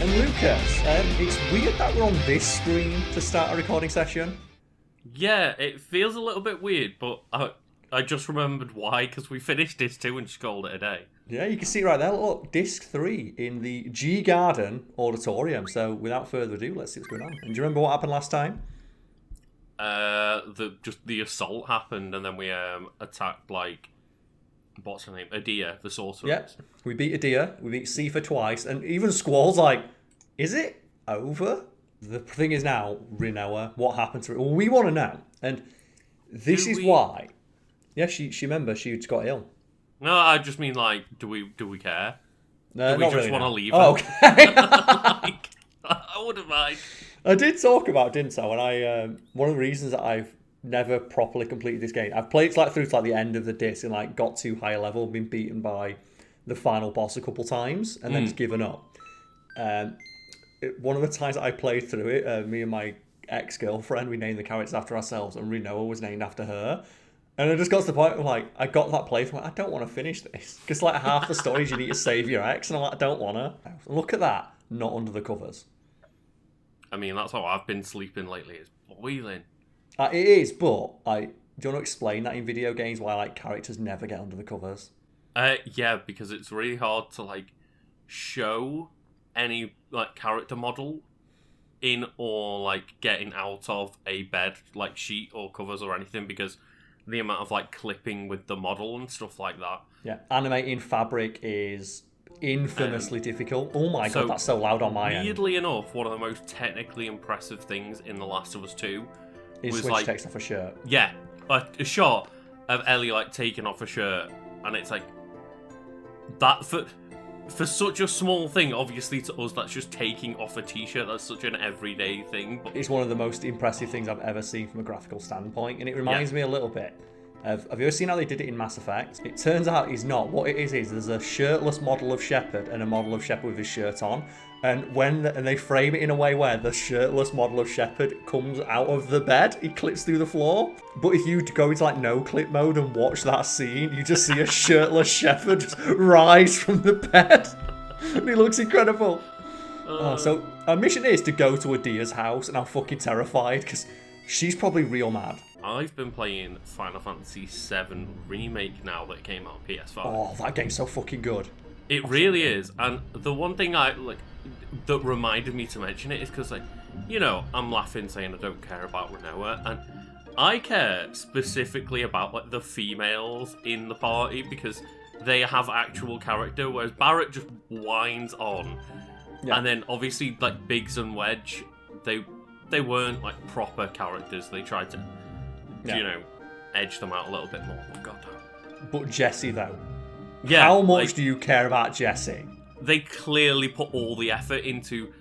And Lucas, it's weird that we're on this screen to start a recording session. Yeah, it feels a little bit weird, but I just remembered why, because we finished Disc 2 and just called it a day. Yeah, you can see right there, look, Disc 3 in the G Garden Auditorium. So without further ado, let's see what's going on. And do you remember what happened last time? The assault happened, and then we attacked, like, what's her name? Edea, the sorceress. Yep, we beat Edea, we beat Tifa twice, and even Squall's like, is it over? The thing is now, Rinoa, what happened to her? Well, we want to know. And this is why. Yeah, she remember, she'd got ill. No, I just mean, like, do we care? No, do we just want to leave her? Oh, okay. Like, I wouldn't mind. I did talk about it, didn't I? When I one of the reasons that I've never properly completed this game, I've played through to the end of the disc and got to higher level, been beaten by the final boss a couple times, and then just given up. One of the times that I played through it, me and my ex-girlfriend, we named the characters after ourselves, and Rinoa was named after her. And it just got to the point where, I got that playthrough, I don't want to finish this. Because, half the stories you need to save your ex, and I'm like, I don't want to. Look at that, not under the covers. I mean, that's how I've been sleeping lately, it's boiling. It is, but, do you want to explain that in video games, why, characters never get under the covers? Yeah, because it's really hard to, show any, character model in or, getting out of a bed, sheet or covers or anything, because the amount of clipping with the model and stuff like that. Yeah, animating fabric is infamously difficult. Oh my god, that's so loud on my end. Weirdly enough, one of the most technically impressive things in The Last of Us 2 is was takes off a shirt. Yeah, a shot of Ellie taking off a shirt, and it's that for such a small thing. Obviously, to us, that's just taking off a t-shirt. That's such an everyday thing. But it's one of the most impressive things I've ever seen from a graphical standpoint, and it reminds me a little bit of. Have you ever seen how they did it in Mass Effect? It turns out he's not. What it is there's a shirtless model of Shepard and a model of Shepard with his shirt on, and they frame it in a way where the shirtless model of Shepard comes out of the bed. He clips through the floor. But if you go into no clip mode and watch that scene, you just see a shirtless Shepard just rise from the bed. And he looks incredible. So our mission is to go to Edea's house, and I'm fucking terrified because she's probably real mad. I've been playing Final Fantasy VII Remake now that came out on PS5. Oh, that game's so fucking good. It really is. And the one thing that reminded me to mention it is because, I'm laughing saying I don't care about Rinoa, and I care specifically about, the females in the party because they have actual character, whereas Barrett just whines on. Yeah. And then, obviously, Biggs and Wedge, they weren't, proper characters. They tried to, edge them out a little bit more. Oh, God. But Jessie, though. Yeah. How much do you care about Jessie? They clearly put all the effort into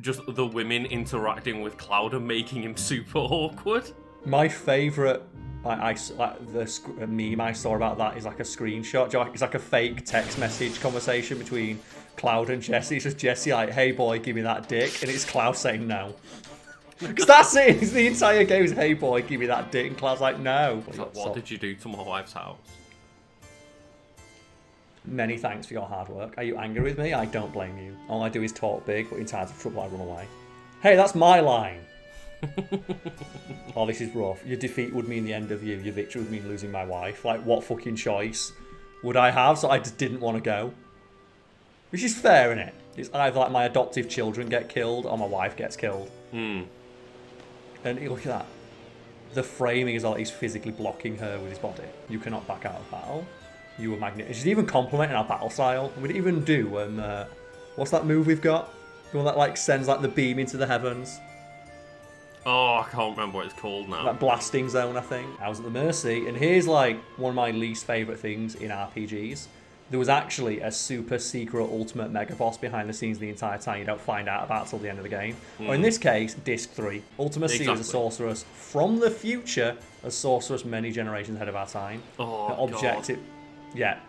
just the women interacting with Cloud and making him super awkward. My favourite, the meme I saw about that is a screenshot. It's a fake text message conversation between Cloud and Jessie. It's just Jessie hey boy, give me that dick, and it's Cloud saying no. Because that's it. It's the entire game is hey boy, give me that dick, and Cloud's no. What did you do to my wife's house? Many thanks for your hard work. Are you angry with me? I don't blame you. All I do is talk big, but in times of trouble I run away. Hey, that's my line. Oh, this is rough. Your defeat would mean the end of you. Your victory would mean losing my wife. What fucking choice would I have? So I just didn't want to go. Which is fair, innit? It's either my adoptive children get killed or my wife gets killed. And look at that. The framing is he's physically blocking her with his body. You cannot back out of battle. You were magnetic. She's even complimenting our battle style. We didn't even do what's that move we've got? The one that sends the beam into the heavens. Oh, I can't remember what it's called now. That blasting zone, I think. I was at the Mercy, and here's one of my least favourite things in RPGs. There was actually a super secret ultimate mega boss behind the scenes the entire time you don't find out about till the end of the game. Or in this case, Disc 3. Ultima C is a sorceress from the future, a sorceress many generations ahead of our time. Oh, objective. Yeah.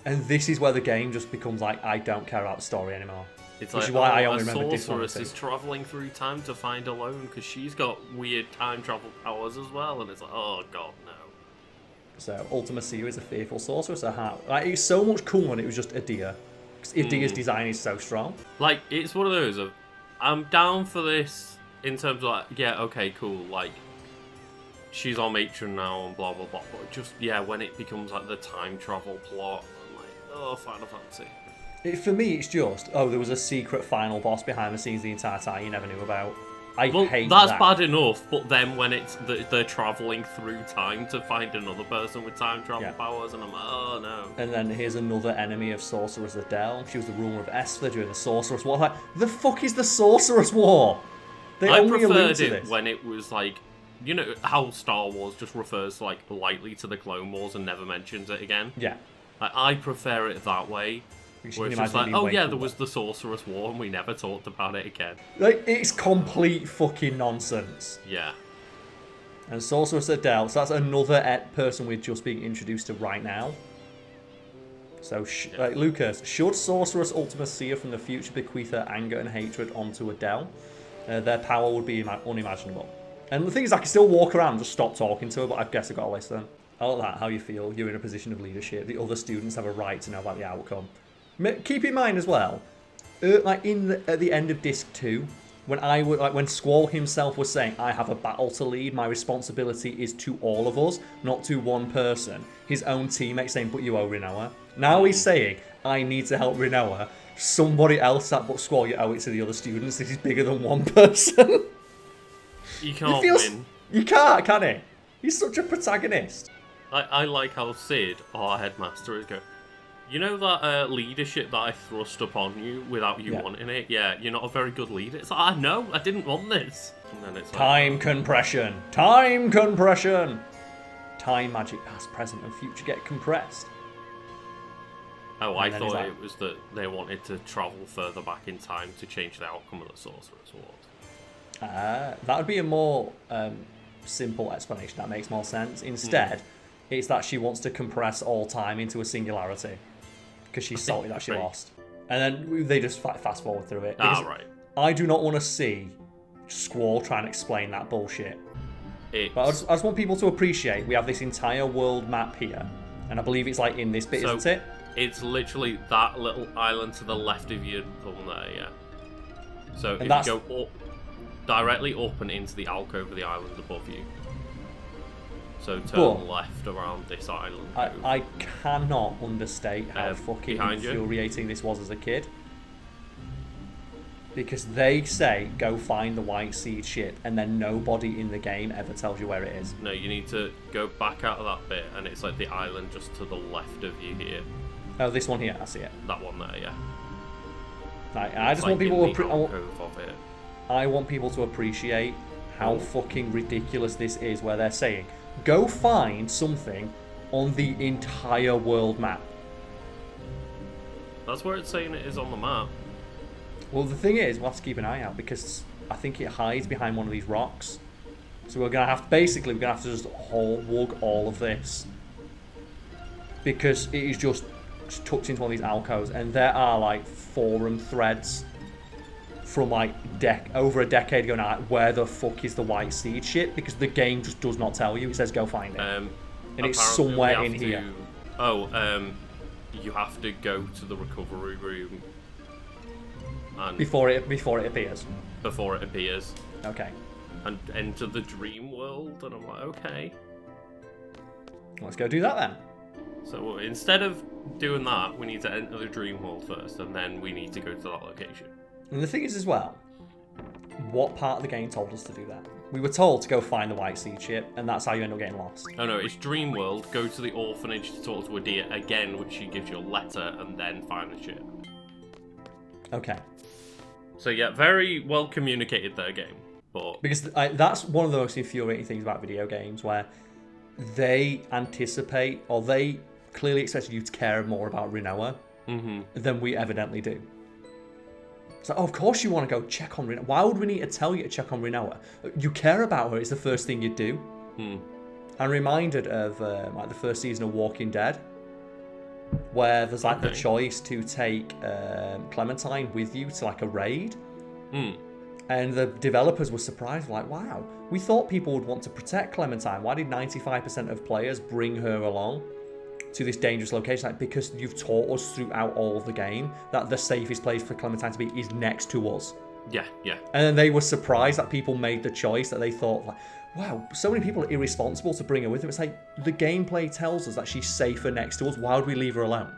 And this is where the game just becomes I don't care about the story anymore. It's which is why I only remember this one. Sorceress is travelling through time to find Alone because she's got weird time travel powers as well, and it's oh god, no. So Ultima C is a fearful sorceress. It's so much cooler when it was just Edea. Edea's design is so strong. Like, it's one of those of, I'm down for this in terms of, like, yeah, okay, cool, like, she's our matron now and blah, blah, blah. But just, yeah, when it becomes, like, the time travel plot, I'm like, oh, Final Fantasy. For me, it's just, there was a secret final boss behind the scenes the entire time you never knew about. I hate that's that. bad enough, but then when it's they're travelling through time to find another person with time travel powers, and I'm like, oh no. And then here's another enemy of Sorceress Edea. She was the ruler of Esthar during the Sorceress War. Like, the fuck is the Sorceress War? I preferred it when it was like, you know how Star Wars just refers like lightly to the Clone Wars and never mentions it again? Yeah. Like, I prefer it that way. Where it's just like, oh yeah, there was the Sorceress War and we never talked about it again. Like, it's complete fucking nonsense. Yeah. And Sorceress Edea, so that's another person we're just being introduced to right now. So, Lucas, should Sorceress Ultima Seer from the future bequeath her anger and hatred onto Edea, their power would be unimaginable. And the thing is, I can still walk around and just stop talking to her, but I guess I've got to listen. I like that, how you feel. You're in a position of leadership. The other students have a right to know about the outcome. Keep in mind as well, like at the end of Disc 2, when Squall himself was saying, I have a battle to lead, my responsibility is to all of us, not to one person. His own teammate saying, but you owe Rinoa. Now he's saying, I need to help Rinoa. Somebody else but Squall, you owe it to the other students. This is bigger than one person. You can't win. You can't, can he? He's such a protagonist. I like how Sid, our headmaster, is going, you know that leadership that I thrust upon you without you wanting it? Yeah, you're not a very good leader. It's like, I know, I didn't want this. And then it's like, Time compression. Time compression. Time magic past, present, and future get compressed. Oh, I thought it was that they wanted to travel further back in time to change the outcome of the Sorceress Wars. That would be a more simple explanation. That makes more sense. Instead, it's that she wants to compress all time into a singularity. Because she's salty that she lost. And then they just fast forward through it. Right. I do not want to see Squall try and explain that bullshit. But I just want people to appreciate we have this entire world map here. And I believe it's like in this bit, isn't it? It's literally that little island to the left of your thumb there, yeah. So if you go up, directly up and into the alcove of the island above you. So turn left around this island. I cannot understate how fucking infuriating this was as a kid. Because they say, go find the White Seed ship, and then nobody in the game ever tells you where it is. No, you need to go back out of that bit, and it's like the island just to the left of you here. Oh, this one here, I see it. That one there, yeah. I just want people to I want people to appreciate how fucking ridiculous this is, where they're saying, go find something on the entire world map. That's where it's saying it is on the map. Well, the thing is, we'll have to keep an eye out, because I think it hides behind one of these rocks. So we're going to have to just whole-wug all of this. Because it is just tucked into one of these alcoves, and there are like forum threads from like over a decade ago now, like, where the fuck is the White Seed ship? Because the game just does not tell you. It says go find it, and it's somewhere in here. You have to go to the recovery room and before it appears. Before it appears. Okay. And enter the dream world, and I'm like, okay. Let's go do that then. So instead of doing that, we need to enter the dream world first, and then we need to go to that location. And the thing is as well, what part of the game told us to do that? We were told to go find the White Seed ship, and that's how you end up getting lost. Oh no, it's Dream World, go to the orphanage to talk to Edea again, which she gives you a letter, and then find the ship. Okay. So yeah, very well communicated there, game. But because that's one of the most infuriating things about video games, where they anticipate, or they clearly expect you to care more about Rinoa than we evidently do. So, of course you want to go check on Rinoa. Why would we need to tell you to check on Rinoa? You care about her, it's the first thing you do. I'm reminded of like the first season of Walking Dead, where there's like the choice to take Clementine with you to like a raid. And the developers were surprised, like, wow, we thought people would want to protect Clementine. Why did 95% of players bring her along? to this dangerous location, like, because you've taught us throughout all of the game that the safest place for Clementine to be is next to us. Yeah. And then they were surprised that people made the choice, that they thought, like, wow, so many people are irresponsible to bring her with them. It's like, the gameplay tells us that she's safer next to us. Why would we leave her alone?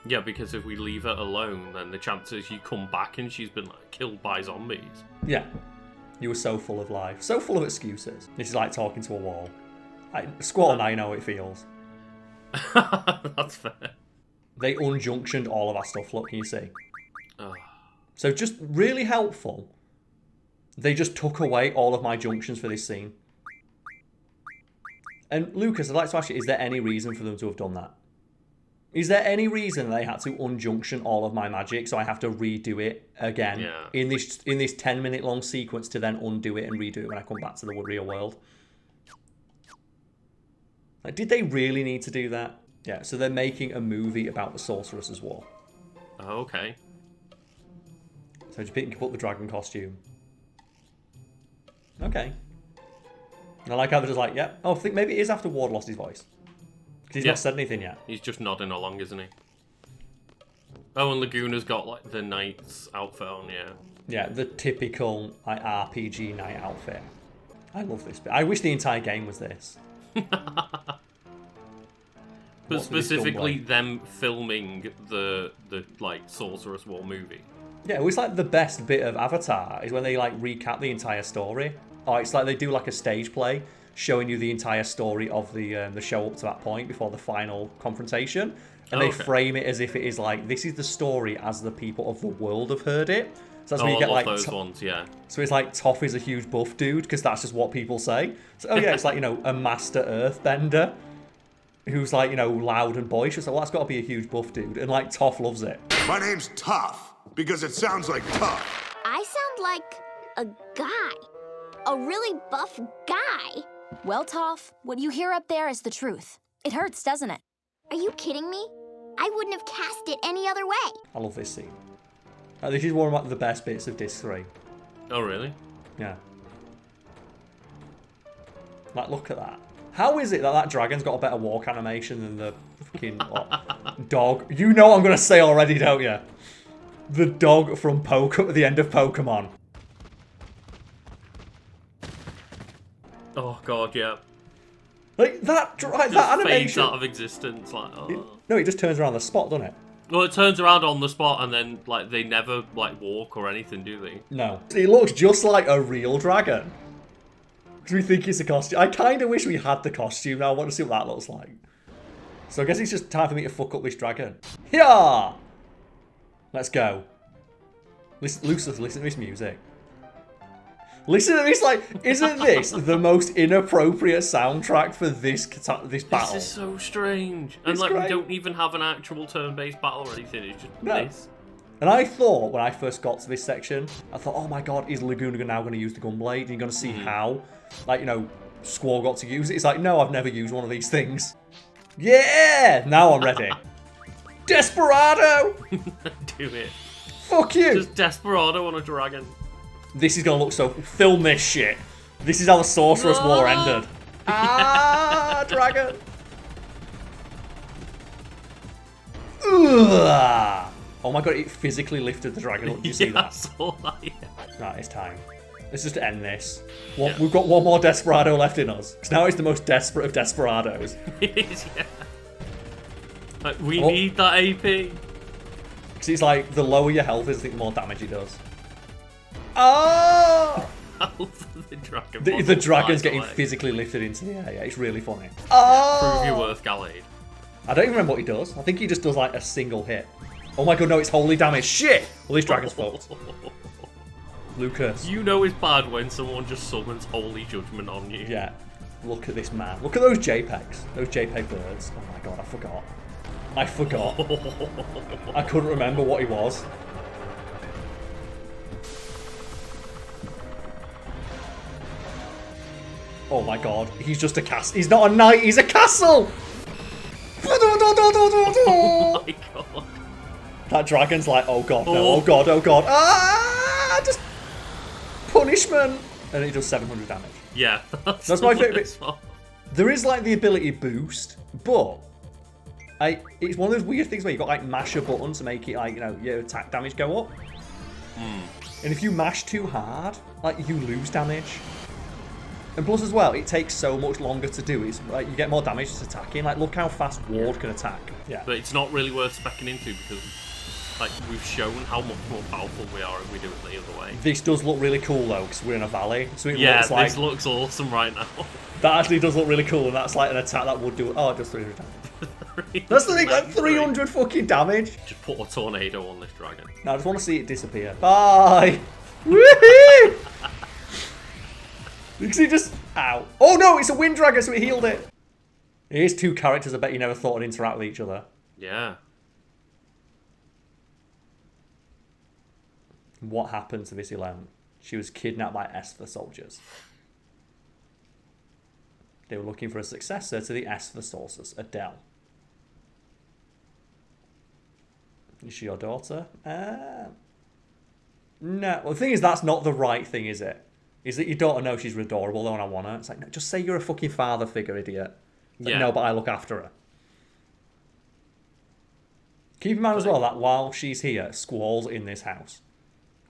Yeah, because if we leave her alone, then the chances you come back and she's been like killed by zombies. Yeah. You were so full of life. So full of excuses. This is like talking to a wall. Squirrel and I know how it feels. That's fair. They unjunctioned all of our stuff, look, can you see? Oh. So just really helpful. They just took away all of my junctions for this scene. And Lucas, I'd like to ask you, is there any reason for them to have done that? Is there any reason they had to unjunction all of my magic so I have to redo it again in this 10-minute long sequence to then undo it and redo it when I come back to the real world? Like, did they really need to do that? Yeah, so they're making a movie about the Sorceress's War. Oh, okay. So just pick up the dragon costume. Okay. And I like how they're just like, yeah. Oh, I think maybe it is after Ward lost his voice. Because he's not said anything yet. He's just nodding along, isn't he? Oh, and Laguna's got, like, the knight's outfit on, yeah. Yeah, the typical like, RPG knight outfit. I love this bit. I wish the entire game was this. But specifically them filming the like Sorceress War movie. Yeah, it was like the best bit of Avatar is when they like recap the entire story. Oh, it's like they do like a stage play showing you the entire story of the show up to that point before the final confrontation, and they frame it as if it is like this is the story as the people of the world have heard it. So that's where you get like those ones, yeah. So it's like Toph is a huge buff dude because that's just what people say. So it's like a master earthbender who's like loud and boisterous. So that's got to be a huge buff dude, and like Toph loves it. My name's Tough because it sounds like tough. I sound like a guy, a really buff guy. Well, Toph, what you hear up there is the truth. It hurts, doesn't it? Are you kidding me? I wouldn't have cast it any other way. I love this scene. This is one of the best bits of Disc 3. Oh, really? Yeah. Like, look at that. How is it that dragon's got a better walk animation than the fucking dog? You know what I'm going to say already, don't you? The dog from at the end of Pokemon. Oh, God, yeah. Like, that Just animation... fades out of existence, like, oh. No, it just turns around the spot, doesn't it? Well, it turns around on the spot, and then, like, they never, like, walk or anything, do they? No. It looks just like a real dragon. Because we think it's a costume. I kind of wish we had the costume now. I want to see what that looks like. So I guess it's just time for me to fuck up this dragon. Yeah! Let's go. Lucius, listen to this music. Listen to this, like, isn't this the most inappropriate soundtrack for this battle? This is so strange. And, It's like, great. we don't even have an actual turn-based battle or anything. It's just this. And I thought, when I first got to this section, I thought, oh my god, is Laguna now going to use the gunblade? And you're going to see how, like, Squall got to use it. It's like, no, I've never used one of these things. Yeah! Now I'm ready. Desperado! Do it. Fuck you! Just Desperado on a dragon. This is going to look so... Film this shit. This is how the Sorceress War ended. Ah, dragon! Ugh. Oh my god, it physically lifted the dragon up. Did you see that? I saw that, yeah. Right, it's time. Let's just end this. We've got one more Desperado left in us. Because now it's the most desperate of Desperados. It is, yeah. Like, we need that AP. Because it's like, the lower your health is, I think the more damage it does. Oh! The dragon. The dragon's getting physically lifted into the air. Yeah, it's really funny. Prove Oh! your worth, Gallade. I don't even remember what he does. I think he just does like a single hit. Oh my god, no, it's holy damage. Shit! Well, this dragon's fucked. Lucas. You know it's bad when someone just summons holy judgment on you. Yeah. Look at this man. Look at those JPEGs. Those JPEG birds. Oh my god, I forgot. I couldn't remember what he was. Oh my god, he's just a castle. He's not a knight, he's a castle! Oh my god. That dragon's like, oh god, no, oh god, oh god. Ah! Just punishment! And it does 700 damage. Yeah, That's my favourite bit. There is like the ability boost, but It's one of those weird things where you got like mash a button to make it like, you know, your attack damage go up. And if you mash too hard, like you lose damage. And plus as well, it takes so much longer to do. It's like you get more damage just attacking. Like look how fast Ward can attack. Yeah. But it's not really worth specking into because like we've shown how much more powerful we are if we do it the other way. This does look really cool though, because we're in a valley. So it yeah, looks like... this looks awesome right now. That actually does look really cool, and that's like an attack that would do... Oh, it does 300 damage. That's the thing, like 300 fucking damage. Just put a tornado on this dragon. No, I just want to see it disappear. Bye! Woohoo! Because he just... Ow. Oh no, it's a wind dragon, so it healed it. Here's two characters I bet you never thought would interact with each other. Yeah. What happened to this Elaine? She was kidnapped by Esthar soldiers. They were looking for a successor to the Esthar Sorceress Edea. Is she your daughter? No. Well, the thing is, that's not the right thing, is it? Is that your daughter knows she's adorable, though, and I want her. It's like, no, just say you're a fucking father figure, idiot. Like, Yeah. No, but I look after her. Keep in mind as well that while she's here, Squall's in this house.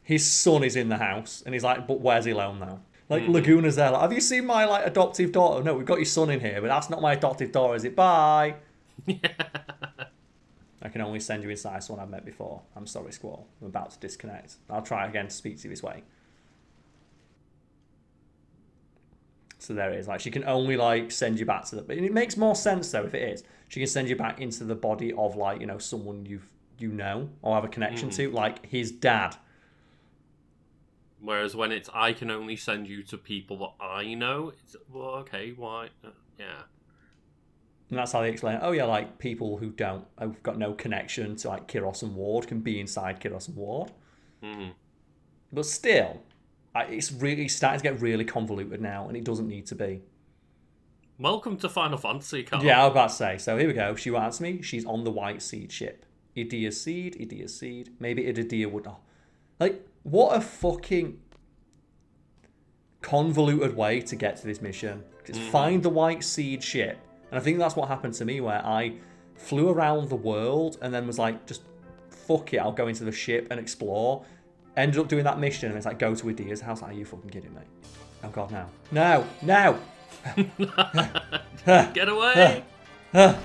His son is in the house, and he's like, but where's Elaine now? Like, Laguna's there, like, have you seen my, like, adoptive daughter? No, we've got your son in here, but that's not my adoptive daughter, is it? Bye! I can only send you inside someone I've met before. I'm sorry, Squall. I'm about to disconnect. I'll try again to speak to you this way. So there it is. Like, she can only, like, send you back to the... But it makes more sense, though, if it is. She can send you back into the body of, like, you know, someone you know or have a connection to, like his dad. Whereas when it's, I can only send you to people that I know, it's, well, okay, why? Yeah. And that's how they explain it. Oh, yeah, like, people who have got no connection to, like, Kiros and Ward can be inside Kiros and Ward. But still, it's really starting to get really convoluted now, and it doesn't need to be. Welcome to Final Fantasy, Carl. Yeah, I was about to say. So here we go. She answers me. She's on the White Seed ship. Edea's seed. Maybe Edea would... Oh. Like, what a fucking convoluted way to get to this mission. It's find the White Seed ship. And I think that's what happened to me, where I flew around the world and then was like, just fuck it, I'll go into the ship and explore. Ended up doing that mission, and it's like, go to Edea's house. Are you fucking kidding me? Oh god, no. No! Get away! No!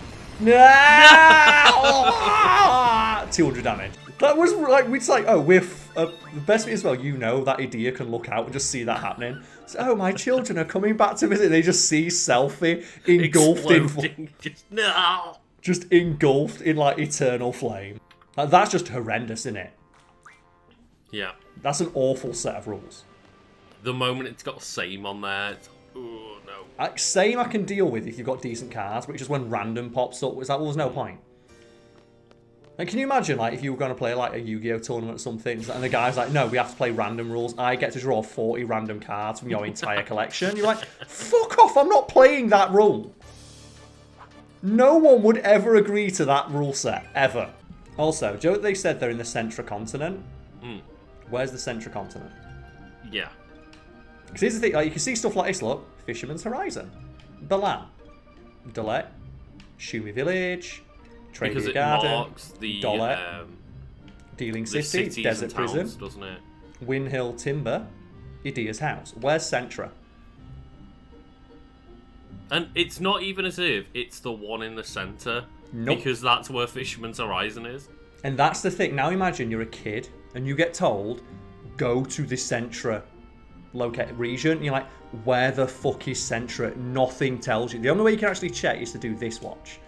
200 damage. That was like, it's like, oh, the best bit as well, you know that Edea can look out and just see that happening. So, oh, my children are coming back to visit. They just see Selfie engulfed Exploding. just engulfed in like eternal flame. Like, that's just horrendous, isn't it? Yeah. That's an awful set of rules. The moment it's got same on there, it's, oh no. Same I can deal with if you've got decent cards, but it's just when random pops up, it's like, well, there's no point. Like, can you imagine, like, if you were going to play, like, a Yu-Gi-Oh! Tournament or something, and the guy's like, no, we have to play random rules. I get to draw 40 random cards from your entire collection. You're like, fuck off, I'm not playing that rule. No one would ever agree to that rule set, ever. Also, do you know what they said they're in the Centra continent? Where's the Centra continent? Yeah. Because here's the thing, like, you can see stuff like this, look. Fisherman's Horizon. Balan. Dalet. Shumi Village. Because Tradia it Garden. marks the Dealing the City. cities Desert and towns, Prison. doesn't it? Windhill Timber. Edea's house. Where's Centra? And it's not even as if it's the one in the centre. Nope. Because that's where Fisherman's Horizon is. And that's the thing. Now imagine you're a kid and you get told, go to the Centra region. And you're like, where the fuck is Centra? Nothing tells you. The only way you can actually check is to do this watch.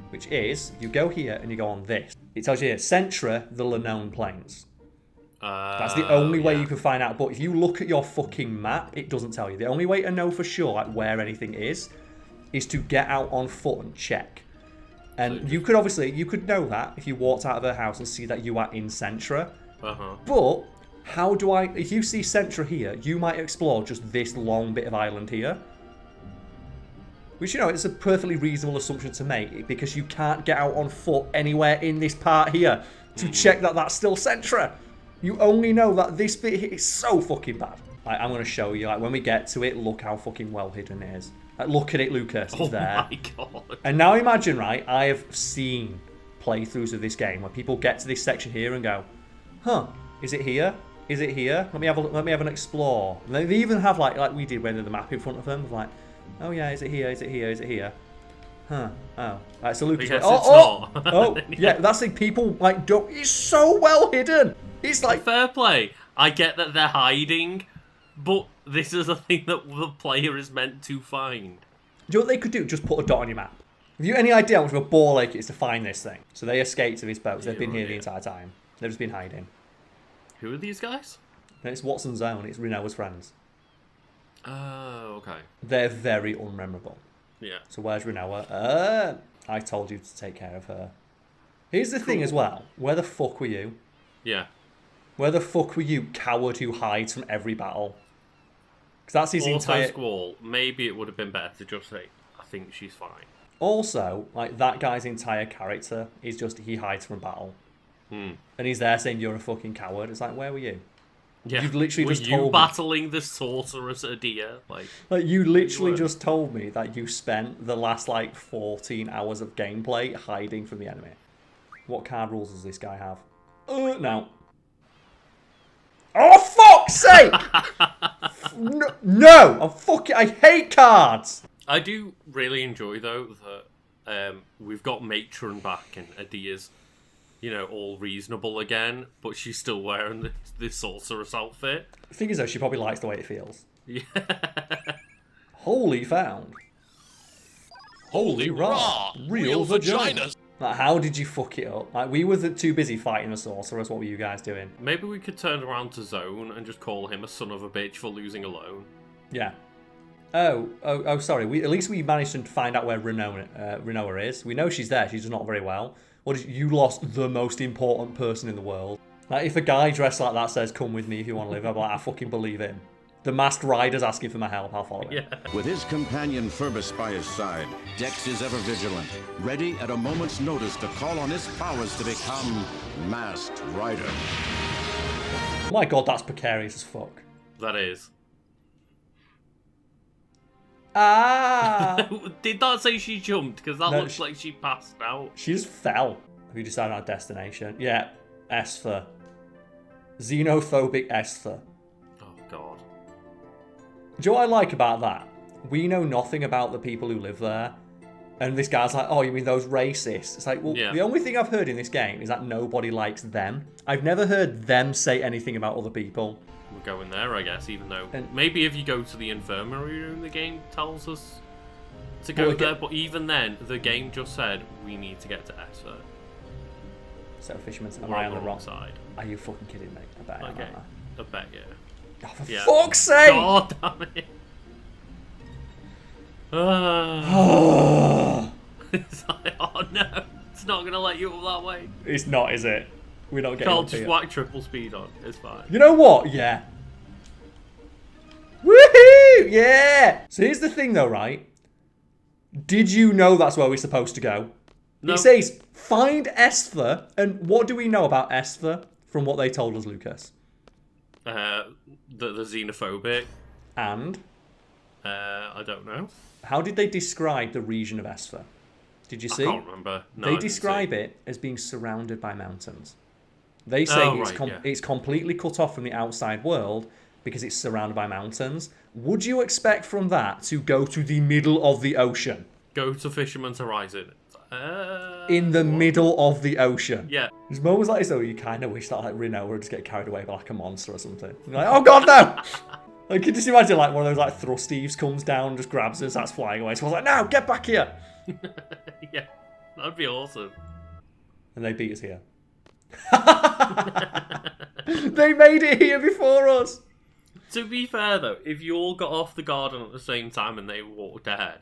Which is, you go here and you go on this. It tells you here, Centra, the Lenoan Plains. That's the only way you can find out. But if you look at your fucking map, it doesn't tell you. The only way to know for sure like where anything is to get out on foot and check. And you could know that if you walked out of her house and see that you are in Centra. But how do if you see Centra here, you might explore just this long bit of island here. Which, you know, it's a perfectly reasonable assumption to make because you can't get out on foot anywhere in this part here to check that that's still Centra. You only know that this bit here is so fucking bad. I'm going to show you, like, when we get to it, look how fucking well hidden it is. Like, look at it, Lucas. It's there. Oh my god. And now imagine, right, I have seen playthroughs of this game where people get to this section here and go, huh, is it here? Is it here? Let me have a look, let me have an explore. And they even have like we did when there's the map in front of them, like, oh yeah, is it here? Is it here? Is it here? Huh. Oh. Right, so Lucas Yes, went, it's not. oh, yeah, that's like people like don't. It's so well hidden. It's like Fair play. I get that they're hiding, but this is a thing that the player is meant to find. Do you know what they could do? Just put a dot on your map. Have you any idea how much of a ball ache it is to find this thing? So they escaped to these boats. They've been here the entire time. They've just been hiding. Who are these guys? And it's Watson's own. It's Rinoa's friends. Oh, okay. They're very unmemorable. Yeah. So where's Rinoa? I told you to take care of her. Here's the thing as well. Where the fuck were you? Yeah. Where the fuck were you, coward who hides from every battle? Because that's his Also, entire... Squall, maybe it would have been better to just say, I think she's fine. Also, like, that guy's entire character is just he hides from battle. Hmm. And he's there saying, you're a fucking coward. It's like, where were you? Yeah. You've literally were just you told me. battling the Sorceress Edea? Like, you literally were. just told me that you spent the last, like, 14 hours of gameplay hiding from the enemy. What card rules does this guy have? No. Oh, fuck's sake! No! I hate cards! I do really enjoy, though, that we've got Matron back and Edea's, all reasonable again, but she's still wearing the Sorceress outfit. The thing is, though, she probably likes the way it feels. Yeah. Holy found. Holy raw. Real vaginas. Like, how did you fuck it up? Like, we were too busy fighting the Sorceress. What were you guys doing? Maybe we could turn around to Zone and just call him a son of a bitch for losing alone. Yeah. Oh, sorry. At least we managed to find out where Rinoa is. We know she's there. She's just not very well. You lost the most important person in the world. Like, if a guy dressed like that says, come with me if you want to live, I'm like, I fucking believe him. The masked rider's asking for my help, I'll follow him. Yeah. With his companion Phoebus by his side, Dex is ever vigilant, ready at a moment's notice to call on his powers to become Masked Rider. Oh my god, that's precarious as fuck. That is. Ah! Did that say she jumped? Because that No, looks like she passed out. She just fell. We decided our destination. Yeah, Esthar. Xenophobic Esthar. Oh, God. Do you know what I like about that? We know nothing about the people who live there. And this guy's like, oh, you mean those racists? It's like, well, Yeah. The only thing I've heard in this game is that nobody likes them. I've never heard them say anything about other people. We're going there, I guess, even though... And- maybe if you go to the infirmary room, the game tells us to go there. But even then, the game just said, we need to get to Esthar. So, Fisherman, am We're I on on the wrong side. Are you fucking kidding me? I bet I am, Okay. aren't I? I bet, yeah. Oh, for Yeah. fuck's sake! God damn it. It's like, oh no, it's not going to let you up that way. It's not, is it? We're not getting Carl, up just here. whack triple speed on. It's fine. You know what? Yeah. Woohoo! Yeah! So here's the thing though, right? Did you know that's where we're supposed to go? No. It says, find Esthar, and what do we know about Esthar from what they told us, Lucas? The xenophobic. And I don't know. how did they describe the region of Esthar? Did you see? I can't remember. No, I They didn't describe see. it as being surrounded by mountains. They say Oh, it's, right, yeah. it's completely cut off from the outside world because it's surrounded by mountains. Would you expect from that to go to the middle of the ocean? Go to Fisherman's Horizon. In the middle of the ocean. Yeah. There's moments like this though, you kind of wish that like Rinoa would just get carried away by like a monster or something. You're like, oh god, no! Like, you just imagine like one of those like thrusteves comes down, just grabs her, and starts flying away. So I was like, no, get back here! Yeah. That'd be awesome. And they beat us here. They made it here before us! To be fair though, if you all got off the garden at the same time and they walked ahead,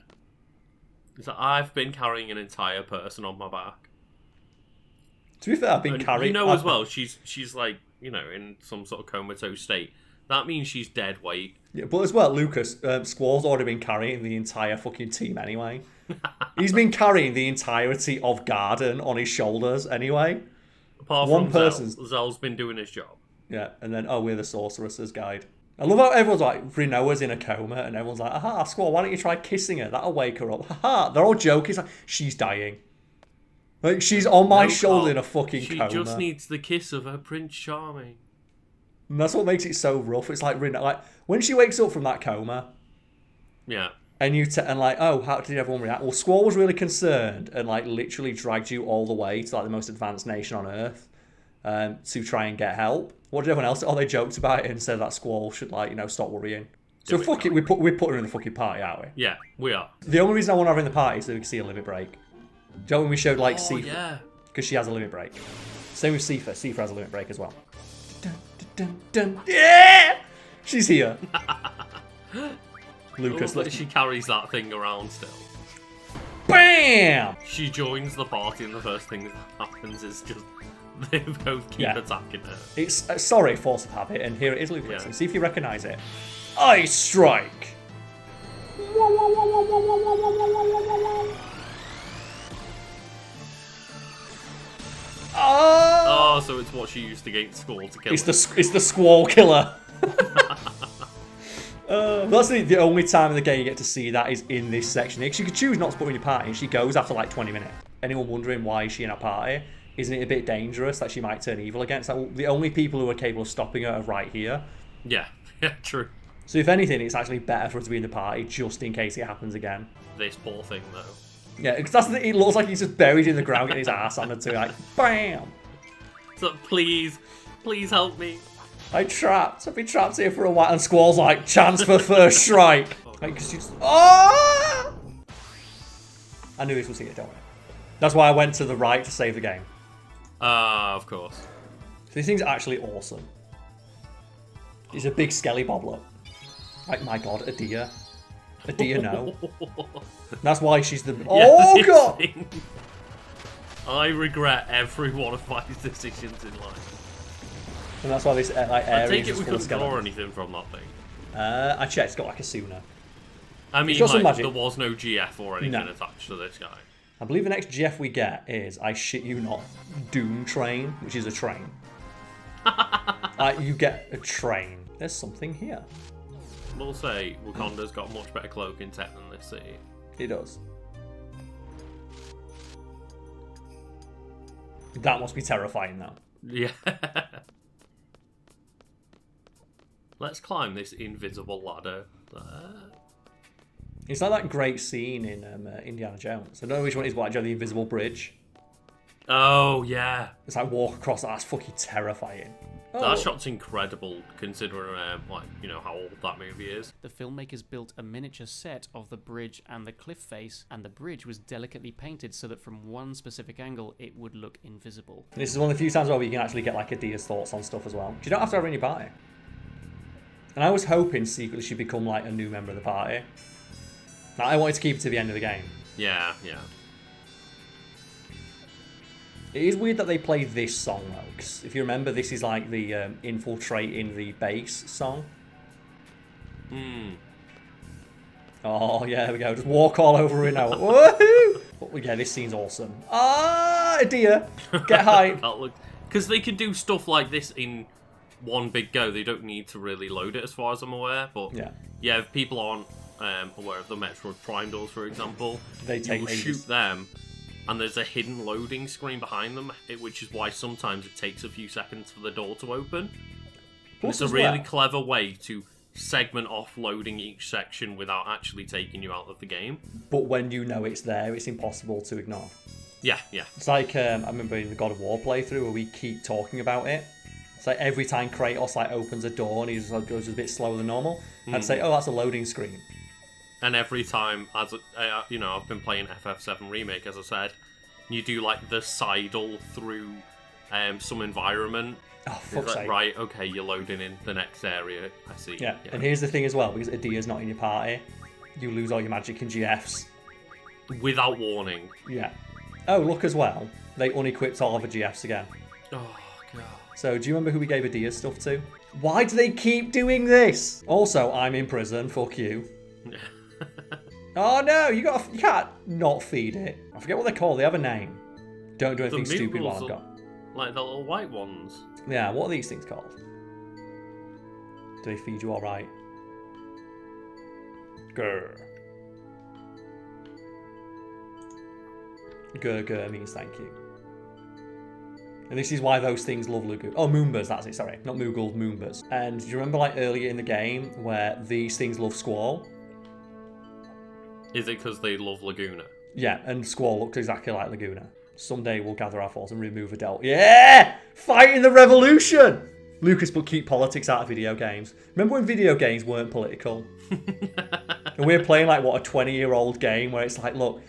it's like I've been carrying an entire person on my back. To be fair, I've been And carrying... as well, she's like, in some sort of comatose state. That means she's dead weight. Yeah, but as well, Lucas, Squall's already been carrying the entire fucking team anyway. He's been carrying the entirety of Garden on his shoulders anyway. Apart One from person's- Zell's been doing his job. Yeah, and then, oh, we're the Sorceress's guide. I love how everyone's like, Rinoa's in a coma, and everyone's like, aha, Squall, why don't you try kissing her? That'll wake her up. Haha, they're all joking. It's like, she's dying. Like, she's on my shoulder in a fucking coma. She just needs the kiss of her Prince Charming. And that's what makes it so rough. It's like, Rinoa, like, when she wakes up from that coma, yeah, and like, oh, how did everyone react? Well, Squall was really concerned and like literally dragged you all the way to like the most advanced nation on Earth to try and get help. What did everyone else? Oh, they joked about it and said that Squall should like, you know, stop worrying. So fuck it, we put her in the fucking party, aren't we? Yeah, we are. The only reason I want her in the party is so we can see a limit break. Do you know when we showed like Tifa? Yeah. Because she has a limit break. Same with Tifa. Tifa has a limit break as well. Dun, dun, dun, dun. Yeah! She's here. Lucas, she carries that thing around still. BAM! She joins the party, and the first thing that happens is just they both keep attacking her. It's sorry, force of habit, and here it is, Lucas. Yeah. See if you recognise it. Ice Strike. Oh, so it's what she used against Squall to kill. It's the Squall killer. That's the only time in the game you get to see that is in this section. Because you could choose not to put her in your party, and she goes after like 20 minutes. Anyone wondering why is she in a party? Isn't it a bit dangerous that she might turn evil against? Like, the only people who are capable of stopping her are right here. Yeah, true. So if anything, it's actually better for her to be in the party just in case it happens again. This poor thing, though. Yeah, because it looks like he's just buried in the ground, getting his ass handed to him, like, BAM! So please help me. I've been trapped here for a while, and Squall's like, chance for first strike. Like, cause she's, oh! I knew this was here, don't worry. That's why I went to the right to save the game. Of course. So this thing's actually awesome. It's a big skelly bobbler. Like, my god, Edea. Edea, no. That's why she's the... Oh, god! Thing. I regret every one of my decisions in life. And that's why this like area I take is it we full of couldn't draw skeletons. anything from that thing. I checked, it's got like a Suna. I mean, got some like, magic. there was no GF or anything No. attached to this guy. I believe the next GF we get is, I shit you not, Doom Train, which is a train. You get a train. There's something here. We'll say Wakanda's got a much better cloaking tech than this city. It does. That must be terrifying now. Yeah. Let's climb this invisible ladder. It's like that great scene in Indiana Jones. I don't know which one it is, but the invisible bridge. Oh, yeah. It's like walk across that. That's fucking terrifying. That shot's incredible, considering, like, you know, how old that movie is. The filmmakers built a miniature set of the bridge and the cliff face, and the bridge was delicately painted so that from one specific angle it would look invisible. This is one of the few times where you can actually get like Adea's thoughts on stuff as well. You don't have to have her in your party. And I was hoping secretly she'd become like a new member of the party. Now, I wanted to keep it to the end of the game. Yeah. It is weird that they play this song though, because if you remember, this is like the infiltrate in the base song. Oh yeah, there we go. Just walk all over it now. Woohoo! But yeah, this scene's awesome. Ah, Edea, get hype. Because they can do stuff like this in one big go. They don't need to really load it, as far as I'm aware. But yeah, if people aren't aware of the Metroid Prime doors, for example, they take you shoot them. And there's a hidden loading screen behind them, which is why sometimes it takes a few seconds for the door to open. It's a really clever way to segment off loading each section without actually taking you out of the game. But when you know it's there, it's impossible to ignore. Yeah. It's like, I remember in the God of War playthrough where we keep talking about it. It's like every time Kratos like opens a door and he just like, goes a bit slower than normal, I'd say, oh, that's a loading screen. And every time, as you know, I've been playing FF7 Remake, as I said, you do like the sidle through some environment. Oh, fuck's sake. Right, okay, you're loading in the next area. I see. Yeah, and here's the thing as well, because Adea's not in your party, you lose all your magic and GFs. Without warning. Yeah. Oh, look as well, they unequipped all of the GFs again. Oh, God. So, do you remember who we gave Adea's stuff to? Why do they keep doing this? Also, I'm in prison, fuck you. Oh no, you can't not feed it. I forget what they're called, they have a name. Don't do anything stupid while I've got. Like the little white ones. Yeah, what are these things called? Do they feed you all right? Grr. Grr means thank you. And this is why those things love Lagoon. Oh, Moombas, that's it, sorry. Not Moogles, Moombas. And do you remember like earlier in the game where these things love Squall? Is it because they love Laguna? Yeah, and Squall looks exactly like Laguna. Someday we'll gather our forces and remove Adele. Yeah! Fighting the revolution! Lucas, but keep politics out of video games. Remember when video games weren't political? And we were playing like, what, a 20-year-old game where it's like, look,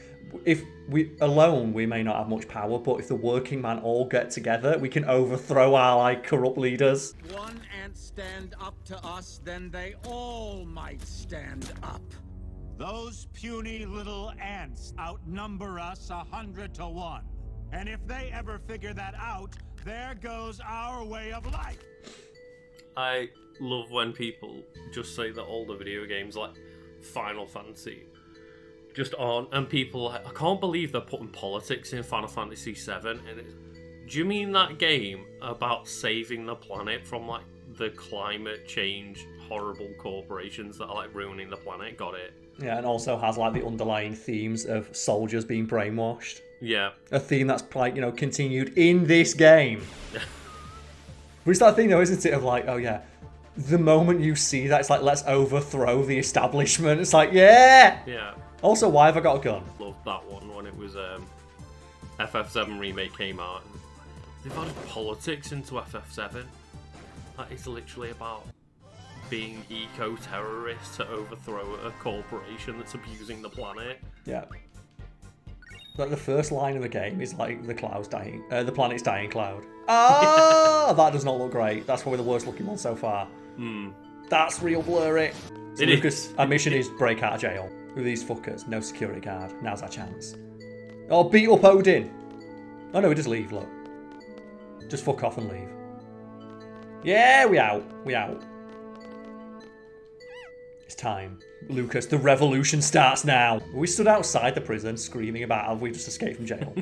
if we alone we may not have much power, but if the working man all get together, we can overthrow our like corrupt leaders. One ant stand up to us, then they all might stand up. Those puny little ants outnumber us 100 to 1. And if they ever figure that out, there goes our way of life. I love when people just say that all the video games like Final Fantasy just aren't, and people are like, I can't believe they're putting politics in Final Fantasy VII. And do you mean that game about saving the planet from like the climate change horrible corporations that are like ruining the planet? Got it. Yeah, and also has like the underlying themes of soldiers being brainwashed. Yeah. A theme that's like, you know, continued in this game. But it's that thing though, isn't it, of like, oh yeah, the moment you see that, it's like, let's overthrow the establishment. It's like, yeah! Yeah. Also, why have I got a gun? Loved that one when it was FF7 remake came out. They've added politics into FF7. Like, it's literally about being eco-terrorists to overthrow a corporation that's abusing the planet. Yeah. Like the first line of the game is like the cloud's dying, the planet's dying cloud. Ah, that does not look great. That's probably the worst looking one so far. That's real blurry. So Lucas, our mission is break out of jail. With these fuckers, no security guard. Now's our chance. Oh, beat up Odin. Oh no, we just leave. Look, just fuck off and leave. Yeah, we out. We out. It's time. Lucas, the revolution starts now. We stood outside the prison screaming about how we just escaped from jail.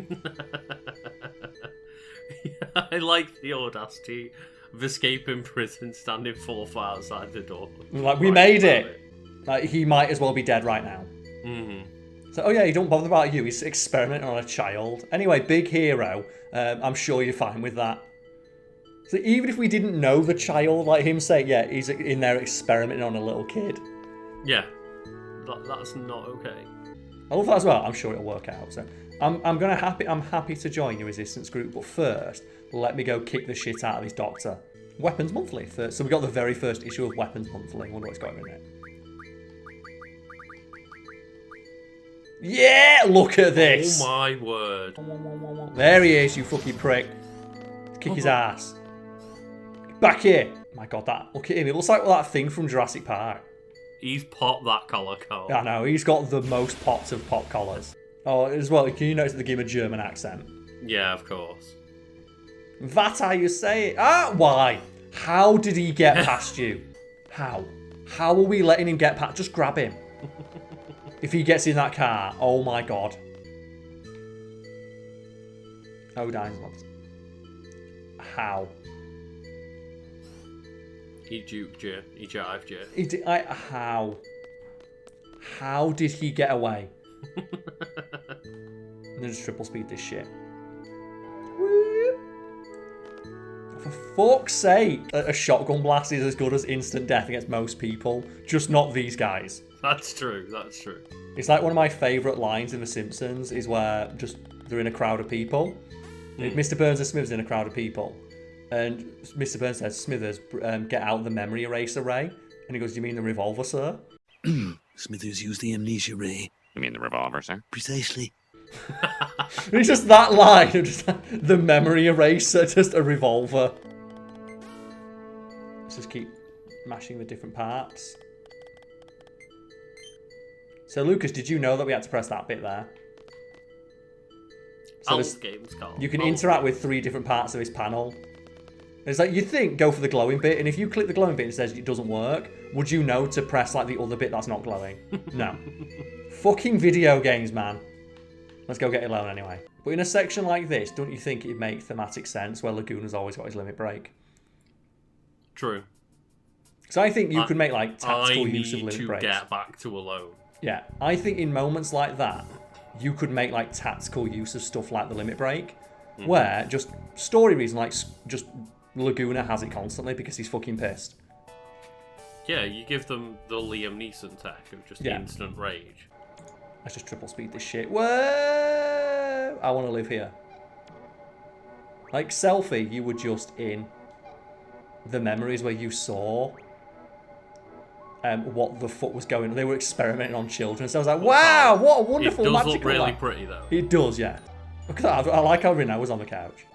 I like the audacity of escaping prison, standing 4 foot outside the door. Like, we made it. Like, he might as well be dead right now. So, oh yeah, he don't bother about you. He's experimenting on a child. Anyway, big hero. I'm sure you're fine with that. So even if we didn't know the child, like him saying, yeah, he's in there experimenting on a little kid. Yeah, that's not okay. I love that as well. I'm sure it'll work out. So I'm happy to join your resistance group, but first, let me go kick the shit out of this doctor. Weapons Monthly. So we got the very first issue of Weapons Monthly. I wonder what's going on in it. Yeah, look at this. Oh my word. There he is, you fucking prick. Kick his ass. Back here. My god, look at him. It looks like that thing from Jurassic Park. He's popped that collar, Carl. I know, he's got the most pops of pop collars. Oh, as well, can you notice that they give him a German accent? Yeah, of course. That's how you say it. Ah, why? How did he get past you? How? How are we letting him get past? Just grab him. If he gets in that car, oh my god. Odin's locked. How? He duped you. He jived you. He did, how? How did he get away? And then just triple speed this shit. Whoop. For fuck's sake. A shotgun blast is as good as instant death against most people. Just not these guys. That's true. That's true. It's like one of my favourite lines in The Simpsons is where just they're in a crowd of people. Mr. Burns and Smithers in a crowd of people. And Mr. Burns says, Smithers, get out the memory eraser ray. And he goes, do you mean the revolver, sir? Smithers used the amnesia ray. You mean the revolver, sir? Precisely. It's just that line of just the memory eraser, just a revolver. Let's just keep mashing the different parts. So, Lucas, did you know that we had to press that bit there? So games, Carl. you can interact with 3 different parts of this panel. It's like, you'd think, go for the glowing bit, and if you click the glowing bit and it says it doesn't work, would you know to press like the other bit that's not glowing? No. Fucking video games, man. Let's go get it alone anyway. But in a section like this, don't you think it'd make thematic sense where Laguna's always got his limit break? True. So I think you could make like tactical use of I need limit to breaks. get back to alone. Yeah, I think in moments like that, you could make like tactical use of stuff like the limit break, where just story reason, like just Laguna has it constantly because he's fucking pissed. Yeah, you give them the Liam Neeson tech of just instant rage. Let's just triple speed this shit. Whoa! I want to live here. Like Selfie, you were just in the memories where you saw what the fuck was going on. They were experimenting on children. So I was like, wow, what a wonderful magical It does look really life. pretty, though. It does, yeah. Look at that. I like how Rinoa was on the couch.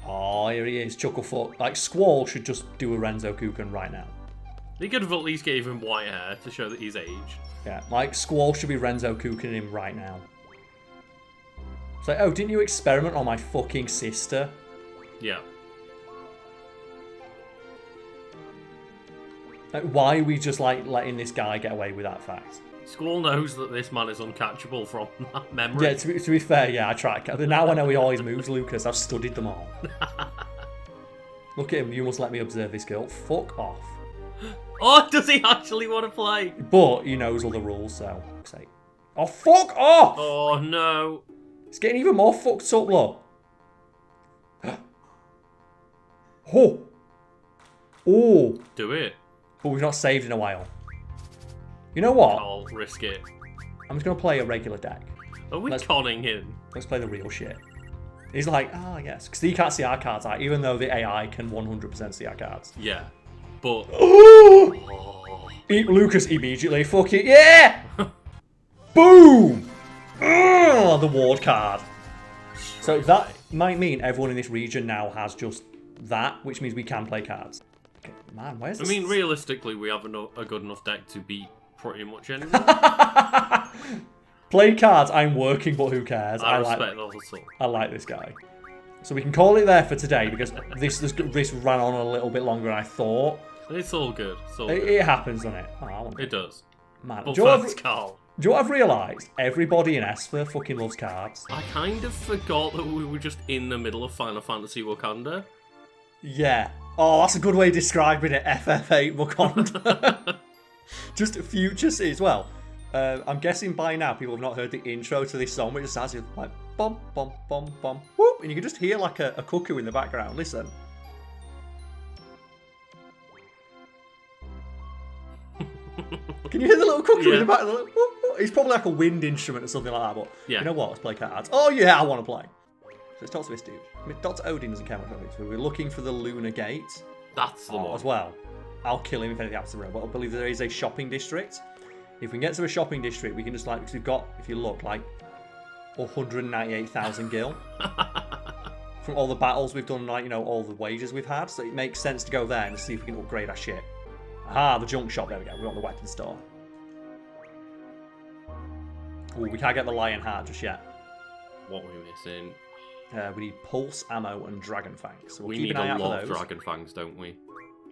Oh, here he is, Chucklefoot. Like, Squall should just do a Renzo Kuken right now. They could have at least gave him white hair to show that he's aged. Yeah, like, Squall should be Renzo Kukening him right now. It's like, oh, didn't you experiment on my fucking sister? Yeah. Like, why are we just, like, letting this guy get away with that fact? Squall knows that this man is uncatchable from that memory. Yeah, to be fair, yeah, I try. Now I know he always moves, Lucas. I've studied them all. Look at him. You must let me observe this girl. Fuck off. Oh, does he actually want to play? But he knows all the rules, so say, oh, fuck off! Oh, no. It's getting even more fucked up, look. Oh. Oh. Do it. But we've not saved in a while. You know what? I'll risk it. I'm just going to play a regular deck. Are we conning him? Let's play the real shit. He's like, ah, yes. Because he can't see our cards out, even though the AI can 100% see our cards. Yeah. But... Eat Lucas immediately. Fuck it. Yeah! Boom! The ward card. So that might mean everyone in this region now has just that, which means we can play cards. Okay, man, where's this? I mean, realistically, we have a good enough deck to beat pretty much anything. Play cards, I'm working, but who cares? I respect the hustle. I like this guy. So we can call it there for today, because this ran on a little bit longer than I thought. It's all good. It's all good. It happens, doesn't it? Oh, it does. Man, But do you know first, Carl. Do you know what I've realised? Everybody in Esthar fucking loves cards. I kind of forgot that we were just in the middle of Final Fantasy Wakanda. Yeah. Oh, that's a good way of describing it. FF8 Wakanda. Just future as well. I'm guessing by now people have not heard the intro to this song, but it just sounds like bum bum bum bum whoop, and you can just hear like a cuckoo in the background. Listen. Can you hear the little cuckoo in the back? Whoop, whoop. It's probably like a wind instrument or something like that, but you know what? Let's play cards. Oh yeah, I want to play. So let's talk to this dude. I mean, Dr. Odin doesn't care much about me, so we're looking for the Lunar Gate. That's the one. As well. I'll kill him if anything happens to him. But I believe there is a shopping district. If we can get to a shopping district, we can just like, because we've got, if you look, like 198,000 gil. From all the battles we've done, like, you know, all the wages we've had. So it makes sense to go there and see if we can upgrade our shit. Aha, the junk shop. There we go. We want the weapon store. Ooh, we can't get the lion heart just yet. What are we missing? We need pulse, ammo, and dragon fangs. So we'll we keep need an eye a out lot for of those. dragon fangs, don't we?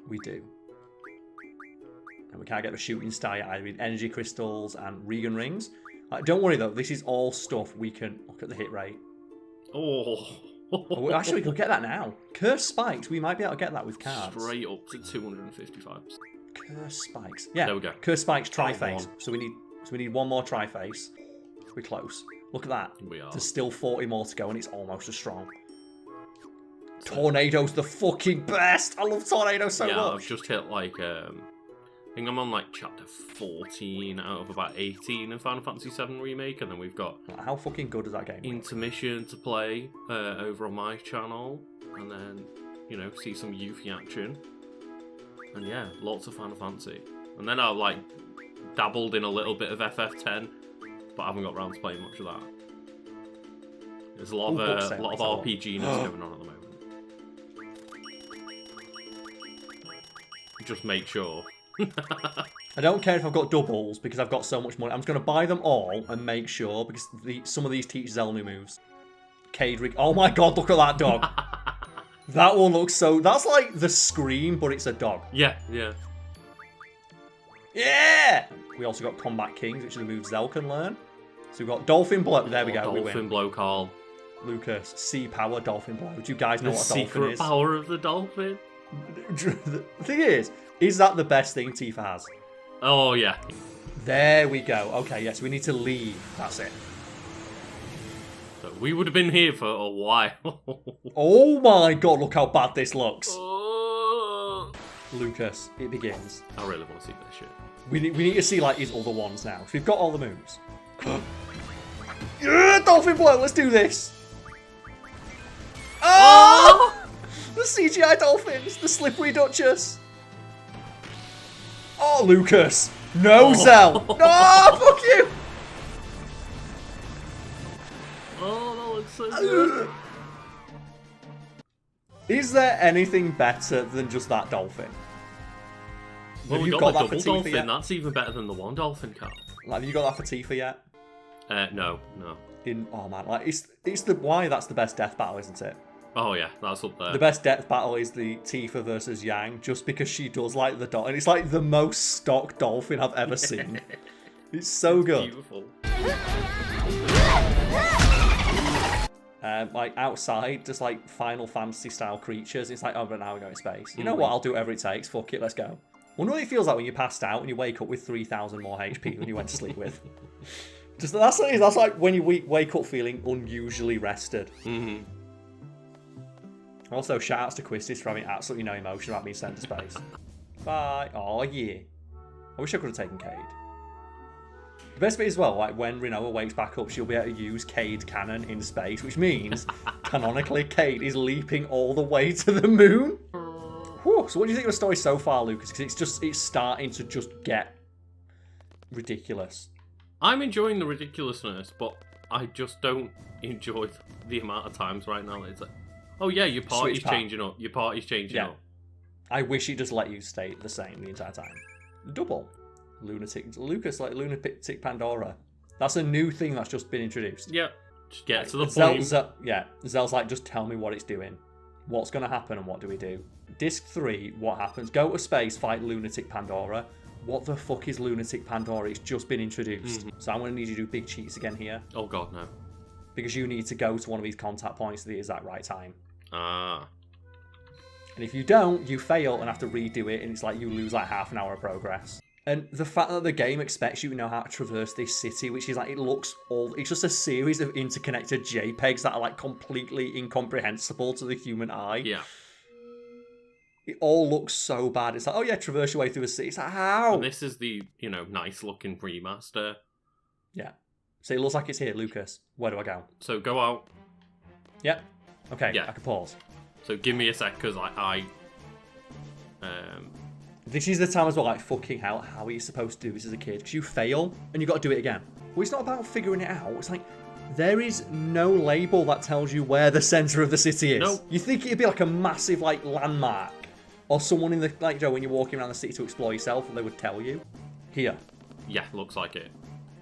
We do. And we can't get the shooting star yet either. We need energy crystals and Regan rings. Don't worry though, this is all stuff we can look at the hit rate. Oh. Actually, we could get that now. Curse spikes, we might be able to get that with cards. Straight up to 255%. Curse spikes. Yeah. There we go. Curse spikes, tri-face. So we need one more tri-face. We're close. Look at that. We are. There's still 40 more to go and it's almost as strong. Tornado's the fucking best! I love Tornado so much! Yeah, I've just hit like, I think I'm on like chapter 14 out of about 18 in Final Fantasy VII Remake, and then we've got... How fucking good is that game? Intermission to play over on my channel, and then, you know, see some Yuffie action. And yeah, lots of Final Fantasy. And then I like dabbled in a little bit of FF10, but I haven't got around to playing much of that. There's a lot of RPG-ness going on at the moment. Just make sure. I don't care if I've got doubles because I've got so much money. I'm just going to buy them all and make sure because some of these teach Zelnu moves. Cadric. Oh my god, look at that dog. That one looks so... That's like the Scream, but it's a dog. Yeah, yeah. Yeah! We also got Combat Kings, which are the moves Zel can learn. So we've got Dolphin Blow. There we go. Dolphin Blow, Carl. Lucas. Sea Power, Dolphin Blow. Do you guys know what a dolphin is? The secret power of the dolphin. The thing is that the best thing Tifa has? Oh, yeah. There we go. Okay, yes, we need to leave. That's it. So we would have been here for a while. Oh my god, look how bad this looks. Oh. Lucas, it begins. I really want to see this shit. We need to see like his other ones now. So we've got all the moves. Yeah, dolphin blow, let's do this. Oh! The CGI dolphins, the slippery Duchess. Oh, Lucas. No, Zell. No, fuck you. Oh, that looks so good. Is there anything better than just that dolphin? Well, Have we you got the that for double Tifa dolphin. yet? That's even better than the one dolphin, Carl. Like, have you got that for Tifa yet? No. Oh man, like it's the why that's the best death battle, isn't it? Oh yeah, that's up there. The best death battle is the Tifa versus Yang, just because she does like the dolphin. It's like the most stock dolphin I've ever seen. It's so good. Beautiful. Like outside, just like Final Fantasy style creatures. It's like, oh, but now we're going to space. You know what? I'll do whatever it takes. Fuck it, let's go. Wonder what it feels like when you passed out and you wake up with 3,000 more HP than you went to sleep with. Just that's like when you wake up feeling unusually rested. Mm-hmm. Also, shout-outs to Quistis for having absolutely no emotion about being sent to space. Bye. Oh yeah. I wish I could have taken Cade. The best bit as well, like when Rinoa wakes back up, she'll be able to use Cade cannon in space, which means, canonically, Cade is leaping all the way to the moon. Whew. So what do you think of the story so far, Lucas? Because it's starting to just get ridiculous. I'm enjoying the ridiculousness, but I just don't enjoy the amount of times right now. It's like, oh yeah, your party's changing up. Your party's changing up. I wish it just let you stay the same the entire time. Double. Lucas, like Lunatic Pandora. That's a new thing that's just been introduced. Yeah. Just get to the point. Zell's like, just tell me what it's doing. What's going to happen and what do we do? Disc 3, what happens? Go to space, fight Lunatic Pandora. What the fuck is Lunatic Pandora? It's just been introduced. Mm-hmm. So I'm going to need you to do big cheats again here. Oh god, no. Because you need to go to one of these contact points at the exact right time. Ah. And if you don't, you fail and have to redo it, and it's like you lose like half an hour of progress. And the fact that the game expects you to know how to traverse this city, which is like, it's just a series of interconnected JPEGs that are like completely incomprehensible to the human eye. Yeah. It all looks so bad. It's like, oh yeah, traverse your way through a city. It's like, how? And this is the, nice looking remaster. Yeah. So it looks like it's here, Lucas. Where do I go? So go out. Yep. Okay, yeah. I can pause. So give me a sec, because This is the time as well, like, fucking hell, how are you supposed to do this as a kid? Because you fail, and you got to do it again. Well, it's not about figuring it out. It's like, there is no label that tells you where the centre of the city is. No. You think it'd be like a massive, like, landmark. Or someone in the, like, when you're walking around the city to explore yourself, they would tell you. Here. Yeah, looks like it.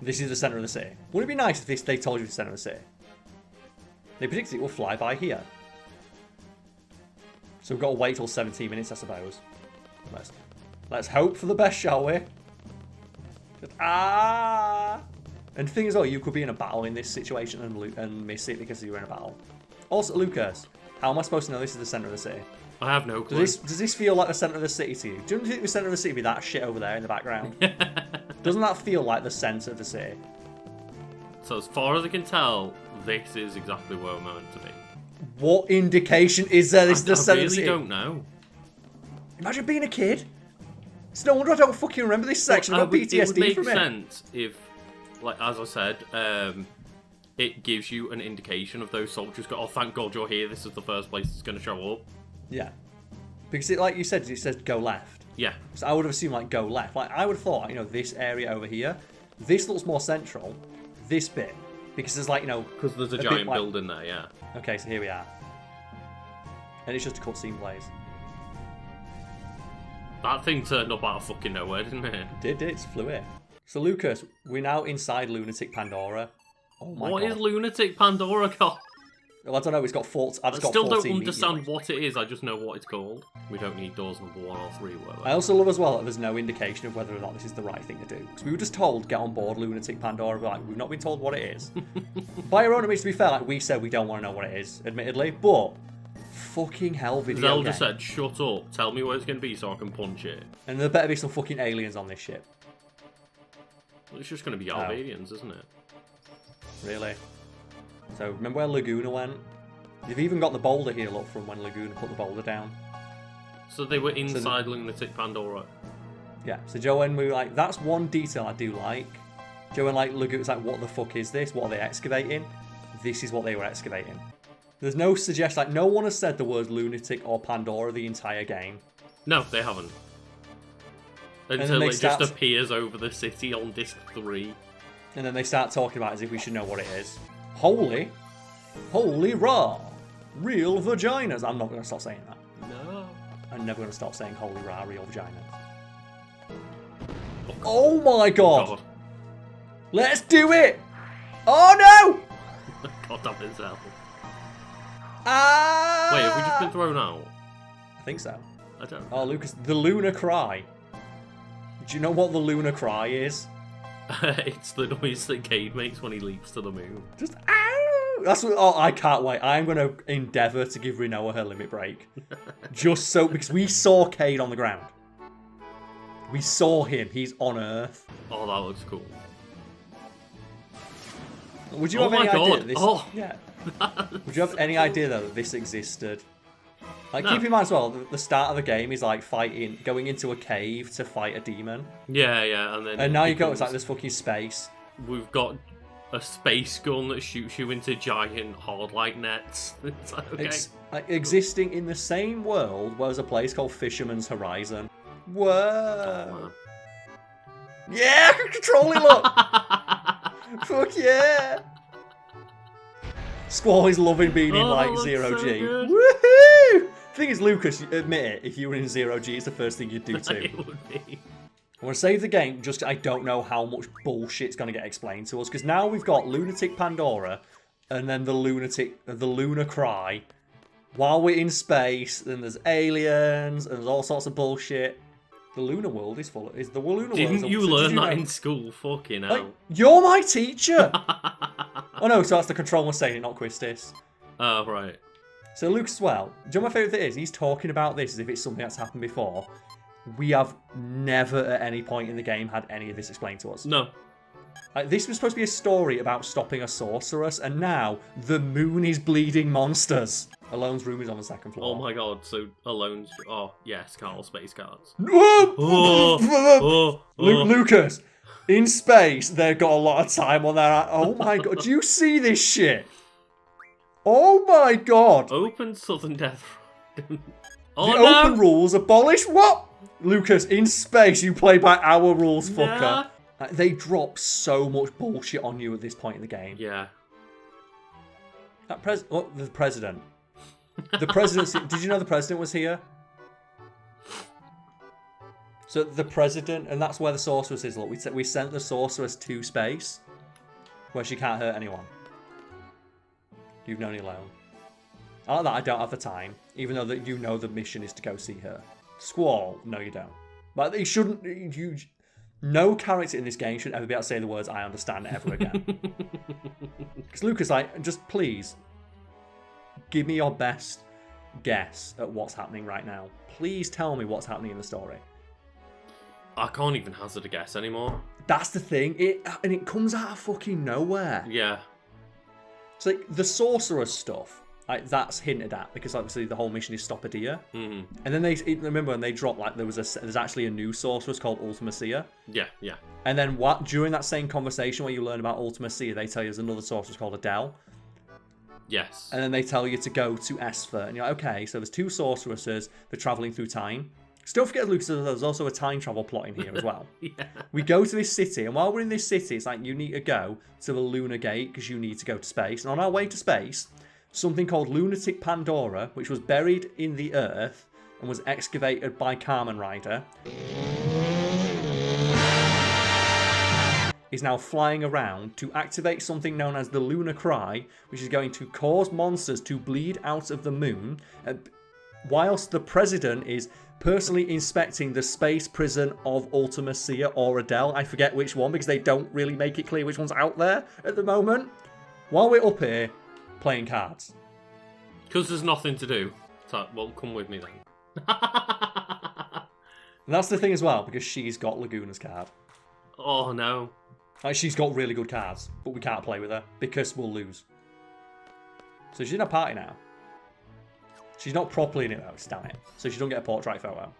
This is the centre of the city. Wouldn't it be nice if they told you the centre of the city? They predict it will fly by here. So we've got to wait till 17 minutes, I suppose. Let's hope for the best, shall we? And the thing is, you could be in a battle in this situation and miss it because you were in a battle. Also, Lucas, how am I supposed to know this is the centre of the city? I have no clue. Does this feel like the centre of the city to you? Do you think the centre of the city be that shit over there in the background? Doesn't that feel like the centre of the city? So as far as I can tell, this is exactly where we're meant to be. What indication is there this is the centre of the city? I really don't know. Imagine being a kid. It's no wonder I don't fucking remember this section. I've got PTSD from it. It would make sense if, like, as I said, it gives you an indication of those soldiers go, oh, thank God you're here. This is the first place it's going to show up. Yeah. Because, like you said, it says go left. Yeah. So I would have assumed, like, go left. Like, I would have thought, this area over here, this looks more central, this bit. Because there's, like, Because there's a giant building there, yeah. Okay, so here we are. And it's just a cutscene plays. That thing turned up out of fucking nowhere, didn't it? It did, it flew in. So, Lucas, we're now inside Lunatic Pandora. Oh my God. What is Lunatic Pandora called? Well, I don't know, it's got 14. I still don't understand what it is, I just know what it's called. We don't need doors number 1 or 3, whatever. I also love as well that there's no indication of whether or not this is the right thing to do. Because we were just told, get on board Lunatic Pandora, but we've not been told what it is. By your own admission, to be fair, we said we don't want to know what it is, admittedly, but fucking hell video Zelda game. said, shut up, tell me where it's going to be so I can punch it. And there better be some fucking aliens on this ship. It's just going to be Albanians, isn't it? Really? So, remember where Laguna went? You've even got the boulder heal up from when Laguna put the boulder down. So they were inside Lunatic Pandora. Yeah, so Joe and we were like, that's one detail I do like. Joe and like Laguna's like, what the fuck is this? What are they excavating? This is what they were excavating. There's no suggestion, like, no one has said the words lunatic or Pandora the entire game. No, they haven't. Until it just appears over the city on disc 3. And then they start talking about it as if we should know what it is. Holy raw, real vaginas. I'm not going to stop saying that. No. I'm never going to stop saying holy raw, real vaginas. Oh my god. Let's do it! Oh no! God damn himself. Ah! Wait, have we just been thrown out? I think so. I don't know. Oh, Lucas, the Lunar Cry. Do you know what the Lunar Cry is? It's the noise that Cade makes when he leaps to the moon. Just ow! That's what. Oh, I can't wait. I'm going to endeavour to give Rinoa her limit break. Just so, because we saw Cade on the ground. We saw him. He's on Earth. Oh, that looks cool. Would you have any idea? This, oh, yeah. Would you have any idea though that this existed? Like, keep in mind as well, the start of the game is like going into a cave to fight a demon. Yeah, and now you go, it's like this fucking space. We've got a space gun that shoots you into giant hard light nets. It's like, okay. It's like existing in the same world where there's a place called Fisherman's Horizon. Whoa! Yeah, I can control it. Look, fuck yeah! Squall is loving being in like zero G. So woohoo! Thing is, Lucas, admit it. If you were in zero G, it's the first thing you'd do too. It would be. I want to save the game. Just I don't know how much bullshit's going to get explained to us because now we've got Lunatic Pandora, and then the Lunar Cry. While we're in space, then there's aliens and there's all sorts of bullshit. The lunar world is full. The lunar world. Didn't you learn that in school? Fucking hell. Like, you're my teacher. Oh no, so that's the controller saying it, not Quistis. Oh right. So Luke as well. Do you know what my favourite thing is? He's talking about this as if it's something that's happened before. We have never at any point in the game had any of this explained to us. No. Like, this was supposed to be a story about stopping a sorceress, and now the moon is bleeding monsters. Alone's room is on the second floor. Oh my god, so Alone's... Oh, yes, Carl, space cards. Lucas, in space, they've got a lot of time on their... Oh my god, do you see this shit? Oh my god. Open Southern Death. Open rules abolish what? Lucas, in space, you play by our rules, fucker. Nah. They drop so much bullshit on you at this point in the game. Yeah. The president. The president. Did you know the president was here? So the president, and that's where the sorceress is. Look, we sent the sorceress to space, where she can't hurt anyone. You've known it alone. I like that. I don't have the time, even though that you know the mission is to go see her. Squall. No, you don't. But they shouldn't. No character in this game should ever be able to say the words "I understand" ever again. Because Lucas, just please give me your best guess at what's happening right now. Please tell me what's happening in the story. I can't even hazard a guess anymore. That's the thing. It comes out of fucking nowhere. Yeah. It's like the sorceress stuff. That's hinted at because obviously the whole mission is stop Edea. Mm-hmm. And then remember when they dropped there's actually a new sorceress called Ultimacia. Yeah. And then during that same conversation where you learn about Ultimacia, they tell you there's another sorceress called Adele. Yes. And then they tell you to go to Esthar, and you're like, okay, so there's two sorceresses, they're travelling through time. So don't forget, Lucas, there's also a time travel plot in here as well. Yeah. We go to this city, and while we're in this city, it's like you need to go to the Lunar Gate because you need to go to space. And on our way to space, something called Lunatic Pandora, which was buried in the earth and was excavated by Kamen Rider, is now flying around to activate something known as the Lunar Cry, which is going to cause monsters to bleed out of the moon, whilst the president is personally inspecting the space prison of Ultimacia or Adele. I forget which one because they don't really make it clear which one's out there at the moment. While we're up here playing cards. Because there's nothing to do. Well, come with me then. And that's the thing as well, because she's got Laguna's card. Oh no. Like, she's got really good cards, but we can't play with her because we'll lose. So she's in a party now. She's not properly in it though, damn it. So she don't get a portrait photo.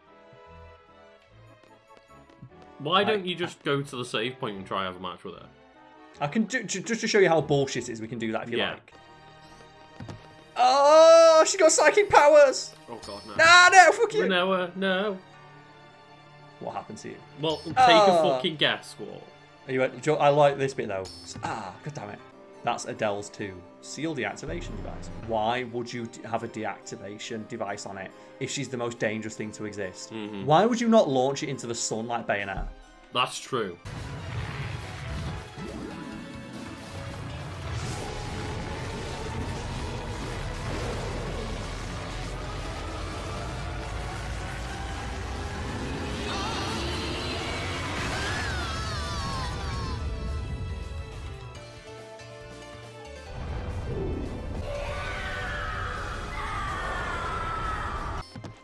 Why don't you just go to the save point and try have a match with her? I can do, just to show you how bullshit it is, we can do that if you Yeah. like. Oh, she got psychic powers! Oh god, no. Nah, no, fuck you! Rinoa, no. What happened to you? Well, take a fucking guess, Squall. Are you, I like this bit though. God damn it. That's Adele's 2. Seal deactivation device. Why would you have a deactivation device on it if she's the most dangerous thing to exist? Why would you not launch it into the sun like Bayonetta? That's true.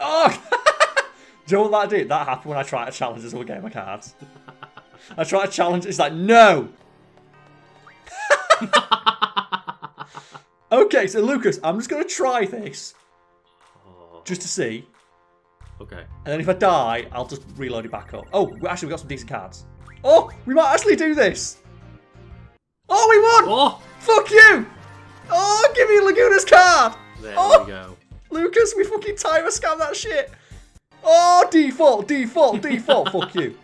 Oh! Do you know what that did? That happened when I tried to challenge this whole game of cards. I tried to challenge it, it's like, no! Okay, so Lucas, I'm just going to try this. Just to see. Okay. And then if I die, I'll just reload it back up. Oh, actually, we got some decent cards. Oh, we might actually do this. Oh, we won! Oh! Fuck you! Oh, give me Laguna's card! There Oh! we go. Lucas, we fucking timer scam that shit. Oh, default. Fuck you.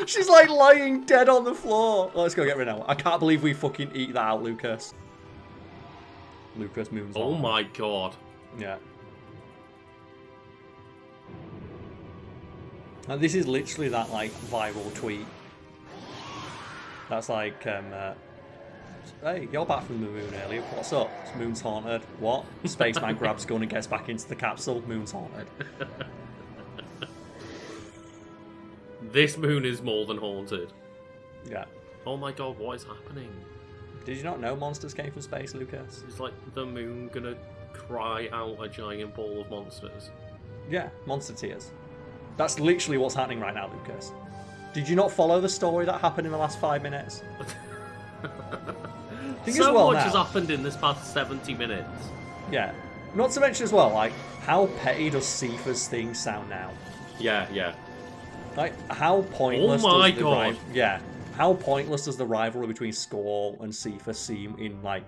She's like lying dead on the floor. Oh, let's go get Rinoa. I can't believe we fucking eat that out, Lucas. Lucas moons on. Oh my god. Yeah. And this is literally that like viral tweet. That's like, hey, you're back from the moon earlier. What's up? This moon's haunted. What? Spaceman grabs gun and gets back into the capsule. Moon's haunted. This moon is more than haunted. Yeah. Oh my god, what is happening? Did you not know monsters came from space, Lucas? Is like the moon gonna cry out a giant ball of monsters? Yeah, monster tears. That's literally what's happening right now, Lucas. Did you not follow the story that happened in the last 5 minutes? So much has happened in this past 70 minutes. Yeah. Not to mention as well, like, how petty does Tifa's thing sound now? Yeah. Like, how pointless Oh my does the god. Yeah. How pointless does the rivalry between Squall and Tifa seem in, like...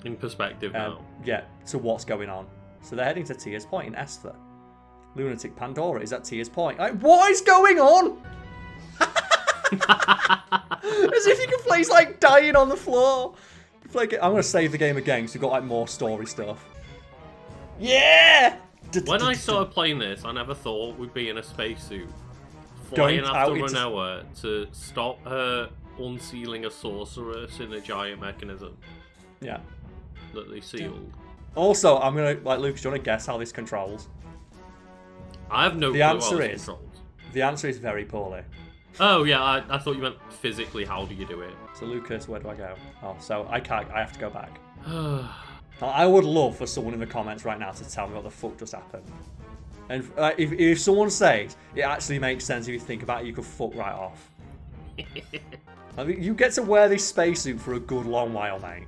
In perspective now. Yeah, to what's going on. So they're heading to Tia's Point in Esthar. Lunatic Pandora is at Tia's Point. Like, what is going on? As if you can play, he's like dying on the floor. Like, I'm going to save the game again because we've got like more story stuff. Yeah! When I started playing this, I never thought we'd be in a spacesuit flying after Rinoa to stop her unsealing a sorceress in a giant mechanism. Yeah. That they sealed. Also, I'm going to, like, Lucas, do you want to guess how this controls? I have no clue how this controls. The answer is very poorly. Oh, yeah, I thought you meant physically, how do you do it? So, Lucas, where do I go? Oh, so I can't, I have to go back. Now, I would love for someone in the comments right now to tell me what the fuck just happened. And if someone says it actually makes sense if you think about it, you could fuck right off. I mean, you get to wear this spacesuit for a good long while, mate.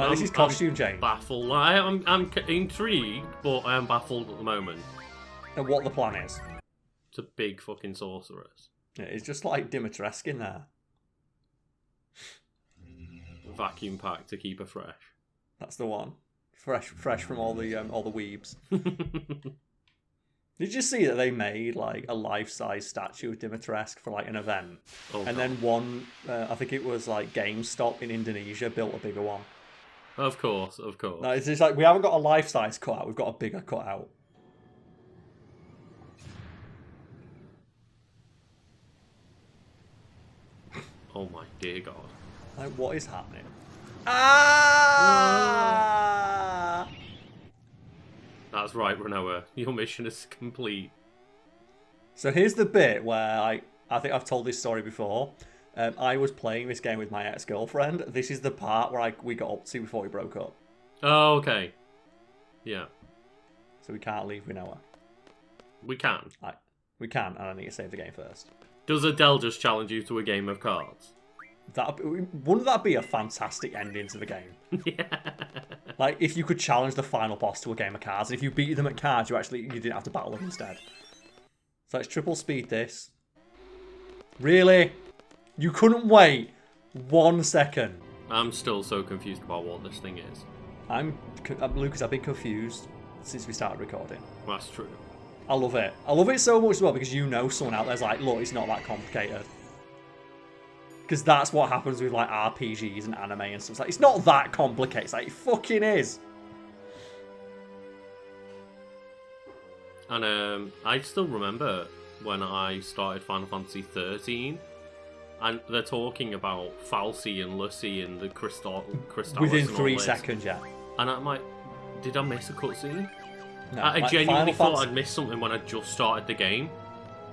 This is costume change. Baffled. I'm intrigued, but I am baffled at the moment. And what the plan is. It's a big fucking sorceress. Yeah, it's just like Dimitrescu in there. Vacuum pack to keep her fresh. That's the one. Fresh from all the weebs. Did you see that they made like a life-size statue of Dimitrescu for like an event? Oh, and then one, I think it was like GameStop in Indonesia built a bigger one. Of course. No, it's just like we haven't got a life-size cutout, we've got a bigger cutout. Oh my dear god. Like, what is happening? Ah! That's right, Rinoa. Your mission is complete. So here's the bit where I think I've told this story before. I was playing this game with my ex-girlfriend. This is the part where we got up to before we broke up. Oh, okay. Yeah. So we can't leave Rinoa. We can. We can, and I need to save the game first. Does Adele just challenge you to a game of cards? Wouldn't that be a fantastic ending to the game? Yeah. Like, if you could challenge the final boss to a game of cards, and if you beat them at cards, you didn't have to battle them instead. So let's triple speed this. Really? You couldn't wait 1 second? I'm still so confused about what this thing is. Lucas, I've been confused since we started recording. That's true. I love it. I love it so much as well because you know someone out there's like, look, it's not that complicated. Because that's what happens with like RPGs and anime and stuff. It's like, it's not that complicated. It's like, it fucking is. And I still remember when I started Final Fantasy 13, and they're talking about Falsi and Lucy and the Crystallis within and all 3 this. seconds, yeah. And I'm like, did I miss a cutscene? No, I like genuinely Final thought I'd missed something when I just started the game.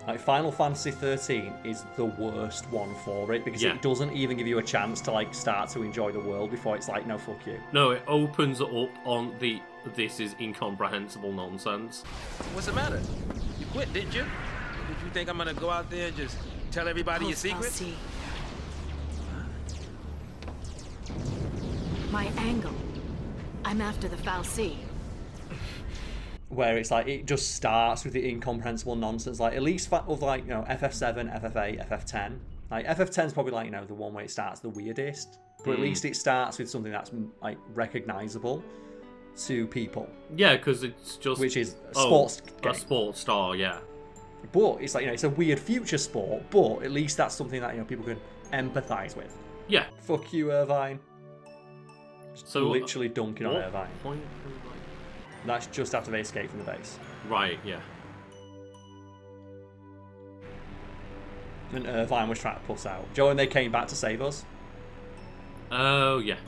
Like Final Fantasy 13 is the worst one for it because it doesn't even give you a chance to like start to enjoy the world before it's like, no, fuck you. No, it opens up on the this is incomprehensible nonsense. What's the matter? You quit, didn't you? Did you think I'm gonna go out there and just tell everybody your secrets? My angle. I'm after the Falsi. Where it's like it just starts with the incomprehensible nonsense. Like at least with like, you know, FF7, FF8, FF10. Like FF10 is probably like, you know, the one where it starts the weirdest. But at least it starts with something that's like recognizable to people. Yeah, because it's just which is a sports game. A sports star, yeah. But it's like, you know, it's a weird future sport. But at least that's something that, you know, people can empathise with. Yeah. Fuck you, Irvine. So literally dunking on Irvine. Point? That's just after they escape from the base. Right, yeah. And Irvine was trying to puss out. Joe and they came back to save us. Oh, yeah.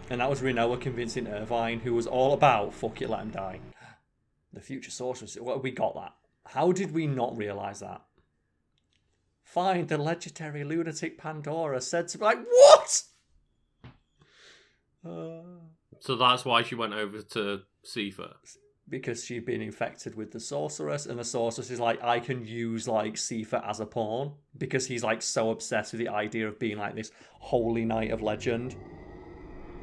And that was Rinoa convincing Irvine, who was all about, fuck it, let him die. The future sorceress. We got that. How did we not realise that? Find the legendary lunatic Pandora said to be like, what? So that's why she went over to Tifa. Because she'd been infected with the sorceress, and the sorceress is like, I can use like Tifa as a pawn, because he's like so obsessed with the idea of being like this holy knight of legend.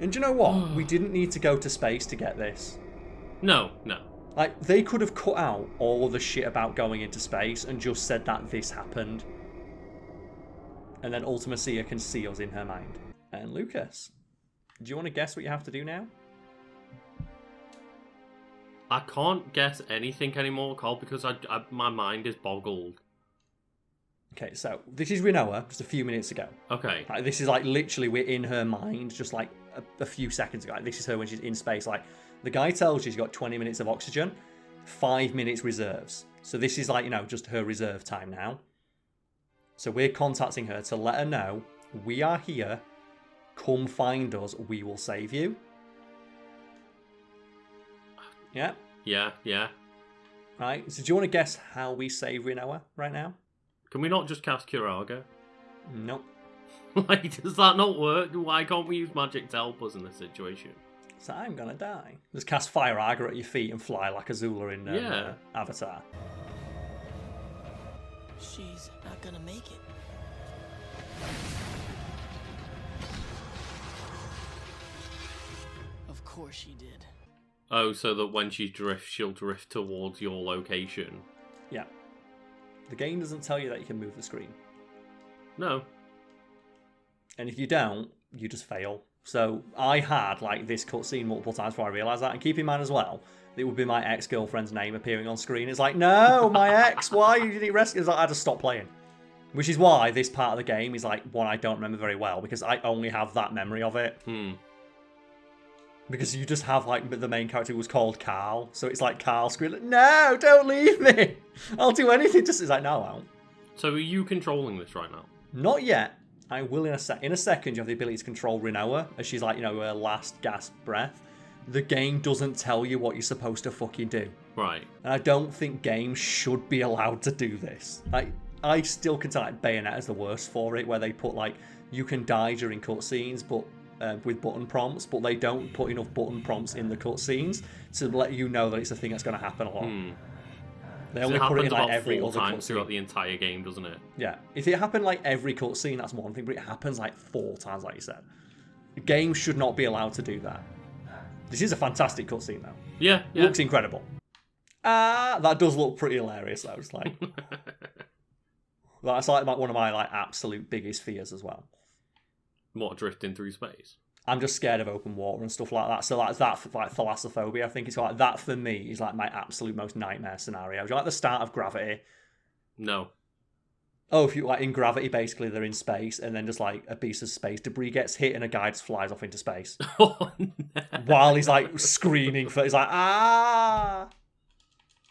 And do you know what? We didn't need to go to space to get this. No. Like, they could have cut out all the shit about going into space and just said that this happened. And then Ultimacia can see us in her mind. And Lucas, do you want to guess what you have to do now? I can't guess anything anymore, Carl, because my mind is boggled. Okay, so this is Rinoa just a few minutes ago. Okay. Like, this is like literally we're in her mind just like a few seconds ago. Like, this is her when she's in space. Like, the guy tells you she's got 20 minutes of oxygen, 5 minutes reserves. So this is like, you know, just her reserve time now. So we're contacting her to let her know we are here. Come find us. We will save you. Yeah? Yeah. Right, so do you want to guess how we save Rinoa right now? Can we not just cast Curaga? Nope. Like, does that not work? Why can't we use magic to help us in this situation? So I'm gonna die. Just cast Fire Agra at your feet and fly like Azula in Avatar. She's not gonna make it. Of course she did. Oh, so that when she drifts, she'll drift towards your location. Yeah. The game doesn't tell you that you can move the screen. No. And if you don't, you just fail. So I had like this cutscene multiple times before I realised that. And keep in mind as well, it would be my ex-girlfriend's name appearing on screen. It's like, no, my ex, why did he rescue? It's like, I had to stop playing. Which is why this part of the game is like one I don't remember very well, because I only have that memory of it. Because you just have like the main character who was called Karl. So it's like Karl screaming, no, don't leave me. I'll do anything. Just it's like, no, I won't. So are you controlling this right now? Not yet. I will in a sec. In a second, you have the ability to control Rinoa as she's like, you know, her last gasp breath. The game doesn't tell you what you're supposed to fucking do. Right. And I don't think games should be allowed to do this. Like, I still consider like Bayonetta's the worst for it, where they put like, you can die during cutscenes, but with button prompts, but they don't put enough button prompts in the cutscenes to let you know that it's a thing that's going to happen a lot. They only put it in like every other times throughout the entire game, doesn't it? Yeah. If it happened like every cutscene, that's one thing, but it happens like 4 times, like you said. Games should not be allowed to do that. This is a fantastic cutscene, though. Yeah. Looks incredible. That does look pretty hilarious, though. It's like... That's like one of my like absolute biggest fears as well. What, drifting through space? I'm just scared of open water and stuff like that. So like that, like thalassophobia, I think it's like that for me is like my absolute most nightmare scenario. Do you like the start of Gravity? No. Oh, if you like in Gravity, basically they're in space, and then just like a piece of space debris gets hit, and a guy just flies off into space. Oh, no. While he's like screaming for, he's like ah.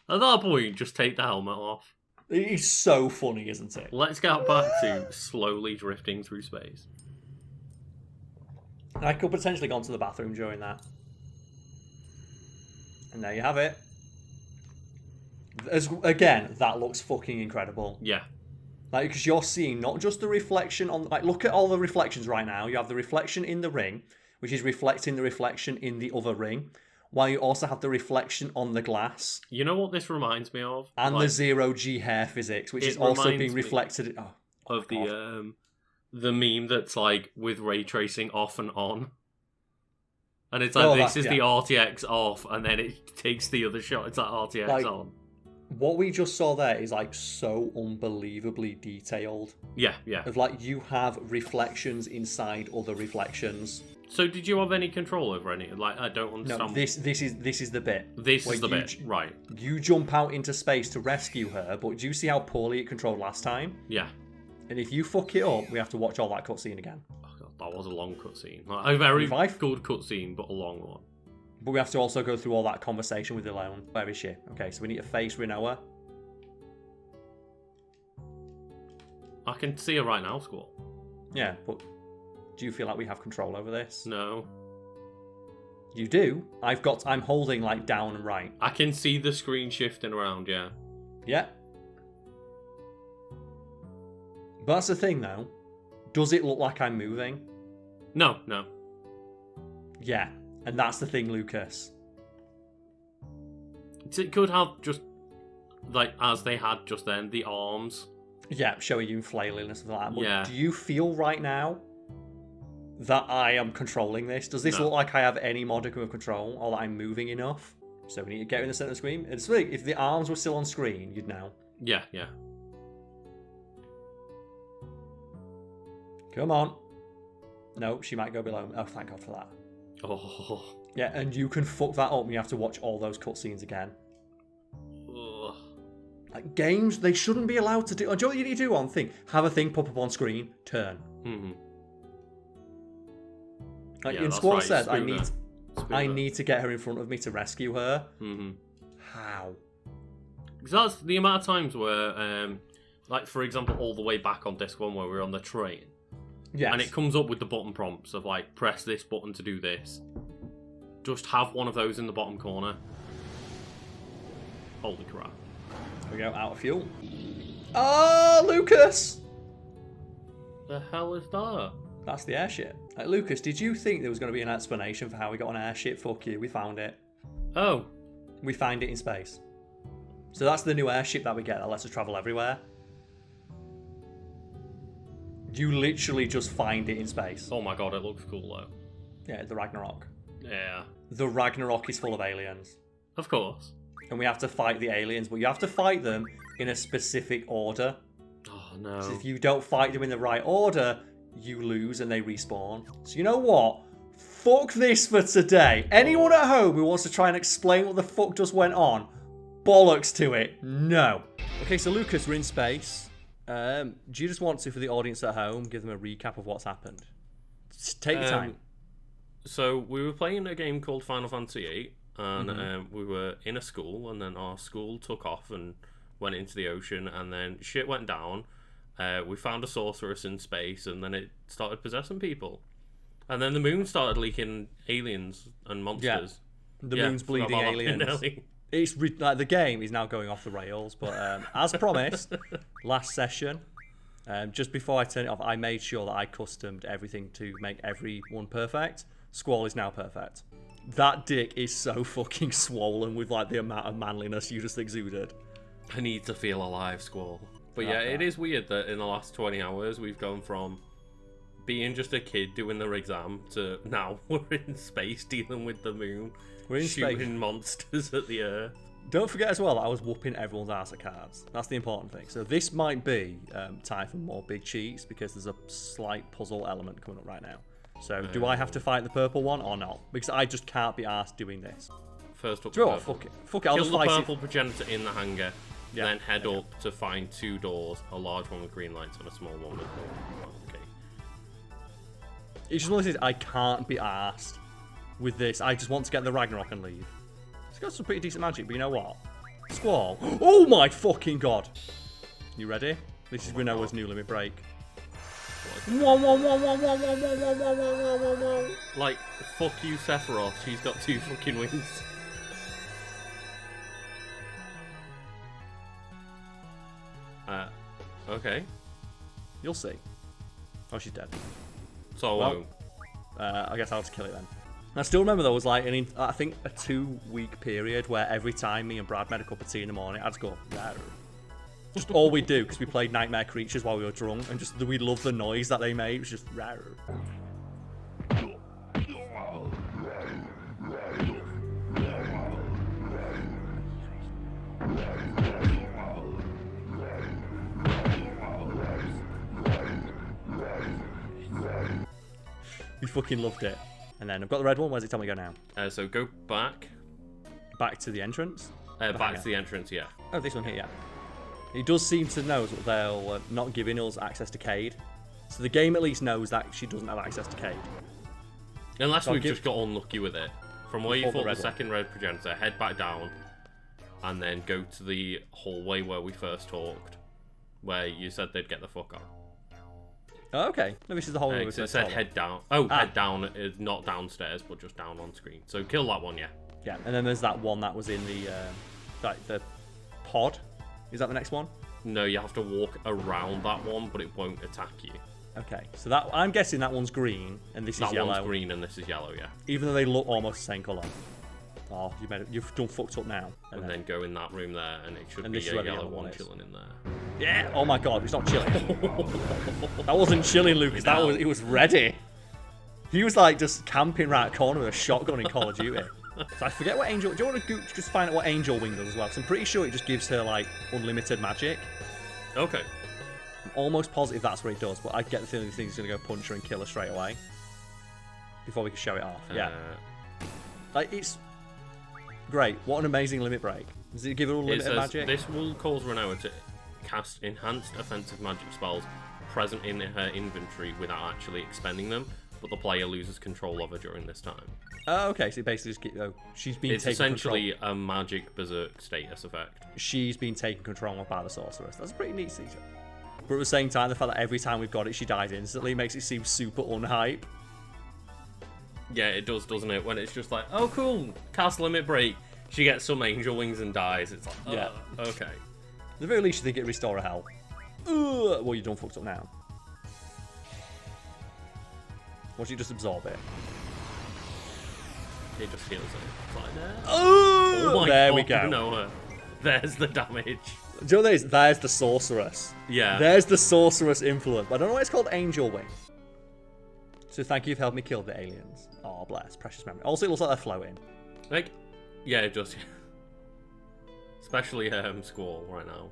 At that point, just take the helmet off. It's so funny, isn't it? Let's get back to slowly drifting through space. I could potentially go to the bathroom during that. And there you have it. Again, that looks fucking incredible. Yeah. Like, because you're seeing not just the reflection on... Like, look at all the reflections right now. You have the reflection in the ring, which is reflecting the reflection in the other ring, while you also have the reflection on the glass. You know what this reminds me of? And the zero-G hair physics, which is also being reflected... Of the meme that's like with ray tracing off and on. And it's like, this is the RTX off, and then it takes the other shot. It's like RTX like, on. What we just saw there is like so unbelievably detailed. Yeah. Of like, you have reflections inside other reflections. So did you have any control over any? Like, I don't understand. No, this is the bit. This is the bit, right. You jump out into space to rescue her, but do you see how poorly it controlled last time? Yeah. And if you fuck it up, we have to watch all that cutscene again. Oh God, that was a long cutscene. Like, a very good cutscene, but a long one. But we have to also go through all that conversation with Elone. Where is she? Okay, so we need to face Rinoa. I can see her right now, Squall. Yeah, but do you feel like we have control over this? No. You do? I'm holding like down and right. I can see the screen shifting around, yeah. Yeah. But that's the thing, though. Does it look like I'm moving? No. Yeah, and that's the thing, Lucas. It could have just, like, as they had just then, the arms. Yeah, showing you flailing and stuff like that. But yeah. Do you feel right now that I am controlling this? Does this look like I have any modicum of control, or that I'm moving enough? So we need to get in the center of the screen. It's really, if the arms were still on screen, you'd know. Yeah. Come on. No, she might go below me. Oh, thank God for that. Oh. Yeah, and you can fuck that up and you have to watch all those cutscenes again. Ugh. Like, games, they shouldn't be allowed to do... Do you know what you need to do? One thing. Have a thing pop up on screen. Turn. Mm-hmm. Like, in Squall said, I need to get her in front of me to rescue her. Mm-hmm. How? Because that's the amount of times where, like, for example, all the way back on disc 1 where we were on the train. Yes. And it comes up with the button prompts of, like, press this button to do this. Just have one of those in the bottom corner. Holy crap. Here we go, out of fuel. Oh, Lucas! The hell is that? That's the airship. Lucas, did you think there was going to be an explanation for how we got an airship? Fuck you, we found it. Oh. We find it in space. So that's the new airship that we get that lets us travel everywhere. You literally just find it in space. Oh my God, it looks cool though. Yeah, the Ragnarok. Yeah. The Ragnarok is full of aliens. Of course. And we have to fight the aliens, but you have to fight them in a specific order. Oh no. So if you don't fight them in the right order, you lose and they respawn. So you know what? Fuck this for today. Anyone at home who wants to try and explain what the fuck just went on, bollocks to it. No. Okay, so Lucas, we're in space. Do you just want to, for the audience at home, give them a recap of what's happened? Just take your time. So we were playing a game called Final Fantasy VIII, and we were in a school, and then our school took off and went into the ocean, and then shit went down. We found a sorceress in space, and then it started possessing people. And then the moon started leaking aliens and monsters. Yeah, the moon's bleeding aliens. It's like the game is now going off the rails, but as promised, last session, Just before I turn it off, I made sure that I customed everything to make everyone perfect. Squall is now perfect. That dick is so fucking swollen with like the amount of manliness you just exuded. I need to feel alive, Squall. But yeah, it is weird that in the last 20 hours we've gone from being just a kid doing their exam to now we're in space dealing with the moon. We're in shooting space. monsters at the Earth. Don't forget as well that I was whooping everyone's ass at cards. That's the important thing. So this might be time for more big cheats because there's a slight puzzle element coming up right now. So do I have to fight the purple one or not? Because I just can't be arsed doing this. First up, fuck it. Fuck it, I'll kill just the fight purple progenitor in the hangar, Yeah. then head up to find 2 doors, a large one with green lights and a small one with blue. Okay. It's just one of those things, I can't be arsed with this. I just want to get the Ragnarok and leave. It's got some pretty decent magic, but you know what? Squall. Oh my fucking god. You ready? This is Rinoa's new limit break. Like, fuck you, Sephiroth. She's got 2 fucking wings. Okay. You'll see. Oh, she's dead. So, well, I guess I'll just kill it then. I still remember there was like I think a 2-week period where every time me and Brad made a cup of tea in the morning, I'd just go, rawr. Just all we do, because we played Nightmare Creatures while we were drunk, and just we loved the noise that they made. It was just rawr. We fucking loved it. And then I've got the red one. Where's it tell me to go now? So go back. Back to the entrance? Back to the entrance, yeah. Oh, this one here, yeah. He does seem to know that they'll not giving us access to Cade. So the game at least knows that she doesn't have access to Cade. Unless we've just got unlucky with it. From where you fought the second red progenitor, head back down, and then go to the hallway where we first talked, where you said they'd get the fuck on. Oh, okay. No, this is the hallway. It said head down. Oh, head down, not downstairs, but just down on screen. So kill that one, yeah. Yeah, and then there's that one that was in the the pod. Is that the next one? No, you have to walk around that one, but it won't attack you. Okay, so that I'm guessing that one's green and this is yellow. That one's green and this is yellow, yeah. Even though they look almost the same colour. Oh, you've done fucked up now. And then go in that room there, and it should be a yellow one chilling in there. Yeah. Oh my god, it's not chilling. That wasn't chilling, Lucas. It was ready. He was like just camping right corner with a shotgun in Call of Duty. So I forget what Angel. Do you want to just find out what Angel Wing does as well? Because I'm pretty sure it just gives her like unlimited magic. Okay. I'm almost positive that's what it does, but I get the feeling this thing's gonna go punch her and kill her straight away. Before we can show it off. Yeah. Like it's great. What an amazing limit break. Does it give her unlimited magic? This will cause Rinoa to cast enhanced offensive magic spells present in her inventory without actually expending them, but the player loses control of her during this time. Oh, okay. So basically, she's been. It's essentially a magic berserk status effect. She's been taken control of by the sorceress. That's a pretty neat feature. But at the same time, the fact that every time we've got it, she dies instantly makes it seem super unhype. Yeah, it does, doesn't it? When it's just like, oh, cool, cast limit break. She gets some angel wings and dies. It's like, yeah, okay. At the very least, you think it restore her health. Well, you done fucked up now. Once you just absorb it. It just heals it. It's like, oh my there god, we go. No, there's the damage. Do you know what that is? There's the sorceress. Yeah. There's the sorceress influence. I don't know why it's called Angel Wing. So thank you for helping me kill the aliens. Oh, bless. Precious memory. Also, it looks like they're floating. Like, yeah, it does. Especially Squall right now.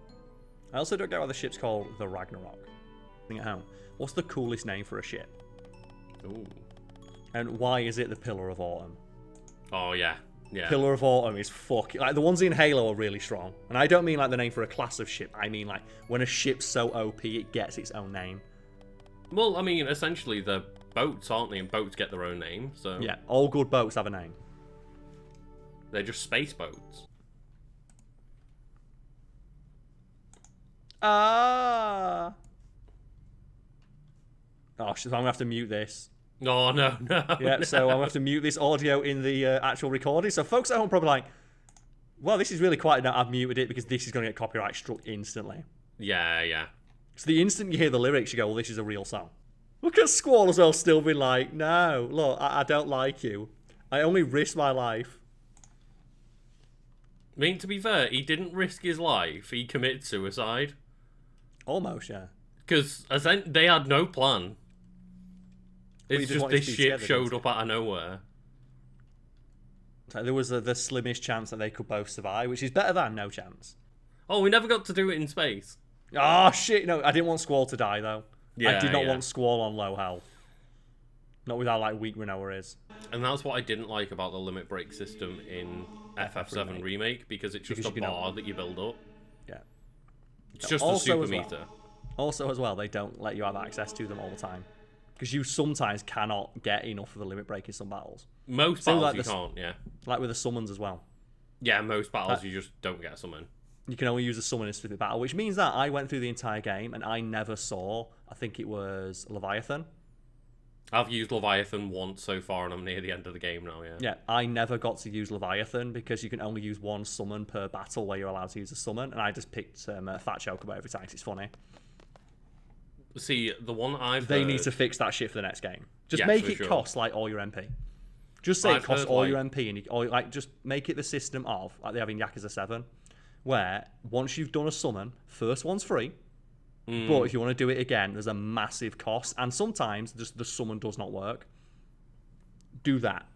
I also don't get why the ship's called the Ragnarok. Think at home. What's the coolest name for a ship? Ooh. And why is it the Pillar of Autumn? Oh, yeah. Yeah. Pillar of Autumn is fucking... Like, the ones in Halo are really strong. And I don't mean, like, the name for a class of ship. I mean, like, when a ship's so OP, it gets its own name. Well, I mean, essentially, they're boats, aren't they? And boats get their own name, so... Yeah, all good boats have a name. They're just space boats. Ah. Oh, so I'm going to have to mute this. Oh, no. Yeah, so I'm going to have to mute this audio in the actual recording. So folks at home probably like, well, this is really quite... No, I've muted it because this is going to get copyright struck instantly. Yeah. So the instant you hear the lyrics, you go, well, this is a real song. Look at Squall as well, still being like, no, look, I don't like you. I only risk my life. I mean, to be fair, he didn't risk his life. He committed suicide. Almost, yeah. Because they had no plan. It's just this ship together, showed up out of nowhere. So there was the slimmest chance that they could both survive, which is better than no chance. Oh, we never got to do it in space. Oh, shit. No, I didn't want Squall to die, though. Yeah, I did not want Squall on low health. Not with how, like, weak Rinoa is. And that's what I didn't like about the limit break system in FF7 Remake, because it's just a bar that you build up. Yeah. It's just a super meter. Also, as well, they don't let you have access to them all the time. Because you sometimes cannot get enough of the limit break in some battles. Most battles you can't, yeah. Like with the summons as well. Yeah, most battles you just don't get a summon. You can only use a summon in a specific battle, which means that I went through the entire game and I never saw, I think it was Leviathan. I've used Leviathan once so far and I'm near the end of the game now, yeah. Yeah, I never got to use Leviathan because you can only use one summon per battle where you're allowed to use a summon, and I just picked Fat Chocobo every time because it's funny. See, the one I've They heard... need to fix that shit for the next game. Just yes, make it sure. cost like all your MP. Just say it costs all your MP, and or like just make it the system of like they have in Yakuza 7, where once you've done a summon, first one's free, but if you want to do it again, there's a massive cost, and sometimes just the summon does not work. Do that.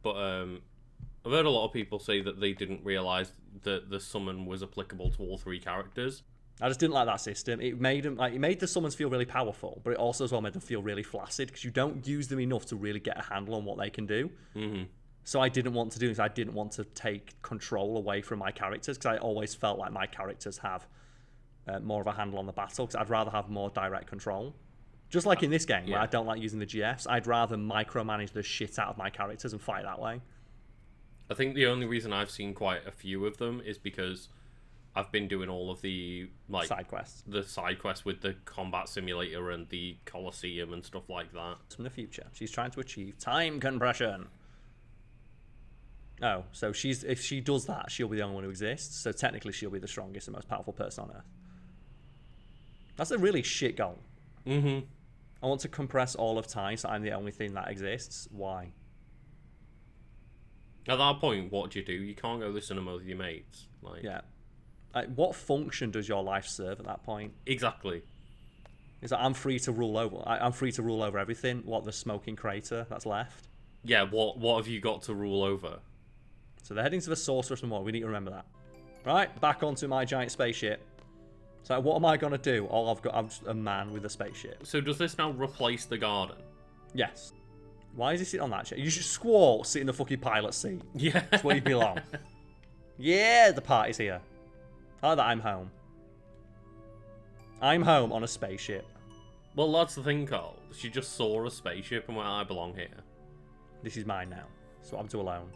But I've heard a lot of people say that they didn't realise that the summon was applicable to all three characters. I just didn't like that system. It made them it made the summons feel really powerful, but it also as well made them feel really flaccid because you don't use them enough to really get a handle on what they can do. So I didn't want to do this. I didn't want to take control away from my characters because I always felt like my characters have more of a handle on the battle because I'd rather have more direct control. Just like in this game where I don't like using the GFs, I'd rather micromanage the shit out of my characters and fight that way. I think the only reason I've seen quite a few of them is because I've been doing all of the side quests. The side quests with the combat simulator and the Colosseum and stuff like that. From the future, she's trying to achieve time compression. Oh, so if she does that, she'll be the only one who exists. So technically, she'll be the strongest and most powerful person on Earth. That's a really shit goal. I want to compress all of time, so I'm the only thing that exists. Why? At that point, what do? You can't go to the cinema with your mates. Yeah. What function does your life serve at that point? Exactly. It's like I'm free to rule over. I'm free to rule over everything. What, the smoking crater that's left? Yeah. What have you got to rule over? So they're heading to the Sorceress Edea. We need to remember that. Right, back onto my giant spaceship. So what am I gonna do? I'm just a man with a spaceship. So does this now replace the garden? Yes. Why is he sitting on that chair? You should Squall sit in the fucking pilot seat. Yeah. That's where you belong. Yeah, the party's here. I like that I'm home. I'm home on a spaceship. Well, that's the thing, Carl. She just saw a spaceship and went, I belong here. This is mine now. So I'm to alone.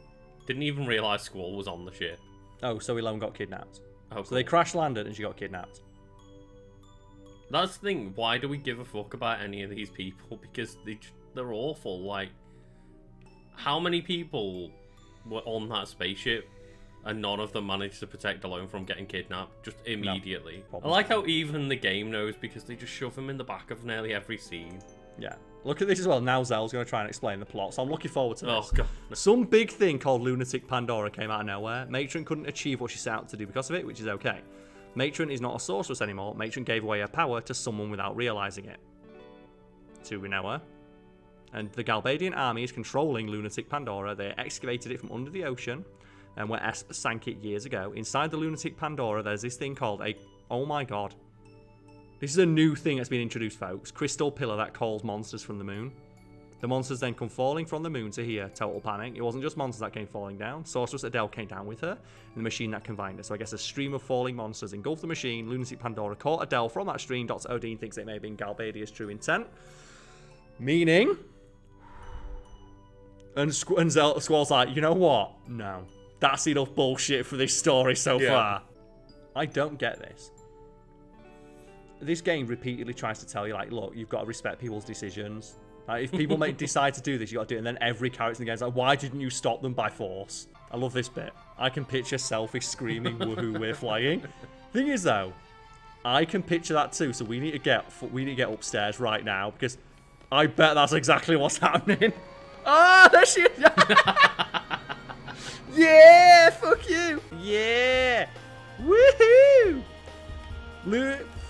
Didn't even realise Squall was on the ship. Oh, so Elone got kidnapped. Oh, cool. So they crash landed and she got kidnapped. That's the thing. Why do we give a fuck about any of these people? Because they're awful. Like, how many people were on that spaceship and none of them managed to protect Elone from getting kidnapped just immediately? No. I like how even the game knows because they just shove him in the back of nearly every scene. Yeah. Look at this as well. Now Zell's going to try and explain the plot, so I'm looking forward to this. Oh, God. Some big thing called Lunatic Pandora came out of nowhere. Matron couldn't achieve what she set out to do because of it, which is okay. Matron is not a sorceress anymore. Matron gave away her power to someone without realising it. To Rinoa. And the Galbadian army is controlling Lunatic Pandora. They excavated it from under the ocean, and where Esp sank it years ago. Inside the Lunatic Pandora, there's this thing called a... Oh my god. This is a new thing that's been introduced, folks. Crystal pillar that calls monsters from the moon. The monsters then come falling from the moon to here. Total panic. It wasn't just monsters that came falling down. Sorceress Edea came down with her, and the machine that confined her. So I guess a stream of falling monsters engulfed the machine. Lunatic Pandora caught Edea from that stream. Dr. Odin thinks it may have been Galbadia's true intent. Meaning... And Squall's like, you know what? No. That's enough bullshit for this story so far. I don't get this. This game repeatedly tries to tell you, like, look, you've got to respect people's decisions. Like, if people decide to do this, you got to do it. And then every character in the game is like, why didn't you stop them by force? I love this bit. I can picture Selfie screaming, woohoo, we're flying. Thing is, though, I can picture that too, so we need to get upstairs right now, because I bet that's exactly what's happening. Ah, there she is! Yeah, fuck you! Yeah! Woohoo!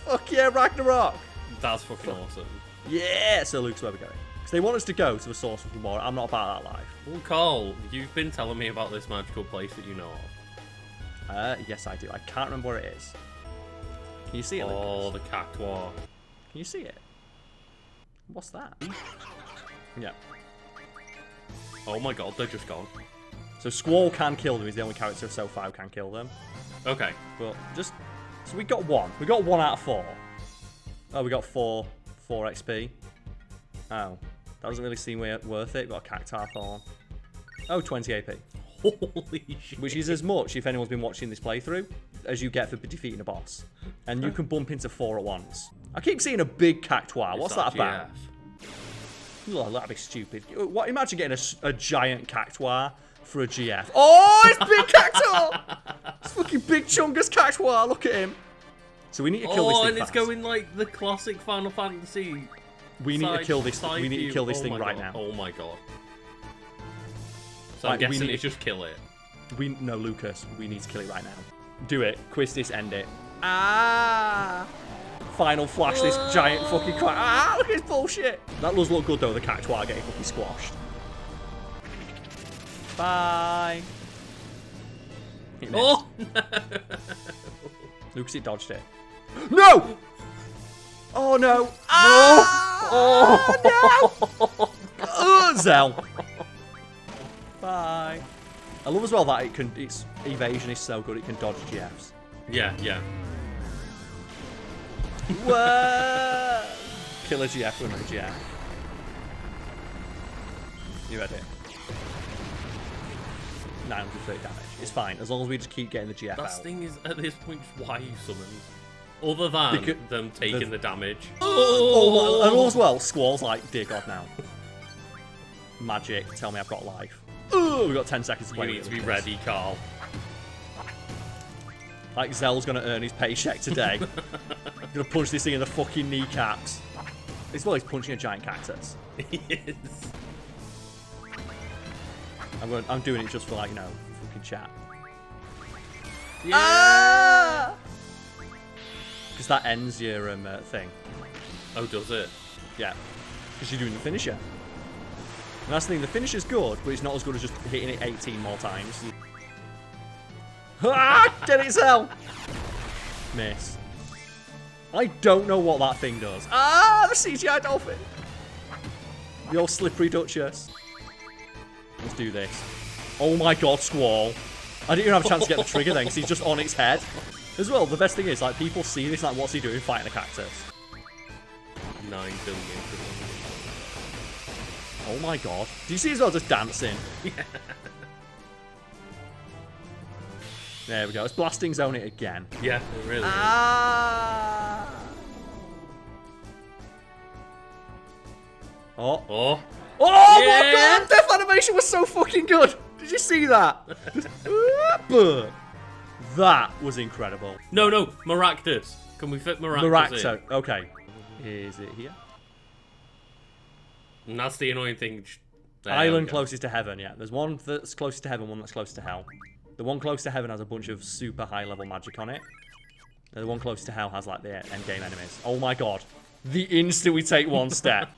Fuck yeah, Ragnarok! That's fucking awesome. Yeah! So Luke's where we're going. Because they want us to go to the source of tomorrow. I'm not about that life. Well, Carl, you've been telling me about this magical place that you know of. Yes, I do. I can't remember where it is. Can you see it, Oh, Lucas? the Cactuar. Can you see it? What's that? Yeah. Oh my god, they're just gone. So Squall can kill them. He's the only character so far who can kill them. Okay. But just... So we got one. We got 1 out of 4. Oh, we got 4 XP. Oh. That doesn't really seem worth it. Got a Cactuar Thorn. Oh, 20 AP. Holy shit. Which is as much, if anyone's been watching this playthrough, as you get for defeating a boss. And you can bump into 4 at once. I keep seeing a big Cactuar. What's that about? Oh, that'd be stupid. What? Imagine getting a giant Cactuar for a GF. Oh, it's big Cactuar! It's fucking big chungus Cactuar. Look at him. So we need to kill this thing and fast. it's going like the classic Final Fantasy. We need to kill this. We need to kill this thing right now. Oh my god. So I'm guessing it's just kill it. No, Lucas. We need to kill it right now. Do it. Quistis, end it. Ah! Final flash this giant fucking crap. Ah! Look at this bullshit. That does look good though. The Cactuar getting fucking squashed. Bye. Oh no! Lucas, it dodged it. No! Oh no! Ah! Oh no! Zell. Bye. I love as well that its evasion is so good it can dodge GFs. Yeah, yeah. Whoa! Kill a GF with another GF. You ready? 930 damage. It's fine as long as we just keep getting the GF out. That thing is at this point why you summoned. Other than them taking the damage. Oh, and as well, Squall's like, dear God, now. Magic, tell me I've got life. Oh, we've got 10 seconds to play. You need to be ready, Carl. Like Zell's gonna earn his paycheck today. He's gonna punch this thing in the fucking kneecaps. As well, he's punching a giant cactus. He is. I'm doing it just for, like, you know, fucking chat. Yeah! Ah! Because that ends your thing. Oh, does it? Yeah. Because you're doing the finisher. And that's the thing, the finisher's good, but it's not as good as just hitting it 18 more times. Ah! Get it, Zell! Miss. I don't know what that thing does. Ah! The CGI dolphin! The old slippery Duchess. Let's do this. Oh my god, Squall. I didn't even have a chance to get the trigger then, because he's just on its head. As well, the best thing is, like, people see this, like, what's he doing fighting a cactus? 9 billion. Oh my god. Do you see as well just dancing? Yeah. There we go. It's blasting zone it again. Yeah, it really Ah! Oh. Oh. Oh Yeah! my god! Death animation was so fucking good! Did you see that? That was incredible. No, Maractus. Can we fit Maractus in? Okay. Is it here? And that's the annoying thing. Island closest to heaven, yeah. There's one that's closest to heaven, one that's close to hell. The one close to heaven has a bunch of super high level magic on it. And the one close to hell has like the end game enemies. Oh my god. The instant we take one step.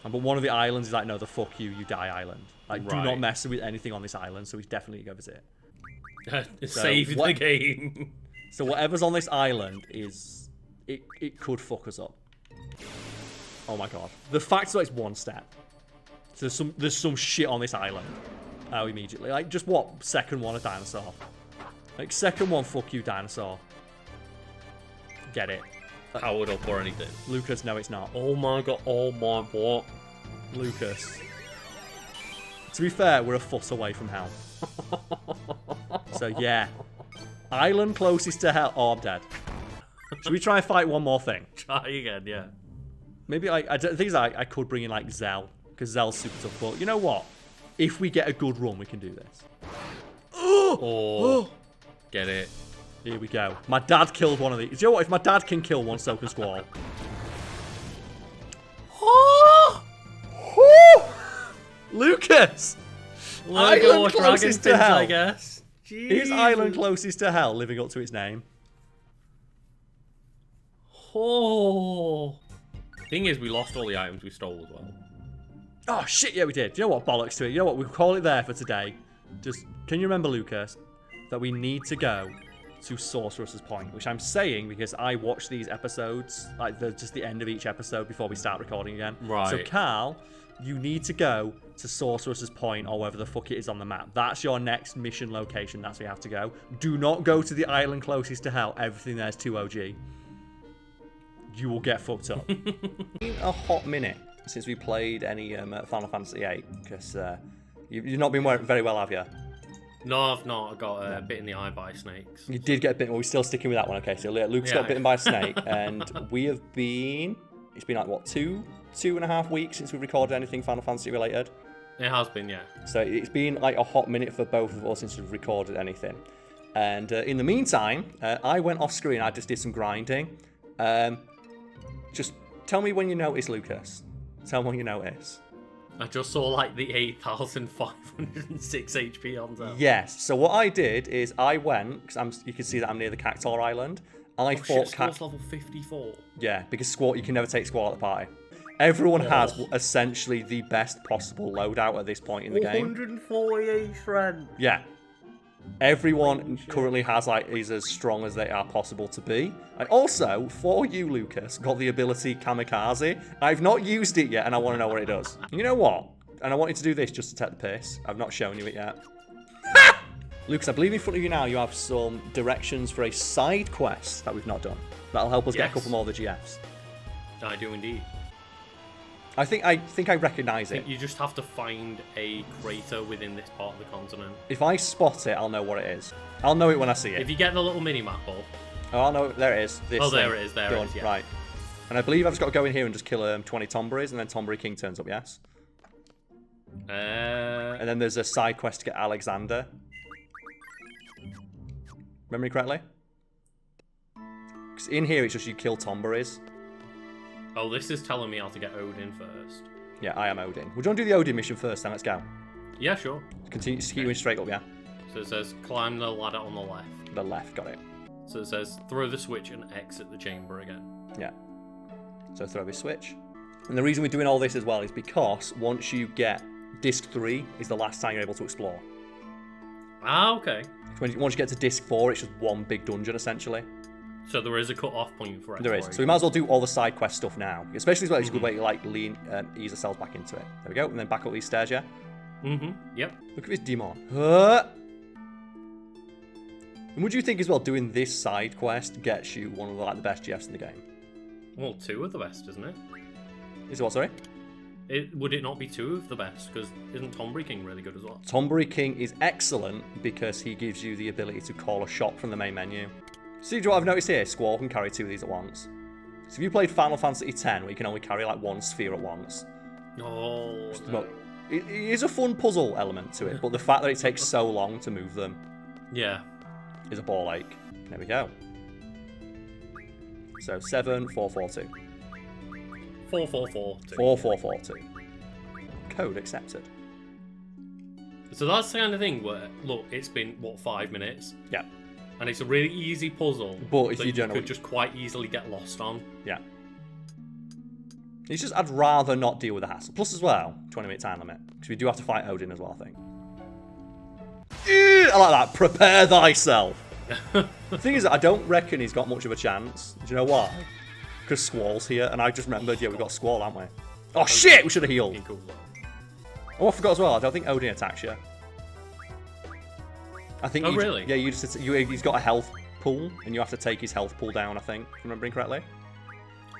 But one of the islands is like, no, the fuck you, you die island. Like, do not mess with anything on this island, so we definitely go visit. Save the game. So whatever's on this island is... It could fuck us up. Oh my god. The fact that it's one step. So there's some shit on this island. Oh, immediately. Like, just what? Second one, a dinosaur. Like, second one, fuck you, dinosaur. Get it. Powered up or anything. Lucas, no, it's not. Oh my god. Oh my god. Lucas. To be fair, we're a foot away from hell. So, yeah. Island closest to hell. Oh, I'm dead. Should we try and fight one more thing? Try again, yeah. Maybe, like, the thing is, I could bring in, like, Zell. Because Zell's super tough. But you know what? If we get a good run, we can do this. Oh! Get it. Here we go. My dad killed one of these. Do you know what? If my dad can kill one, so can Squall. Lucas! Island closest to hell. I guess. Is Island closest to hell, living up to its name? Oh. Thing is, we lost all the items we stole as well. Oh, shit, yeah, we did. Do you know what? Bollocks to it. You know what? We'll call it there for today. Just, can you remember, Lucas, that we need to go to Sorceress's Point, which I'm saying because I watch these episodes, like just the end of each episode before we start recording again. Right. So, Karl, you need to go to Sorceress's Point or wherever the fuck it is on the map. That's your next mission location. That's where you have to go. Do not go to the island closest to hell. Everything there's 2 OG. You will get fucked up. A hot minute since we played any Final Fantasy VIII, because you've not been very well, have you? No, I've not. I got bit in the eye by snakes. You did get bitten. Well, we're still sticking with that one. Okay, so Luke's got bitten by a snake, and we have been. It's been like what, 2.5 weeks since we recorded anything Final Fantasy related. It has been, yeah. So it's been like a hot minute for both of us since we've recorded anything. And in the meantime, I went off screen. I just did some grinding. Just tell me when you notice, Lucas. Tell me when you notice. I just saw like the 8,506 HP on there. Yes. So what I did is I went, because you can see that I'm near the Cactuar Island. I fought Squall's level 54. Yeah, because Squall, you can never take Squall at the party. Everyone has essentially the best possible loadout at this point in the game. 148 strength. Yeah. Everyone currently has is as strong as they are possible to be. And also, for you, Lucas, got the ability Kamikaze. I've not used it yet, and I want to know what it does. You know what? And I want you to do this just to take the piss. I've not shown you it yet. Lucas, I believe in front of you now you have some directions for a side quest that we've not done. That'll help us get a couple more of the GFs. I do indeed. I think I recognise it. You just have to find a crater within this part of the continent. If I spot it, I'll know what it is. I'll know it when I see it. If you get the little mini-map up. Oh, I'll know. There it is. There it is. There it is, yeah. Right. And I believe I've just got to go in here and just kill 20 Tomberries, and then Tomberry King turns up, yes? And then there's a side quest to get Alexander. Remember me correctly? Because in here, it's just you kill Tomberries. Oh, this is telling me how to get Odin first. Yeah, I am Odin. Would you want to do the Odin mission first, then? Let's go. Yeah, sure. Continue skewing straight up, yeah? So it says, climb the ladder on the left. The left, got it. So it says, throw the switch and exit the chamber again. Yeah. So throw this switch. And the reason we're doing all this as well is because once you get Disc 3 is the last time you're able to explore. Ah, okay. Once you get to Disc 4, it's just one big dungeon, essentially. So there is a cut-off point for it. There is. So we might as well do all the side quest stuff now. Especially as well, it's a good way to ease ourselves back into it. There we go. And then back up these stairs, yeah? Yep. Look at this demon. And would you think as well, doing this side quest gets you one of the best GFs in the game? Well, 2 of the best, isn't it? Is it what, sorry? Would it not be 2 of the best? Because isn't Tomberry King really good as well? Tomberry King is excellent because he gives you the ability to call a shot from the main menu. See what I've noticed here? Squall can carry 2 of these at once. So if you played Final Fantasy X, where you can only carry like 1 sphere at once. Oh. No. It is a fun puzzle element to it, but the fact that it takes so long to move them, yeah, is a ball ache. There we go. So 74442. 4442. 4442. Code accepted. So that's the kind of thing where, look, it's been, what, 5 minutes? Yeah. And it's a really easy puzzle, but if that you don't know, could just quite easily get lost on. Yeah. It's just, I'd rather not deal with the hassle. Plus as well, 20-minute time limit. Because we do have to fight Odin as well, I think. I like that. Prepare thyself. The thing is, I don't reckon he's got much of a chance. Do you know why? Because Squall's here, and I just remembered, yeah, we've got Squall, haven't we? Oh, shit! We should have healed. Oh, I forgot as well. I don't think Odin attacks you. I think. Oh, really? Yeah, he's got a health pool, and you have to take his health pool down, I think, if I'm remembering correctly.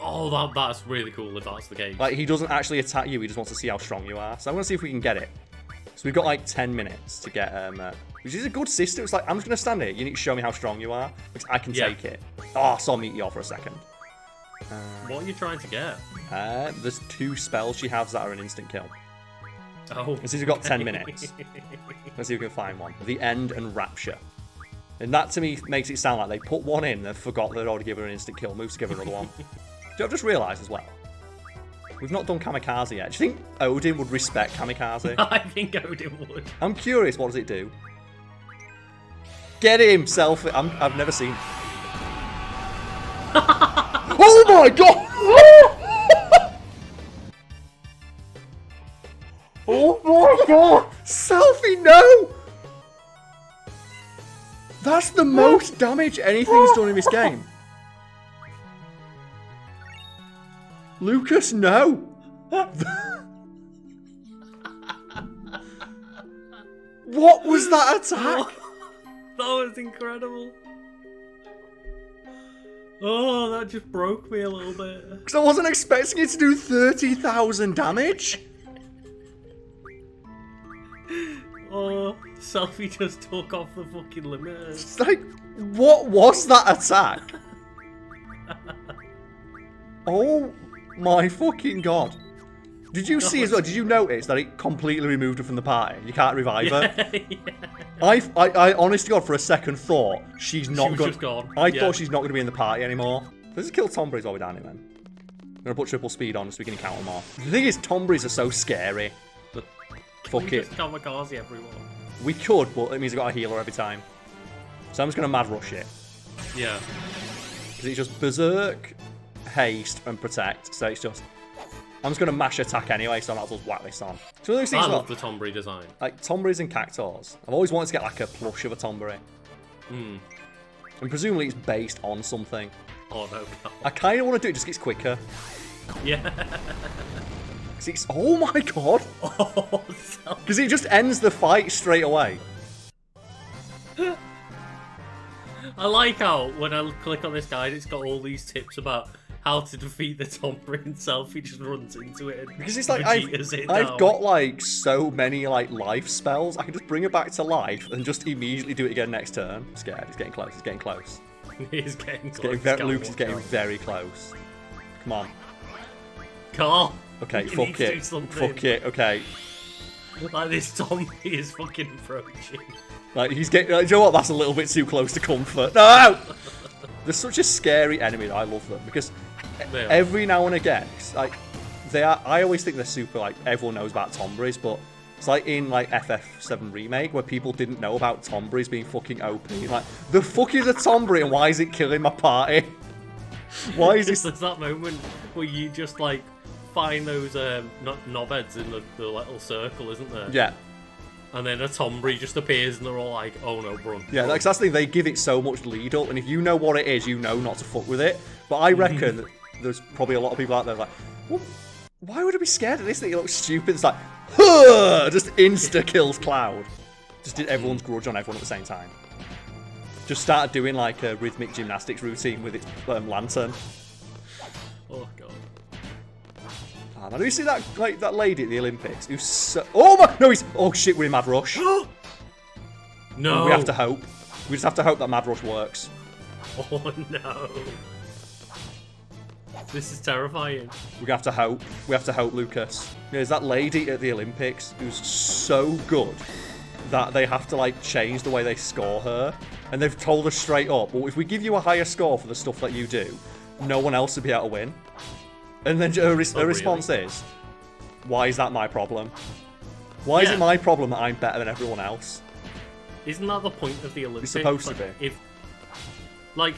Oh, that's really cool if that's the case. Like, he doesn't actually attack you, he just wants to see how strong you are. So I'm going to see if we can get it. So we've got like 10 minutes to get, which is a good system. It's like, I'm just going to stand here. You need to show me how strong you are, because I can take it. Oh, so I'll meet you all for a second. What are you trying to get? There's 2 spells she has that are an instant kill. Oh. Let's see if we've got 10 minutes. Let's see if we can find one. The End and Rapture. And that to me makes it sound like they put one in and forgot they'd already given her an instant kill move to give her another one. I've just realised as well, we've not done Kamikaze yet. Do you think Odin would respect Kamikaze? I think Odin would. I'm curious, what does it do? Get him, selfie. I've never seen. Oh my god! Oh my god! Selfie, no! That's the most damage anything's done in this game. Lucas, no! What was that attack? That was incredible. Oh, that just broke me a little bit. Because I wasn't expecting it to do 30,000 damage. Oh, Selfie just took off the fucking limiter. It's like, what was that attack? Oh my fucking god. Did you see as well, did you notice that it completely removed her from the party? You can't revive her? Yeah. I honest to god, for a second thought, she's not She was just gone. I thought she's not going to be in the party anymore. Let's just kill Tomberries while we're down here, man. I'm going to put triple speed on so we can encounter them all. The thing is, Tomberries are so scary. But fuck it. Just kamikaze everyone. We could, but it means I've got a healer every time. So I'm just going to mad rush it. Yeah. Because it's just berserk, haste, and protect. So it's just... I'm just going to mash attack anyway, so I might as well whack this on. So those things I love the Tomberry design. Like, Tomberries and Cactuars. I've always wanted to get, like, a plush of a Tomberry. Hmm. And presumably it's based on something. Oh, no. I kind of want to do it just 'cause it's quicker. Yeah. 'Cause it's... Oh, my God! Because it just ends the fight straight away. I like how, when I click on this guide, it's got all these tips about how to defeat the Tomberry and Selfie just runs into it. Because it's like, I've got, like, so many, like, life spells. I can just bring it back to life and just immediately do it again next turn. I'm scared. It's getting close. It's getting close. He's getting It's close. getting Luke is getting very close. Come on. Carl. Okay, you fuck need to do it. something. Fuck it, okay. Like, this Tomberry is fucking approaching. Like, he's getting... you know what? That's a little bit too close to comfort. No! They're such a scary enemy that I love them. Because every now and again, like, they are... I always think they're super, like, everyone knows about Tomberries, but it's like in, like, FF7 Remake, where people didn't know about Tomberries being fucking OP. Like, the fuck is a Tomberry and why is it killing my party? Why is this... There's that moment where you just, like, find those knobheads in the little circle, isn't there? Yeah. And then a Tomberry just appears and they're all like, oh no, run. Yeah, that's the thing, they give it so much lead up, and if you know what it is, you know not to fuck with it. But I reckon that there's probably a lot of people out there like, well, why would I be scared of this thing? It looks stupid. It's like, huh! Just insta-kills Cloud. Just did everyone's grudge on everyone at the same time. Just started doing like a rhythmic gymnastics routine with its lantern. Oh god. Now, do you see that, like, that lady at the Olympics who's so... Oh my... No, he's... Oh shit, we're in Mad Rush. No. We have to hope. We just have to hope that Mad Rush works. Oh no. This is terrifying. We have to hope. We have to hope, Lucas. There's that lady at the Olympics who's so good that they have to, like, change the way they score her. And they've told us straight up, well, if we give you a higher score for the stuff that you do, no one else will be able to win. And then her response is, why is that my problem? Why is it my problem that I'm better than everyone else? Isn't that the point of the Olympics? It's supposed to be. If, like,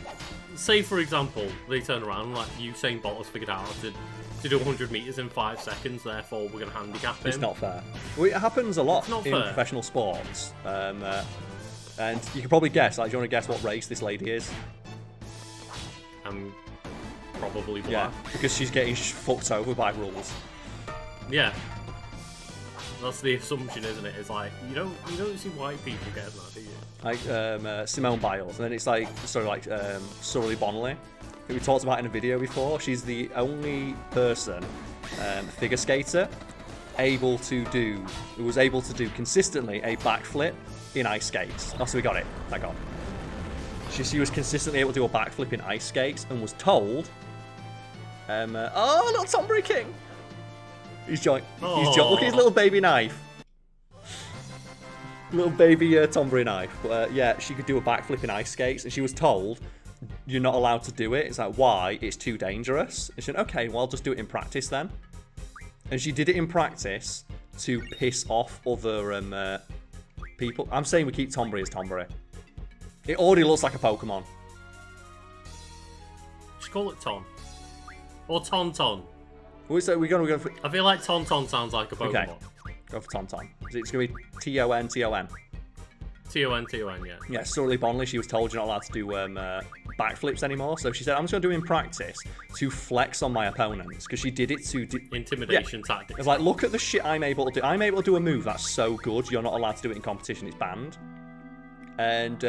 say for example, they turn around, like, Usain Bolt has figured out to do 100 meters in 5 seconds, therefore we're going to handicap him. It's not fair. Well, it happens a lot in fair. professional sports. And you can probably guess, like, do you want to guess what race this lady is? Probably black. Yeah, because she's getting fucked over by rules. Yeah. That's the assumption, isn't it? It's like, you don't see white people getting that, do you? Like Simone Biles, and then it's like, Sully Bonnelly, who we talked about in a video before. She's the only person, figure skater, who was able to do consistently a backflip in ice skates. Oh, so we got it, thank God. She was consistently able to do a backflip in ice skates and was told, oh, not Tomberry King! He's look at his little baby knife. Little baby Tomberry knife. But yeah, she could do a backflip in ice skates, and she was told, you're not allowed to do it. It's like, why? It's too dangerous. And she said, okay, well, I'll just do it in practice then. And she did it in practice to piss off other people. I'm saying we keep Tomberry as Tomberry. It already looks like a Pokemon. Just call it Ton. Or Tonton. We're going to go for... I feel like Tonton sounds like a Pokemon. Okay. Go for Tonton. It's going to be T-O-N, T-O-N. T-O-N, T-O-N, yeah. Yeah, Surly Bonley, she was told you're not allowed to do backflips anymore. So she said, I'm just going to do it in practice to flex on my opponents. Because she did it to... Intimidation tactics. It's like, look at the shit I'm able to do. I'm able to do a move that's so good, you're not allowed to do it in competition. It's banned. And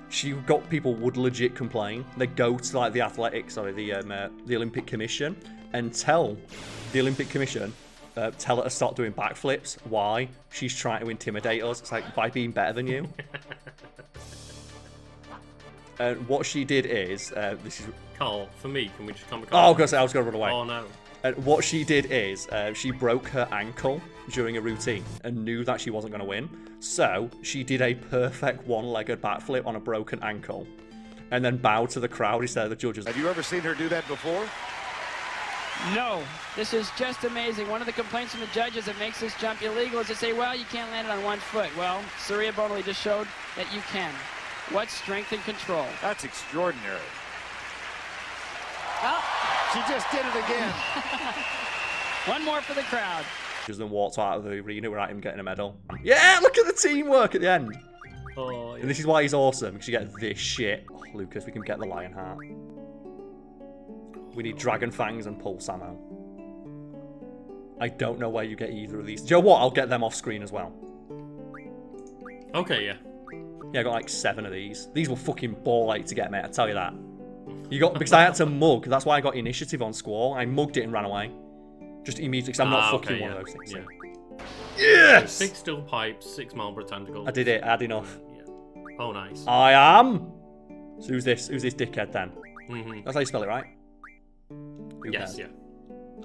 she got people would legit complain. They go to like the Olympic Commission and tell the Olympic Commission, tell her to stop doing backflips. Why? She's trying to intimidate us. It's like, by being better than you. And what she did is, this is... Carl, for me, can we just come? Oh, because I was going to run away. Oh no. And what she did is, she broke her ankle during a routine and knew that she wasn't going to win. So she did a perfect one-legged backflip on a broken ankle, and then bowed to the crowd instead of the judges. Have you ever seen her do that before? No. This is just amazing. One of the complaints from the judges that makes this jump illegal is to say, well, you can't land it on one foot. Well, Surya Bonley just showed that you can. What strength and control. That's extraordinary. Oh. She just did it again. One more for the crowd. Just then walked out of the arena without him getting a medal. Yeah, look at the teamwork at the end. Oh, yeah. And this is why he's awesome, because you get this shit. Oh, Lucas, we can get the Lion Heart. We need Dragon Fangs and Pulse Ammo. I don't know where you get either of these. Do you know what? I'll get them off screen as well. Okay, yeah. Yeah, I got like 7 of these. These were fucking ball ache to get, mate, I tell you that. Because I had to mug. That's why I got initiative on Squall. I mugged it and ran away. Just immediately, because I'm not fucking one of those things. Yeah. Yes! So 6 steel pipes, 6 Marlboro tentacles. I did it. I had enough. Yeah. Oh, nice. I am. So who's this? Who's this dickhead then? Mm-hmm. That's how you spell it, right? Yes, yeah.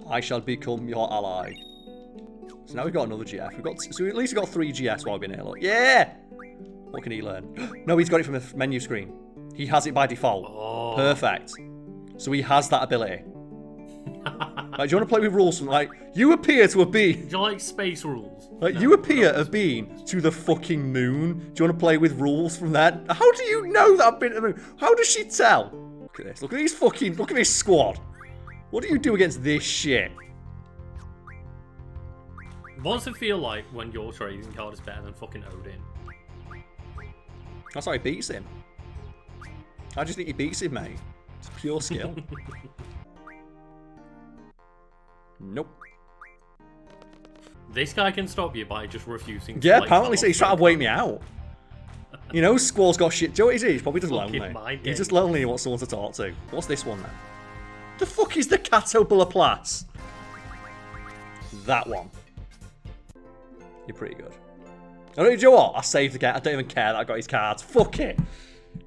I shall become your ally. So now we've got another GF. So at least we've got 3 GS while we've been here. Look. Yeah! What can he learn? No, he's got it from the menu screen. He has it by default. Oh. Perfect. So he has that ability. Like, do you want to play with rules from, like, you appear to have been... Do you like space rules? Like, you appear to have been to the fucking moon. Do you want to play with rules from that? How do you know that I've been to the moon? How does she tell? Look at this. Look at these fucking... Look at this squad. What do you do against this shit? What does it feel like when your trading card is better than fucking Odin? That's how he beats him. I just think he beats him, mate. It's pure skill. Nope. This guy can stop you by just refusing to Yeah, apparently so he's trying to wait me out. You know, Squall's got shit. Do you know what it is? He's probably just lonely. He's just lonely and he wants someone to talk to. What's this one then? The fuck is the Catobullaplace? That one. You're pretty good. I don't, do you know what? I saved the guy. I don't even care that I got his cards. Fuck it.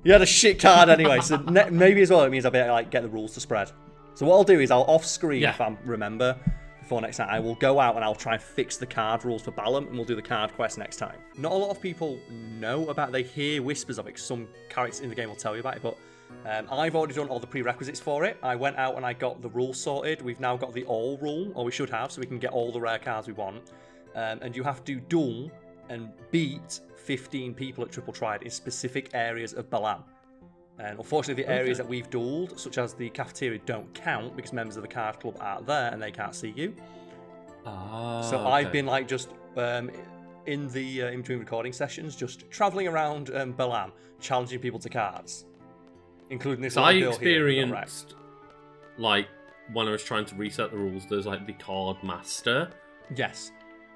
He had a shit card anyway, so maybe as well it means I'll be able to like, get the rules to spread. So what I'll do is I'll off screen, if I remember, before next time, I will go out and I'll try and fix the card rules for Bahamut, and we'll do the card quest next time. Not a lot of people know about it. They hear whispers of it. Some characters in the game will tell you about it, but I've already done all the prerequisites for it. I went out and I got the rules sorted. We've now got the all rule, or we should have, so we can get all the rare cards we want. And you have to duel and beat 15 people at Triple Triad in specific areas of Balam. And unfortunately, the areas that we've duelled, such as the cafeteria, don't count because members of the card club aren't there and they can't see you. So I've been like just in the in between recording sessions, just travelling around Balam, challenging people to cards, including this. So I experienced like when I was trying to reset the rules. There's like the card master. Yes.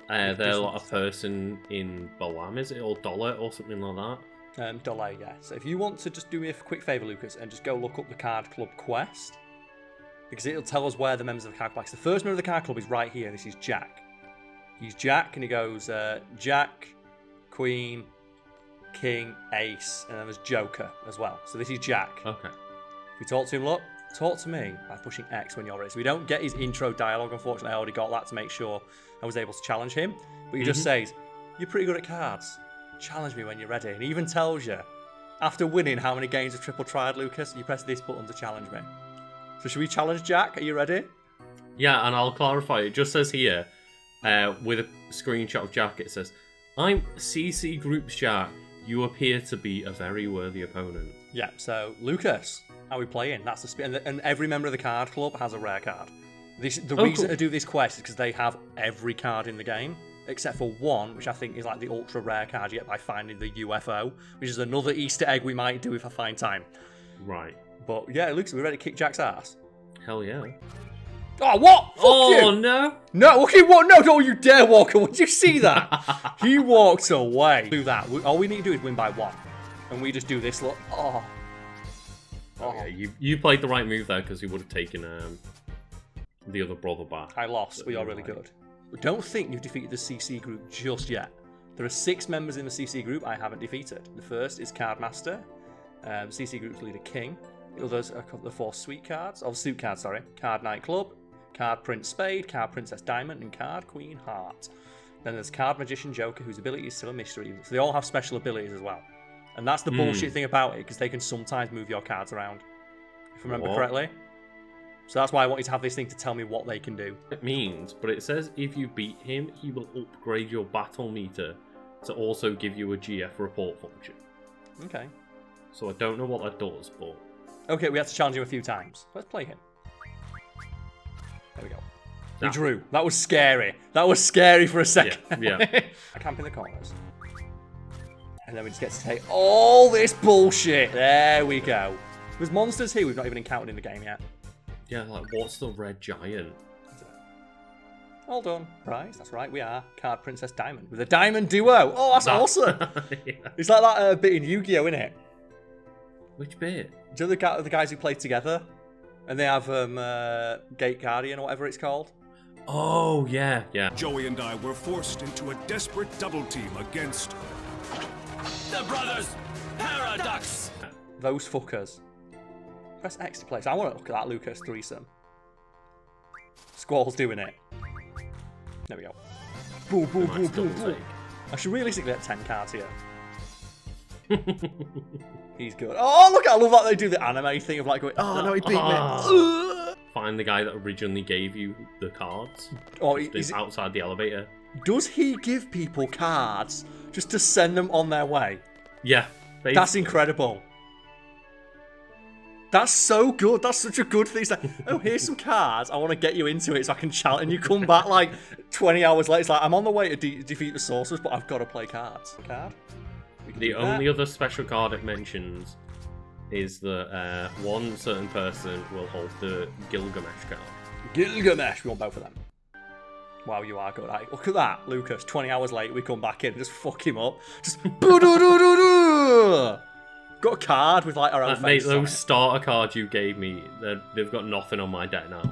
They're like a person in Balam, is it, or Dollar or something like that? Dollar, yeah. So if you want to just do me a quick favour, Lucas, and just go look up the card club quest, because it'll tell us where the members of the card club are. The first member of the card club is right here. This is Jack. He's Jack, and he goes Jack, Queen, King, Ace, and then there's Joker as well. So this is Jack. Okay. If we talk to him, look, talk to me by pushing X when you're ready. So we don't get his intro dialogue, unfortunately. I already got that to make sure I was able to challenge him. But he just says, you're pretty good at cards. Challenge me when you're ready. And he even tells you, after winning how many games of Triple Triad, Lucas, you press this button to challenge me. So should we challenge Jack? Are you ready? Yeah, and I'll clarify. It just says here, with a screenshot of Jack, it says, I'm CC Groups Jack. You appear to be a very worthy opponent. Yeah, so Lucas, how are we playing? That's the and every member of the card club has a rare card. The reason to do this quest is because they have every card in the game, except for one, which I think is like the ultra rare card you get by finding the UFO, which is another Easter egg we might do if I find time. Right. But yeah, Lucas, are we ready to kick Jack's ass? Hell yeah. Oh, what? Fuck you! No. No, okay, what? No, don't you dare walk away. Did you see that? He walked away. Do that. All we need to do is win by 1. And we just do this. Look. Oh. Yeah, you played the right move there because you would have taken the other brother back. I lost. We are really good. But don't think you've defeated the CC group just yet. There are 6 members in the CC group I haven't defeated. The first is Cardmaster. CC group's leader King. The others are the 4 suit cards. Card Knight Club. Card Prince Spade, Card Princess Diamond, and Card Queen Heart. Then there's Card Magician Joker, whose ability is still a mystery. So they all have special abilities as well. And that's the bullshit thing about it, because they can sometimes move your cards around, if I remember correctly. So that's why I want you to have this thing to tell me what they can do. It means, but it says if you beat him, he will upgrade your battle meter to also give you a GF report function. Okay. So I don't know what that does, but... Okay, we have to challenge him a few times. Let's play him. There we go. We drew. That was scary. That was scary for a second. Yeah. I camp in the corners. And then we just get to take all this bullshit. There we go. There's monsters here we've not even encountered in the game yet. Yeah, like, what's the red giant? Well done. Prize. That's right, we are Card Princess Diamond with a diamond duo. Oh, that's awesome. Yeah. It's like that bit in Yu-Gi-Oh, isn't it? Which bit? Do you know the guys who play together? And they have Gate Guardian or whatever it's called. Oh, yeah. Joey and I were forced into a desperate double team against... the Brothers Paradox! Those fuckers. Press X to play. So I want to look at that Lucas threesome. Squall's doing it. There we go. Boom, boom, boom, boom, boom. I should realistically get 10 cards here. He's good. Oh, look, I love that they do the anime thing of like going, oh, no, he beat me. Find the guy that originally gave you the cards. Oh, is outside the elevator. Does he give people cards just to send them on their way? Yeah. Basically. That's incredible. That's so good. That's such a good thing. It's like, oh, here's some cards. I want to get you into it so I can challenge. And you come back like 20 hours later. It's like, I'm on the way to defeat the sorcerers, but I've got to play cards. Card? The only other special card it mentions is that one certain person will hold the Gilgamesh card. Gilgamesh! We want both of them. Wow, you are good. Right, look at that, Lucas. 20 hours later, we come back in and just fuck him up. Just... Got a card with like our own mate, faces those starter cards you gave me, they've got nothing on my deck now.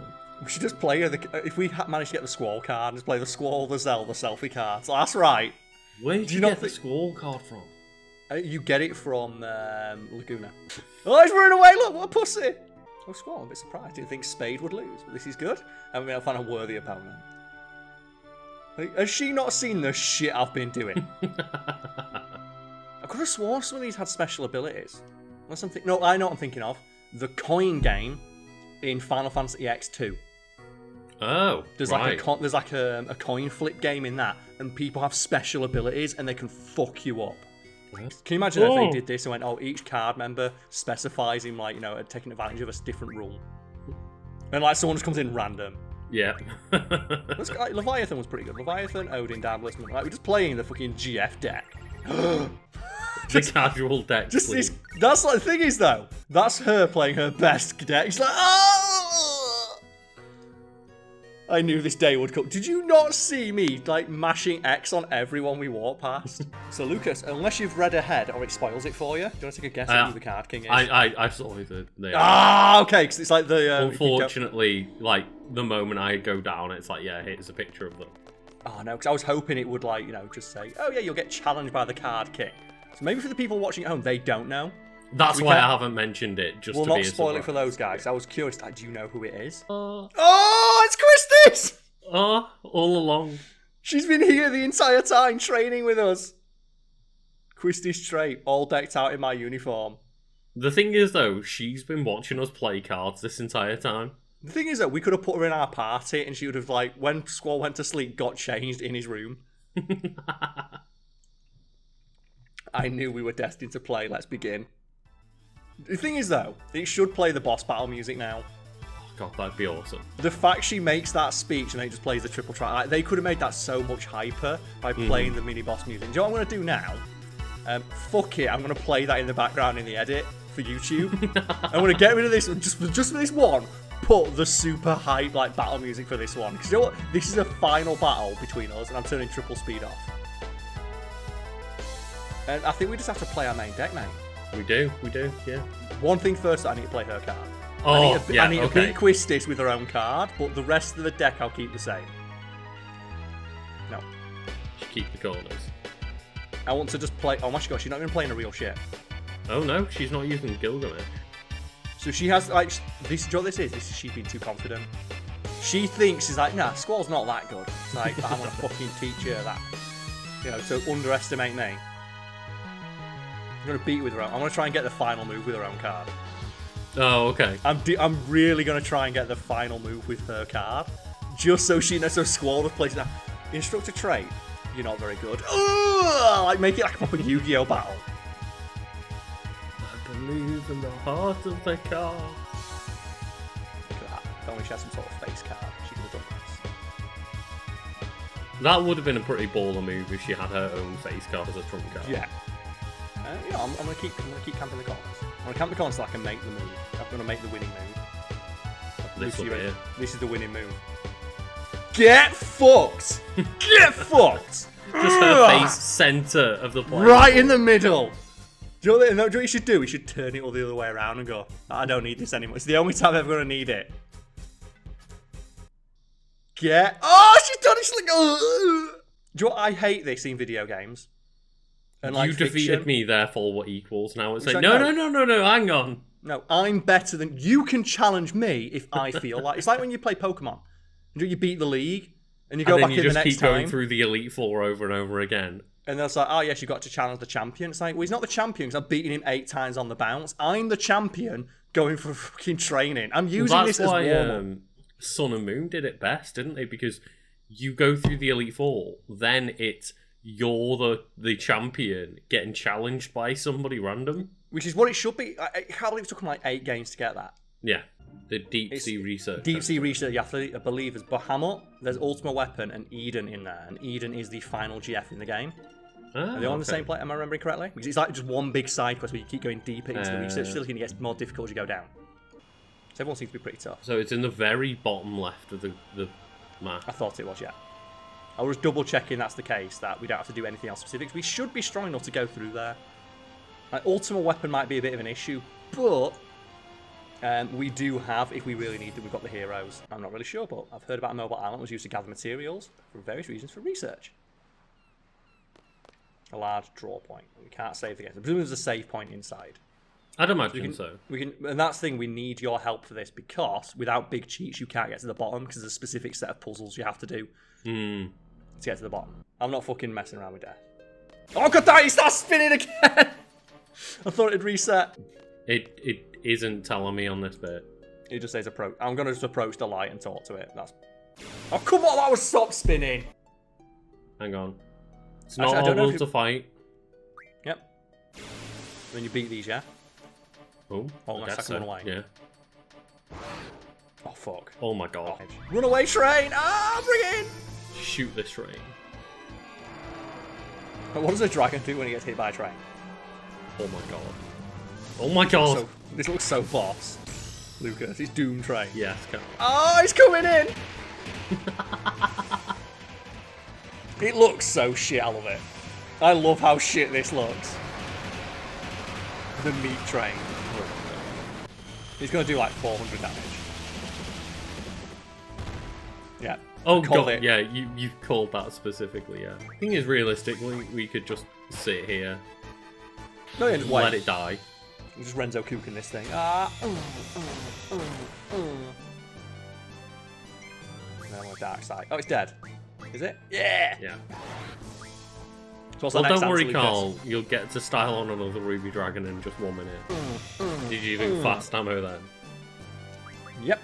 We should just play if we manage to get the Squall card and just play the Squall, the Zelda selfie cards. That's right. Where did you get the Squall card from? You get it from Laguna. Oh, he's running away! Look, what a pussy! Oh, Squall, I'm a bit surprised. I didn't think Spade would lose, but this is good. I mean, I'll find a worthy opponent. Like, has she not seen the shit I've been doing? I could have sworn some of these had special abilities. Unless I'm no, I know what I'm thinking of. The coin game in Final Fantasy X2. Oh, there's right. like a coin flip game in that, and people have special abilities and they can fuck you up. Can you imagine if they did this and went, oh, each card member specifies in, like, you know, taking advantage of a different rule. And, like, someone just comes in random. Yeah. Like, Leviathan was pretty good. Leviathan, Odin, Dabblesman. Like, we're just playing the fucking GF deck. The casual deck. Just this. That's like the thing is, though, that's her playing her best deck. She's like, oh! I knew this day would come. Did you not see me, like, mashing X on everyone we walk past? So, Lucas, unless you've read ahead or it spoils it for you, do you want to take a guess at who the card king is? I saw it. Okay, because it's like the... Unfortunately, like, the moment I go down, it's like, yeah, here's a picture of them. Oh, no, because I was hoping it would, like, you know, just say, oh, yeah, you'll get challenged by the card king. So maybe for the people watching at home, they don't know. That's why I haven't mentioned it, just to be a surprise. We'll not spoil it for those guys. I was curious, do you know who it is? Oh, it's Christie's! Oh, all along. She's been here the entire time training with us. Quisty's trait, all decked out in my uniform. The thing is, though, she's been watching us play cards this entire time. The thing is that we could have put her in our party and she would have, like, when Squall went to sleep, got changed in his room. I knew we were destined to play. Let's begin. The thing is, though, it should play the boss battle music now. Oh, God, that'd be awesome. The fact she makes that speech and then it just plays the triple track, like, they could have made that so much hyper by playing the mini boss music. Do you know what I'm going to do now? Fuck it, I'm going to play that in the background in the edit for YouTube. I'm going to get rid of this, just for this one, put the super hype like battle music for this one. Because you know what? This is a final battle between us and I'm turning triple speed off. And I think we just have to play our main deck, mate. We do, yeah. One thing first, I need to play her card. Oh, I need to beat Quistis with her own card, but the rest of the deck I'll keep the same. No. Just keep the corners. I want to just play... Oh my gosh, she's not even playing a real ship. Oh no, she's not using Gilgamesh. So she has, like... This, do you know what this is? This is she being too confident. She thinks, she's like, nah, Squall's not that good. It's like, I'm going to fucking teach her that. You know, to underestimate me. I'm going to beat with her own... I'm going to try and get the final move with her own card. Oh, okay. I'm really going to try and get the final move with her card. Just so she knows, so Squall just plays that. Instructor trait. You're not very good. Ugh! Like, make it like a proper Yu-Gi-Oh battle. I believe in the heart of the card. Look at that. If only she had some sort of face card, she could have done this. That would have been a pretty baller move if she had her own face card as a trump card. Yeah. You know, I'm gonna keep camping the corners. I'm gonna camp the corners so I can make the move. I'm gonna make the winning move. This will be it. This is the winning move. Get fucked! Get fucked! Just her face centre of the play. Right in the middle! Do you know what you should do? We should turn it all the other way around and go, I don't need this anymore. It's the only time I'm ever going to need it. Get... Oh, she's done it! She's like... Do you know what? I hate this in video games. And like you defeated me, therefore what equals? Now it's like, like, no, hang on. No, I'm better than... You can challenge me if I feel like... It's like when you play Pokemon. You beat the league, and you go back in the next time. And you just keep going through the Elite Four over and over again. And they're like, oh yes, you got to challenge the champion. It's like, well, he's not the champion because I've beaten him 8 times on the bounce. I'm the champion going for fucking training. I'm using this as warm-up. Sun and Moon did it best, didn't they? Because you go through the Elite Four, then you're the champion getting challenged by somebody random. Which is what it should be. I can't believe it took them like 8 games to get that. Yeah. The deep sea research. Deep sea research, you have to believe, there's Bahamut, there's Ultimate Weapon, and Eden in there. And Eden is the final GF in the game. Are they on the same plate? Am I remembering correctly? Because it's like just one big side quest where you keep going deeper into the research facility and it gets more difficult as you go down. So everyone seems to be pretty tough. So it's in the very bottom left of the map. I thought it was, yeah. I was double checking that's the case, that we don't have to do anything else specific. We should be strong enough to go through there. Ultimate Weapon might be a bit of an issue, but we do have, if we really need them, we've got the heroes. I'm not really sure, but I've heard about a mobile island was used to gather materials for various reasons for research. A large draw point. We can't save the game. Presumably there's a save point inside. I'd imagine so. And that's the thing, we need your help for this, because without big cheats you can't get to the bottom, because there's a specific set of puzzles you have to do to get to the bottom. I'm not fucking messing around with death. Oh god damn, he starts spinning again! I thought it'd reset. It isn't telling me on this bit. It just says approach. I'm going to just approach the light and talk to it. Oh come on, that was stop spinning! Hang on. It's not able to fight. Yep. Then you beat these, yeah? Oh, my second one away. Yeah. Oh, fuck. Oh, my God. Runaway train! Ah, bring in! Shoot this train. But what does a dragon do when he gets hit by a train? Oh, my God. Oh, my God! This looks so boss. Lucas, he's Doom Train. Yes. Oh, he's coming in! It looks so shit, I love it. I love how shit this looks. The meat train. He's going to do like 400 damage. Yeah. Oh god, yeah, you called that specifically, yeah. The thing is, realistically, we could just sit here. No, yeah, just wait. Let it die. We're just Renzo Cooking this thing. No, on the dark side. Oh, it's dead. Is it? Yeah! Yeah. So well, don't worry, Carl. You'll get to style on another Ruby Dragon in just 1 minute. Did you think fast ammo then? Yep.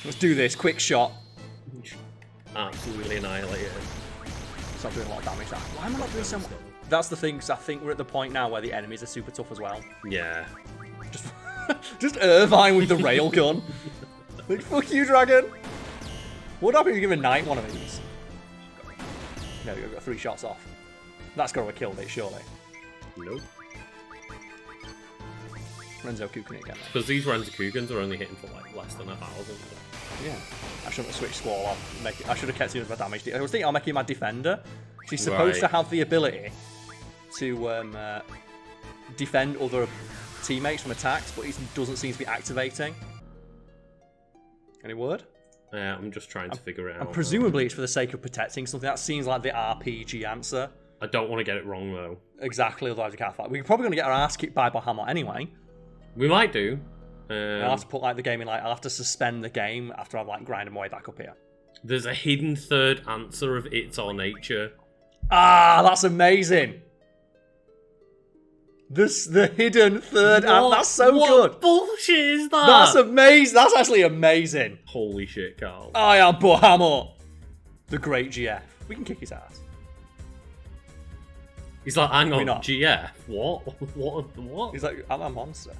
Let's do this. Quick shot. Absolutely annihilated. Stop doing a lot of damage. Why am I not doing so much? That's the thing, because I think we're at the point now where the enemies are super tough as well. Yeah. Just Irvine with the railgun. Like, fuck you, dragon. What happens if you give a knight one of these? No, you've got 3 shots off. That's got to have killed it, surely. Nope. Renzo-Kukan again. Because these Renzo-Kukans are only hitting for like less than 1,000. Yeah. I shouldn't have switched Squall on. I should have kept him as my damage. I was thinking I'll make him my defender. She's supposed to have the ability to defend other teammates from attacks, but he doesn't seem to be activating. Any word? Yeah, I'm just trying to figure it out. And presumably it's for the sake of protecting something. That seems like the RPG answer. I don't want to get it wrong, though. Exactly, otherwise we can't fight. We're probably going to get our ass kicked by Bahamut anyway. We might do. I'll have to put like the game in, like, I'll have to suspend the game after I've like grinded my way back up here. There's a hidden third answer of It's Our Nature. Ah, that's amazing. The hidden third answer. That's so good. What bullshit is that? That's amazing. That's actually amazing. Holy shit, Carl. I am Bahamut. The great GF. We can kick his ass. He's like, hang on, not? GF? What? What? He's like, I'm a monster.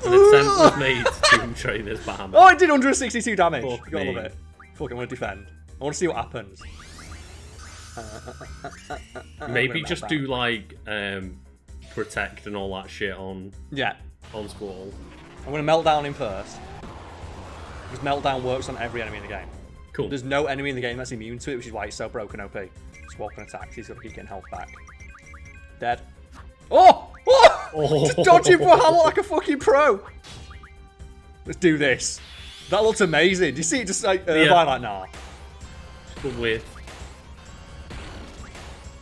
An attempt was made to train this Bahamut. Oh, it did 162 damage. Fuck Got all of me. it. Fuck, I'm going to defend. I want to see what happens. Maybe just do like protect and all that shit on Squall. I'm going to melt down him first. Because meltdown works on every enemy in the game. Cool. There's no enemy in the game that's immune to it, which is why it's so broken OP. Swap and attacks, he's got to keep getting health back. Dead. Oh! Oh! Just dodging Bahamut like a fucking pro! Let's do this. That looks amazing. Do you see it just like Irvine like, nah. Good weird.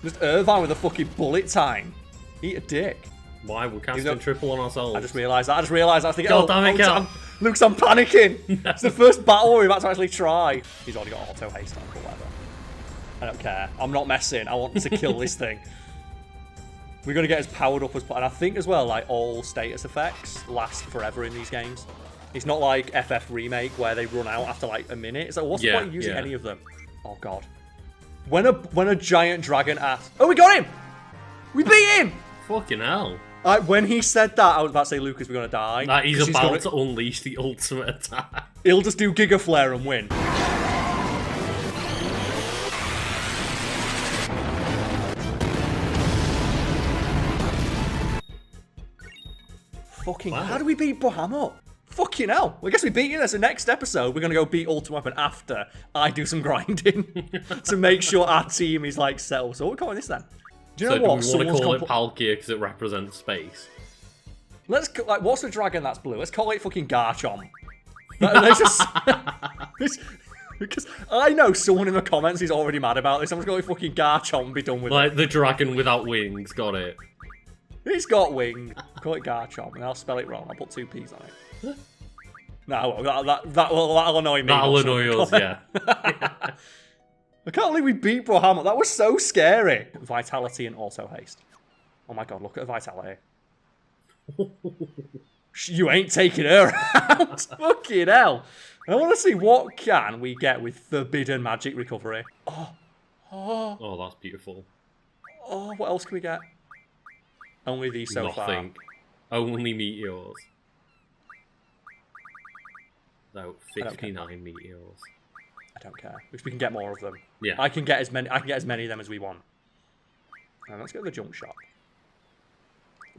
Just Irvine with a fucking bullet time. Eat a dick. Why? We're casting triple on ourselves. I just realised that. I was thinking, God damn it, Cal. Luke's, I'm panicking. It's the first battle we're about to actually try. He's already got auto haste on, but whatever. I don't care. I'm not messing. I want to kill this thing. We're going to get as powered up as possible. And I think as well, like, all status effects last forever in these games. It's not like FF Remake where they run out after like a minute. It's like, what's the point of using any of them? Oh, God. When a giant dragon asks... Oh, we got him! We beat him! Fucking hell. When he said that, I was about to say, Lucas, we're going to die. That he's about to unleash the ultimate attack. He'll just do Giga Flare and win. Fucking how do we beat Bahamut? Fucking hell. Well, I guess we beat you. That's the next episode. We're going to go beat Ultimate Weapon after I do some grinding to make sure our team is like settled. So what are we calling this then? Do you know what? Do we want to call it Palkia because it represents space? Let's like, what's the dragon that's blue? Let's call it fucking Garchomp. Because I know someone in the comments is already mad about this. I'm just going to fucking Garchomp and be done with it. Like the dragon without wings. Got it. He's got wings. Call it Garchomp, and I'll spell it wrong. I'll put 2 P's on it. No, that'll annoy me. That'll annoy us, yeah. I can't believe we beat Bahamut. That was so scary. Vitality and auto haste. Oh my god, look at her vitality. You ain't taking her out. Fucking hell. I want to see what can we get with forbidden magic recovery. Oh, that's beautiful. Oh, what else can we get? Only these so far. Nothing. Only meteors. No, 59 meteors. I don't care. Because we can get more of them. Yeah. I can get as many of them as we want. Now, let's go to the jump shop.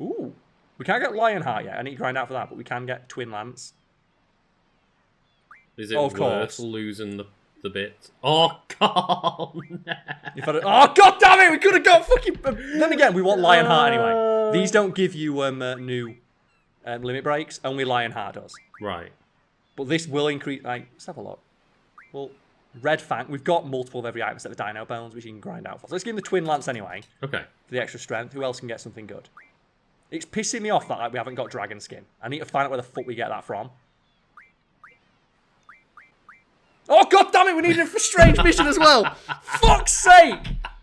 Ooh. We can't get Lionheart yet. I need to grind out for that, but we can get Twin Lance. Is it worth losing the bit? Oh, God! Oh, God damn it! We could have got fucking... Then again, we want Lionheart anyway. These don't give you new limit breaks. Only Lionheart does. Right. But this will increase... let's have a look. Well, Red Fang... We've got multiple of every item except the Dino Bones, which you can grind out for. So let's give him the Twin Lance anyway. Okay. For the extra strength. Who else can get something good? It's pissing me off that we haven't got Dragon Skin. I need to find out where the fuck we get that from. Oh, god damn it, we needed it for Strange Mission as well. Fuck's sake.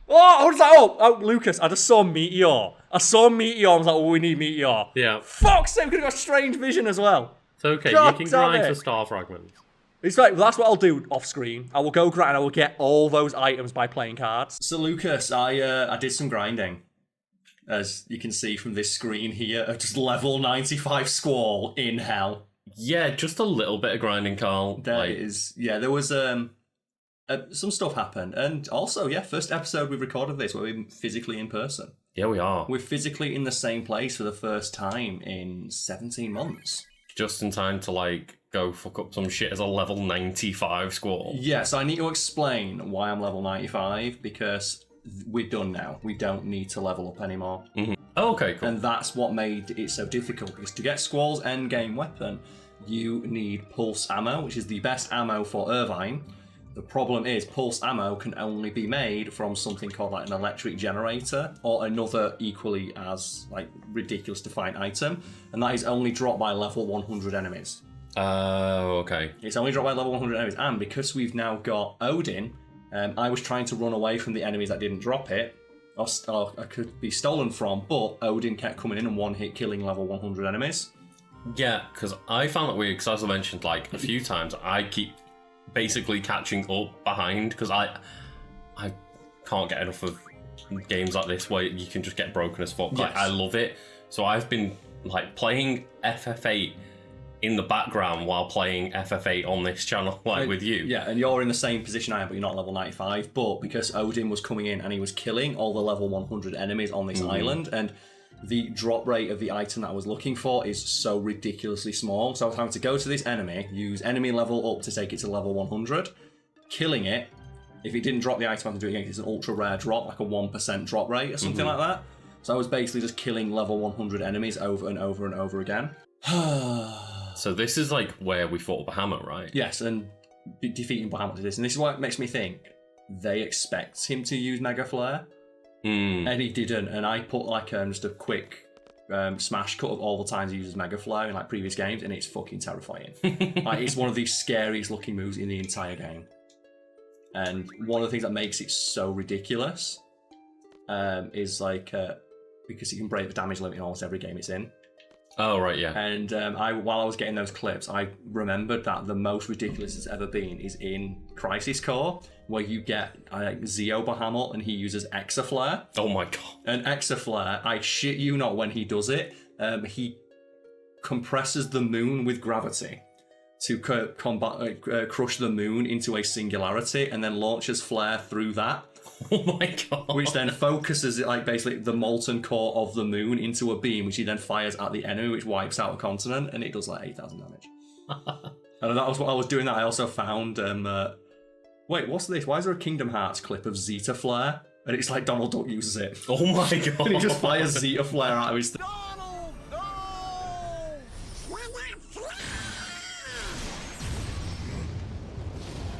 Oh, what was that? Oh, Lucas, I just saw Meteor. I was like, oh, we need Meteor. Yeah. Fuck's sake, we could have got Strange Vision as well. It's okay, God you can damn grind it. for star fragments. It's right, that's what I'll do off screen. I will go grind, I will get all those items by playing cards. So Lucas, I did some grinding. As you can see from this screen here, of just level 95 Squall in hell. Yeah, just a little bit of grinding, Carl. There was some stuff happened. And also, first episode we've recorded this where we're physically in person. Yeah, we are. We're physically in the same place for the first time in 17 months. Just in time to, go fuck up some shit as a level 95 Squall. Yeah, so I need to explain why I'm level 95, because we're done now. We don't need to level up anymore. Mm-hmm. Oh, okay, cool. And that's what made it so difficult, because to get Squall's endgame weapon, you need pulse ammo, which is the best ammo for Irvine. The problem is pulse ammo can only be made from something called an electric generator or another equally as ridiculous to find item, and that is only dropped by level 100 enemies. Oh, okay. It's only dropped by level 100 enemies, and because we've now got Odin, I was trying to run away from the enemies that didn't drop it, or I could be stolen from, but Odin kept coming in and one-hit killing level 100 enemies. Yeah, because I found it weird, because as I mentioned a few times, I keep basically catching up behind, because I can't get enough of games like this where you can just get broken as fuck. Yes. I love it. So I've been playing FF8 in the background while playing FF8 on this channel, with you. Yeah, and you're in the same position I am, but you're not level 95. But because Odin was coming in and he was killing all the level 100 enemies on this island, and the drop rate of the item that I was looking for is so ridiculously small. So I was having to go to this enemy, use enemy level up to take it to level 100, killing it. If it didn't drop the item, I have to do it again. It's an ultra rare drop, like a 1% drop rate or something like that. So I was basically just killing level 100 enemies over and over and over again. So this is where we fought Bahamut, right? Yes, and defeating Bahamut is this. And this is what makes me think they expect him to use Mega Flare. And he didn't, and I put just a quick smash cut of all the times he uses Mega Flare in previous games, and it's fucking terrifying. It's one of the scariest looking moves in the entire game. And one of the things that makes it so ridiculous is because he can break the damage limit in almost every game it's in. Oh, right, yeah. And while I was getting those clips, I remembered that the most ridiculous it's ever been is in Crisis Core, where you get Zeo Bahamut and he uses Exaflare. Oh my god. And Exaflare, I shit you not when he does it, he compresses the moon with gravity to crush the moon into a singularity, and then launches flare through that. Oh my god. Which then focuses it basically the molten core of the moon into a beam, which he then fires at the enemy, which wipes out a continent, and it does 8,000 damage. And that was what I was doing. That I also found. Wait, what's this? Why is there a Kingdom Hearts clip of Zeta Flare? And it's Donald Duck uses it. Oh my god. And he just fires Zeta Flare out of his thing.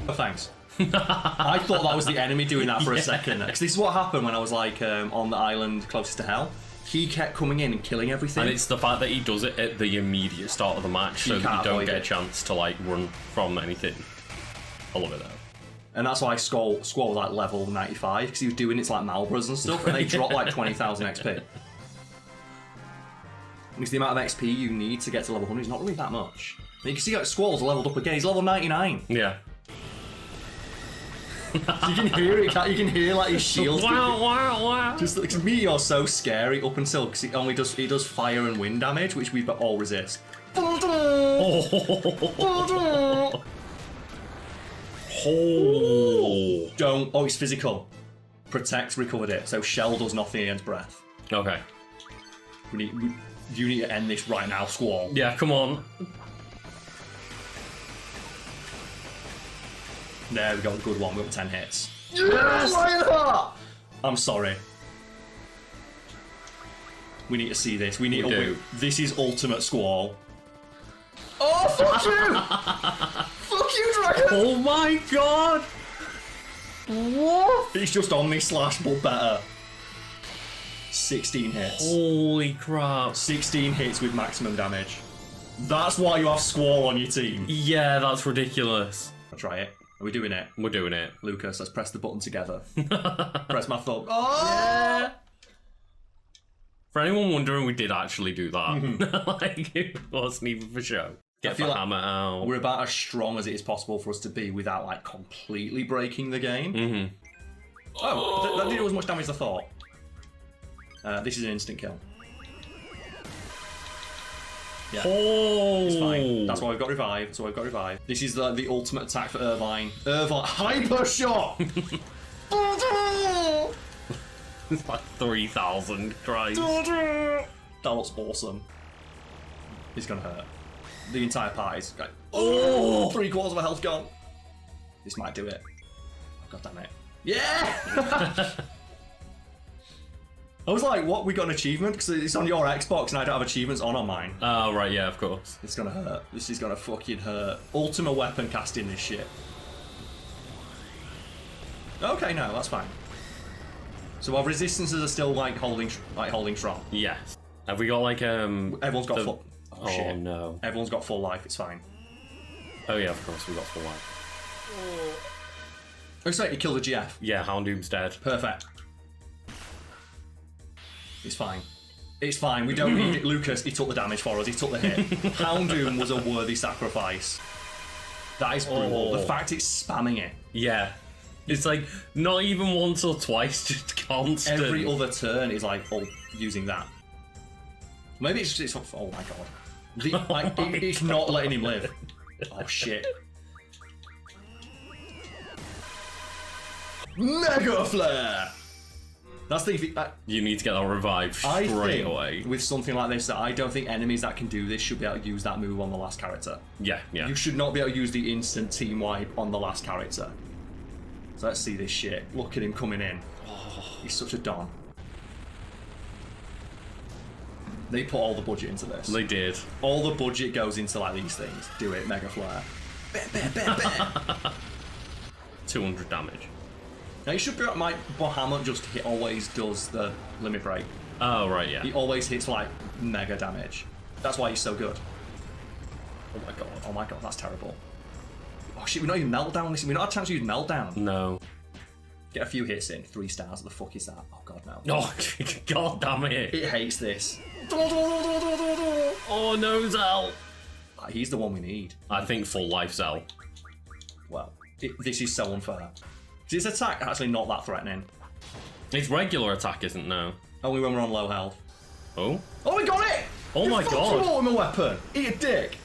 Oh, thanks. I thought that was the enemy doing that for a second. Because this is what happened when I was on the island closest to hell. He kept coming in and killing everything. And it's the fact that he does it at the immediate start of the match, so that you don't get a chance to run from anything. I love it though. And that's why Squall was level 95, because he was doing it to Malbras and stuff, and they drop 20,000 XP. Because the amount of XP you need to get to level 100 is not really that much. And you can see Squall's leveled up again, he's level 99. Yeah. You can hear it, you can hear his shield. Wow. Just because Meteor's so scary up until, because he does fire and wind damage, which we all resist. It's physical. Protect, recovered it. So Shell does nothing against breath. Okay. You need to end this right now, Squall. Yeah, come on. There we go, good one. We got 10 hits. Yes! I'm sorry. We need to see this. We need to win. This is ultimate Squall. Oh, fuck you! Fuck you, Dragon! Oh my god! What? It's just Omni Slash, but better. 16 hits. Holy crap. 16 hits with maximum damage. That's why you have Squall on your team. Yeah, that's ridiculous. I'll try it. we doing it? We're doing it. Lucas, let's press the button together. Press my thumb. Oh! Yeah! For anyone wondering, we did actually do that. Like, it wasn't even for show. Get Bahamut out. We're about as strong as it is possible for us to be without, like, completely breaking the game. Oh, that didn't do as much damage as I thought. This is an instant kill. Yeah. Oh. It's fine. That's why we've got revive. This is the ultimate attack for Irvine. Hyper Shot! It's like 3,000, Christ. That looks awesome. It's gonna hurt. The entire party's like, oh! 3/4 of a health gone. This might do it. Oh, God damn it. Yeah! I was like, what? We got an achievement? Because it's on your Xbox and I don't have achievements on mine. Oh, right, yeah, of course. It's gonna hurt. This is gonna fucking hurt. Ultimate weapon casting this shit. Okay, no, that's fine. So our resistances are still like holding strong. Yes. Have we got like Everyone's got full. Oh shit. No. Everyone's got full life. It's fine. Oh yeah, of course we got full life. Oh, sorry, you killed the GF. Yeah, Houndoom's dead. Perfect. It's fine. It's fine. We don't need it. Lucas, he took the damage for us. He took the hit. Houndoom was a worthy sacrifice. That is brutal. The fact it's spamming it. Yeah. It's like not even once or twice, just constant. Every other turn is like using that. Maybe it's just oh my god. It's not letting him live. Oh shit. Mega Flare! That's the thing. You need to get that revived straight away. With something like this, that I don't think enemies that can do this should be able to use that move on the last character. Yeah. You should not be able to use the instant team wipe on the last character. So let's see this shit. Look at him coming in. Oh, he's such a don. They put all the budget into this. They did. All the budget goes into like these things. Do it, Mega Flare. Bam, bam, bam, bam. 200 damage. Now you should be like, my Bahamut just always does the limit break. Oh right, yeah. He always hits like mega damage. That's why he's so good. Oh my god, that's terrible. Oh shit, we're not even meltdown this. We're not had a chance to use meltdown. No. Get a few hits in. 3 stars. What the fuck is that? Oh god, no. Oh god damn it. It hates this. Oh no, Zell. He's the one we need. I think full life Zell. Well, this is so unfair. Is his attack actually not that threatening? His regular attack isn't, no. Only when we're on low health. Oh? Oh, we got it! Oh my god. You ultimate weapon. Eat a dick.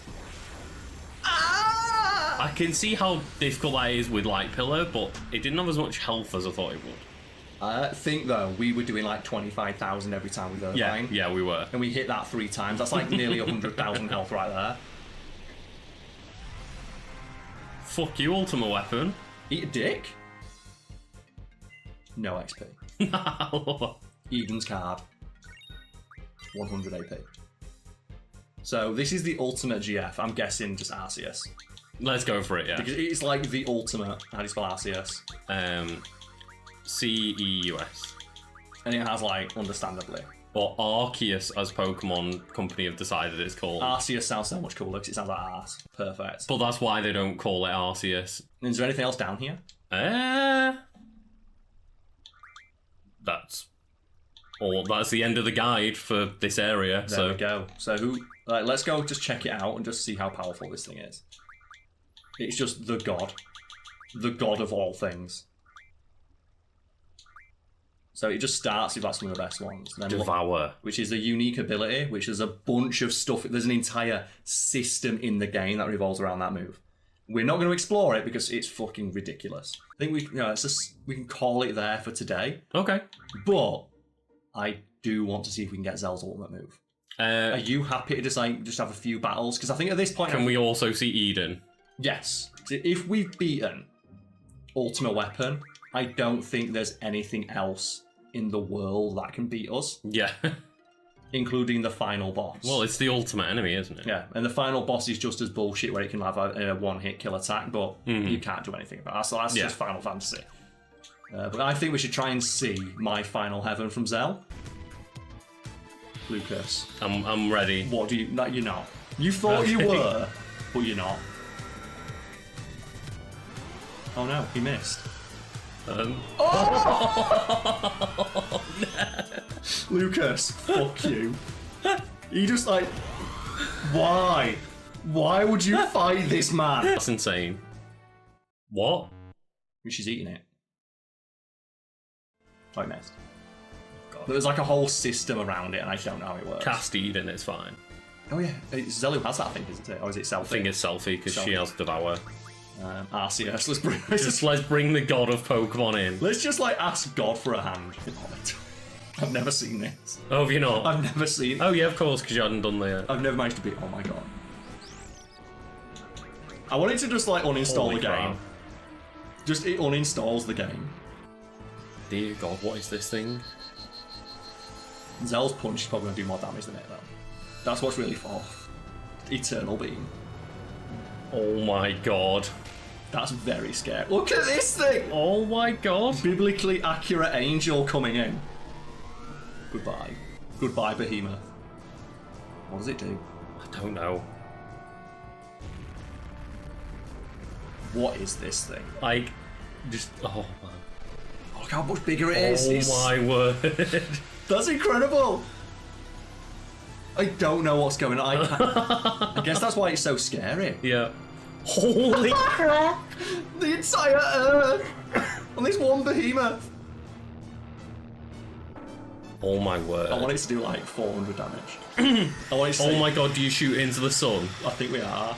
Ah! I can see how difficult that is with Light Pillar, but it didn't have as much health as I thought it would. I think, though, we were doing like 25,000 every time with Irvine. Yeah, we were. And we hit that 3 times. That's like nearly 100,000 health right there. Fuck you, ultimate weapon. Eat a dick? No XP. Eden's card. 100 AP. So this is the ultimate GF. I'm guessing just Arceus. Let's go for it, yeah. Because it's like the ultimate. How do you spell Arceus? C-E-U-S. And it has like, understandably. Or Arceus, as Pokemon Company have decided it's called. Arceus sounds so much cooler because it sounds like arse. Perfect. But that's why they don't call it Arceus. Is there anything else down here? That's the end of the guide for this area. There we go. So let's go just check it out and just see how powerful this thing is. It's just the god of all things. So it just starts with like some of the best ones. Then Devour, which is a unique ability, which is a bunch of stuff. There's an entire system in the game that revolves around that move. We're not going to explore it because it's fucking ridiculous. I think we can call it there for today. Okay. But I do want to see if we can get Zell's ultimate move. Are you happy to just have a few battles? Because I think at this point... Can we also see Eden? Yes. So if we've beaten Ultimate Weapon, I don't think there's anything else in the world that can beat us. Yeah. Including the final boss. Well, it's the ultimate enemy, isn't it? Yeah, and the final boss is just as bullshit where it can have a one-hit kill attack, but you can't do anything about that. So that's just Final Fantasy. But I think we should try and see my final heaven from Zell. Lucas. I'm ready. What do you... No, you're not. You thought you were, but you're not. Oh no, he missed. Oh! Lucas, fuck you. You just like... Why? Why would you fight this man? That's insane. What? She's eating it. I missed. There's like a whole system around it, and I don't know how it works. Cast Eden, it's fine. Oh yeah, it's Zelu has that, I think, isn't it? Or is it Selfie? I think it's Selfie, because she has Devour. Arceus, let's bring the god of Pokemon in. Let's just like ask God for a hand. I've never seen this. Oh, have you not? I've never seen it. Oh yeah, of course, because you hadn't done the... I've never managed to beat... Oh my god. I wanted to just like uninstall the game. Just it uninstalls the game. Dear god, what is this thing? Zell's punch is probably going to do more damage than it though. That's what's really for. Eternal Beam. Oh my god. That's very scary. Look at this thing! Oh my god. Biblically accurate angel coming in. Goodbye. Goodbye, Behemoth. What does it do? I don't know. What is this thing? Like, just... Oh man. Oh, look how much bigger it is. Oh my word. That's incredible! I don't know what's going on. I guess that's why it's so scary. Yeah. Holy crap! The entire Earth! On this one behemoth! Oh my word. I want it to do like 400 damage. I want it to Oh my god, do you shoot into the sun? I think we are.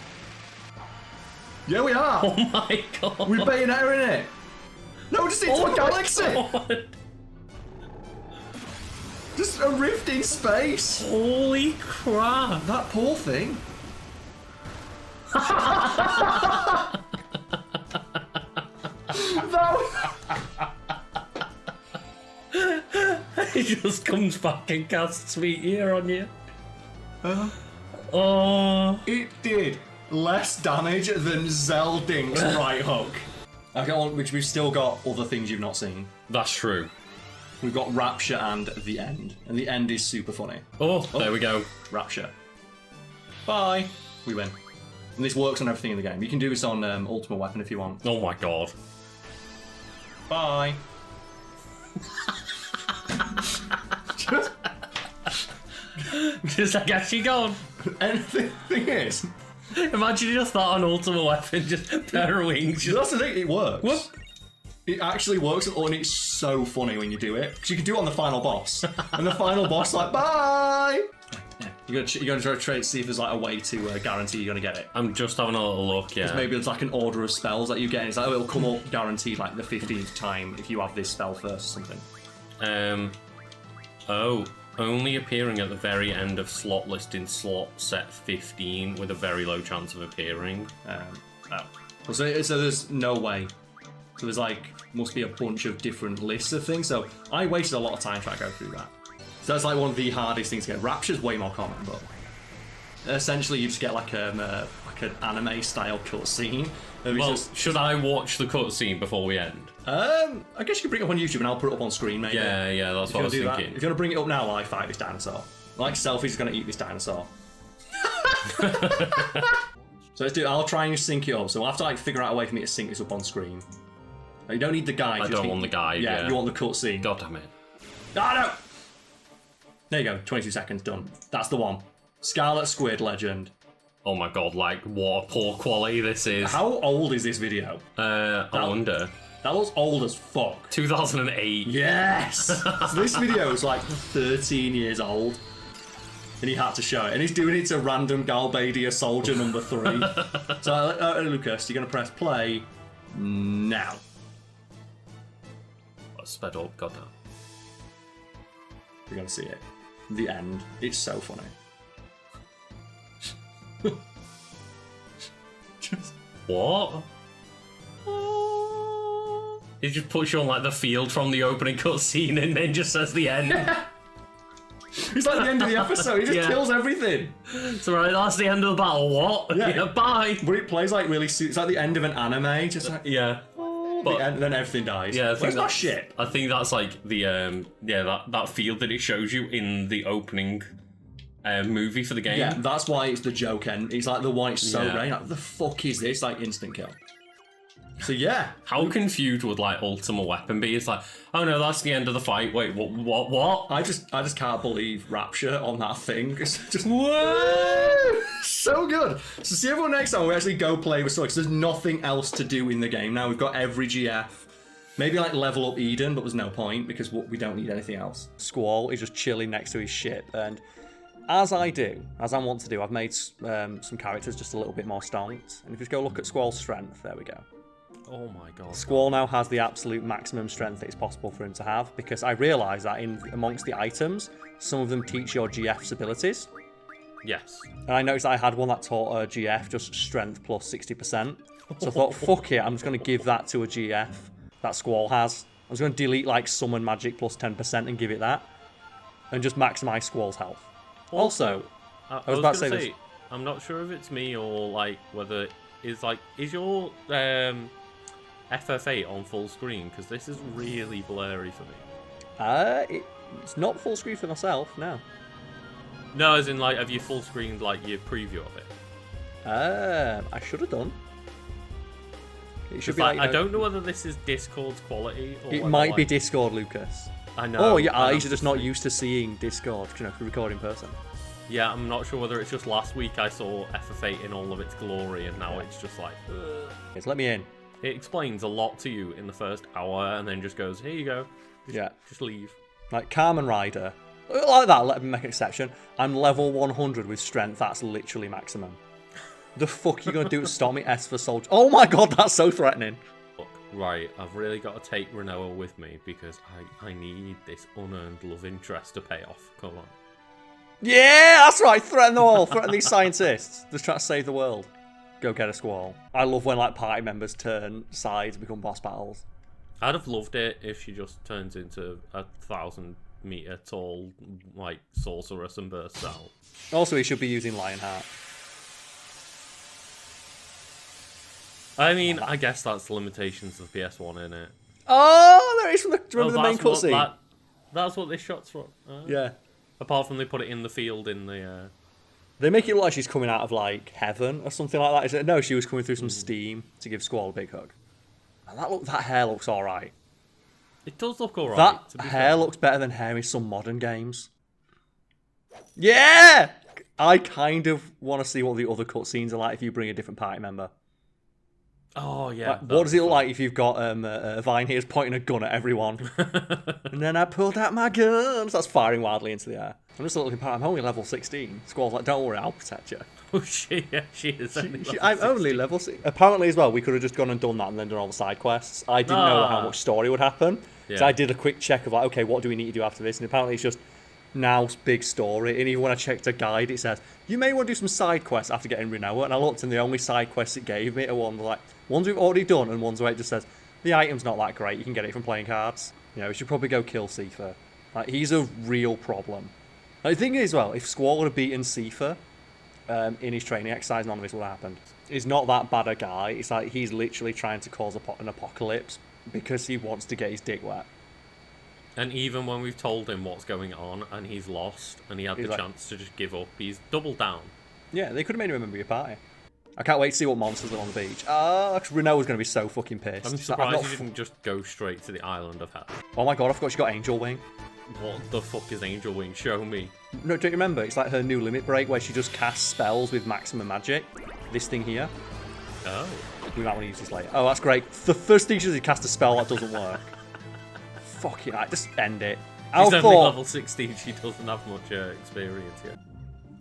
Yeah, we are! Oh my god! We're Bayonetta in it! No, just into a galaxy! God. Just a rift in space! Holy crap! That poor thing. He just comes back and casts Sweet Ear on you. Oh. It did less damage than Zeldink's right hook. Okay, which we've still got other things you've not seen. That's true. We've got Rapture and The End. And The End is super funny. Oh, there we go. Rapture. Bye. We win. And this works on everything in the game. You can do this on Ultimate Weapon if you want. Oh my god. Bye. Just like actually gone. And the thing is, imagine just that on Ultimate Weapon, just a pair of wings. That's the thing, it works. Whoop. It actually works, and it's so funny when you do it. Because you can do it on the final boss. And the final boss like, bye! Yeah. You're gonna try to see if there's like a way to guarantee you're gonna get it. I'm just having a little look, yeah. Maybe it's like an order of spells that you get, and it's like, oh, it'll come up guaranteed like the 15th time if you have this spell first or something. Oh, only appearing at the very end of slot list in slot set 15 with a very low chance of appearing. So there's no way. So there's like, must be a bunch of different lists of things. So I wasted a lot of time trying to go through that. So that's like one of the hardest things to get. Rapture's way more common, but essentially you just get like an anime style cutscene. Well, should I watch the cutscene before we end? I guess you can bring it up on YouTube and I'll put it up on screen maybe. Yeah, that's what I was thinking. If you want to bring it up now while I fight this dinosaur. Like Selfie's gonna eat this dinosaur. So let's do it. I'll try and sync it up. So we'll have to like figure out a way for me to sync this up on screen. You don't need the guide. I don't want the guide. Yeah, you want the cutscene. God damn it. Oh no! There you go. 22 seconds done. That's the one. Scarlet Squid Legend. Oh my god! Like what a poor quality this is. How old is this video? I wonder. That was old as fuck. 2008. Yes! So this video is like 13 years old. And he had to show it. And he's doing it to random Galbadia soldier number 3. So, Lucas, you're going to press play now. Sped up, goddamn. You're going to see it. The end. It's so funny. What? He just puts you on like the field from the opening cutscene and then just says the end. Yeah. It's like the end of the episode. He just kills everything. So right, that's the end of the battle. What? Yeah, bye. But it plays like really. It's like the end of an anime. Just like but the end, then everything dies. Yeah, Where's that shit? I think that's like the that field that it shows you in the opening movie for the game. Yeah, that's why it's the joke end. It's like the one. It's so rare. Like, the fuck is this? Like instant kill. So yeah. How confused would like Ultima Weapon be? It's like, oh no, that's the end of the fight. Wait, what? I just can't believe Rapture on that thing. It's just whoa! So good. So see everyone next time we actually go play with Soul, because there's nothing else to do in the game now. We've got every GF. Maybe like level up Eden, but there's no point because we don't need anything else. Squall is just chilling next to his ship, and as I want to do, I've made some characters just a little bit more stonked. And if you just go look at Squall's strength, there we go. Oh my god. Squall now has the absolute maximum strength that it's possible for him to have, because I realised that amongst the items, some of them teach your GF's abilities. Yes. And I noticed I had one that taught GF just strength plus 60%. So I thought, fuck it, I'm just going to give that to a GF that Squall has. I was going to delete like summon magic plus 10% and give it that. And just maximise Squall's health. Also, I was about to say this. I'm not sure if it's me or like whether is your FF8 on full screen, because this is really blurry for me. It's not full screen for myself, no. No, as in like, have you full screened like your preview of it? I should have done. It should be like, I don't know whether this is Discord's quality or it might be Discord, Lucas. I know. Oh, your eyes are just not used to seeing Discord, you know, if you record in person. Yeah, I'm not sure whether it's just last week I saw FF8 in all of its glory, and now it's just like... Yes, let me in. It explains a lot to you in the first hour, and then just goes, here you go. Just leave. Like Carmen Rider. Like that, let me make an exception. I'm level 100 with strength, that's literally maximum. The fuck are you going to do to stop me, S for Soldier? Oh my god, that's so threatening. Look, right, I've really got to take Rinoa with me, because I need this unearned love interest to pay off. Come on. Yeah, that's right. Threaten them all. Threaten these scientists. Just trying to save the world. Go get a Squall. I love when like party members turn sides and become boss battles. I'd have loved it if she just turns into a 1,000-meter tall like sorceress and bursts out. Also, he should be using Lionheart. I mean, I guess that's the limitations of PS1, isn't it? Oh, there it is from the, remember the main cutscene? That's what this shot's from. Yeah. Apart from they put it in the field in the... They make it look like she's coming out of, like, heaven or something like that. Is it? No, she was coming through some steam to give Squall a big hug. And that hair looks alright. It does look alright. That hair looks better than hair in some modern games. Yeah! I kind of want to see what the other cutscenes are like if you bring a different party member. Oh, yeah. Like, what does it look like if you've got Vine here's pointing a gun at everyone? And then I pulled out my gun. So that's firing wildly into the air. I'm just looking at I'm only level 16. Squall's like, don't worry, I'll protect you. Oh, she is I'm only level 6. Apparently, as well, we could have just gone and done that and then done all the side quests. I didn't know how much story would happen. Yeah. So I did a quick check of, like, okay, what do we need to do after this? And apparently it's just now big story. And even when I checked a guide, it says, you may want to do some side quests after getting Rinoa. And I looked, and the only side quests it gave me are ones we've already done, and ones where it just says, the item's not that great, you can get it from playing cards. You know, we should probably go kill Tifa. Like, he's a real problem. Like, the thing is, well, if Squall would have beaten Tifa in his training exercise, none of this would have happened. He's not that bad a guy. It's like he's literally trying to cause an apocalypse because he wants to get his dick wet. And even when we've told him what's going on and he's lost and he had the chance to just give up, he's doubled down. Yeah, they could have made him a member of your party. I can't wait to see what monsters are on the beach. Rinoa's going to be so fucking pissed. I'm surprised he didn't just go straight to the island of hell. Oh my god, I forgot she got Angel Wing. What the fuck is Angel Wing? Show me. No, don't you remember? It's like her new limit break where she just casts spells with maximum magic. This thing here. Oh. We might want to use this later. Oh, that's great. The first thing she does is cast a spell that doesn't work. Fuck it, just end it. She's only level 16, she doesn't have much experience yet.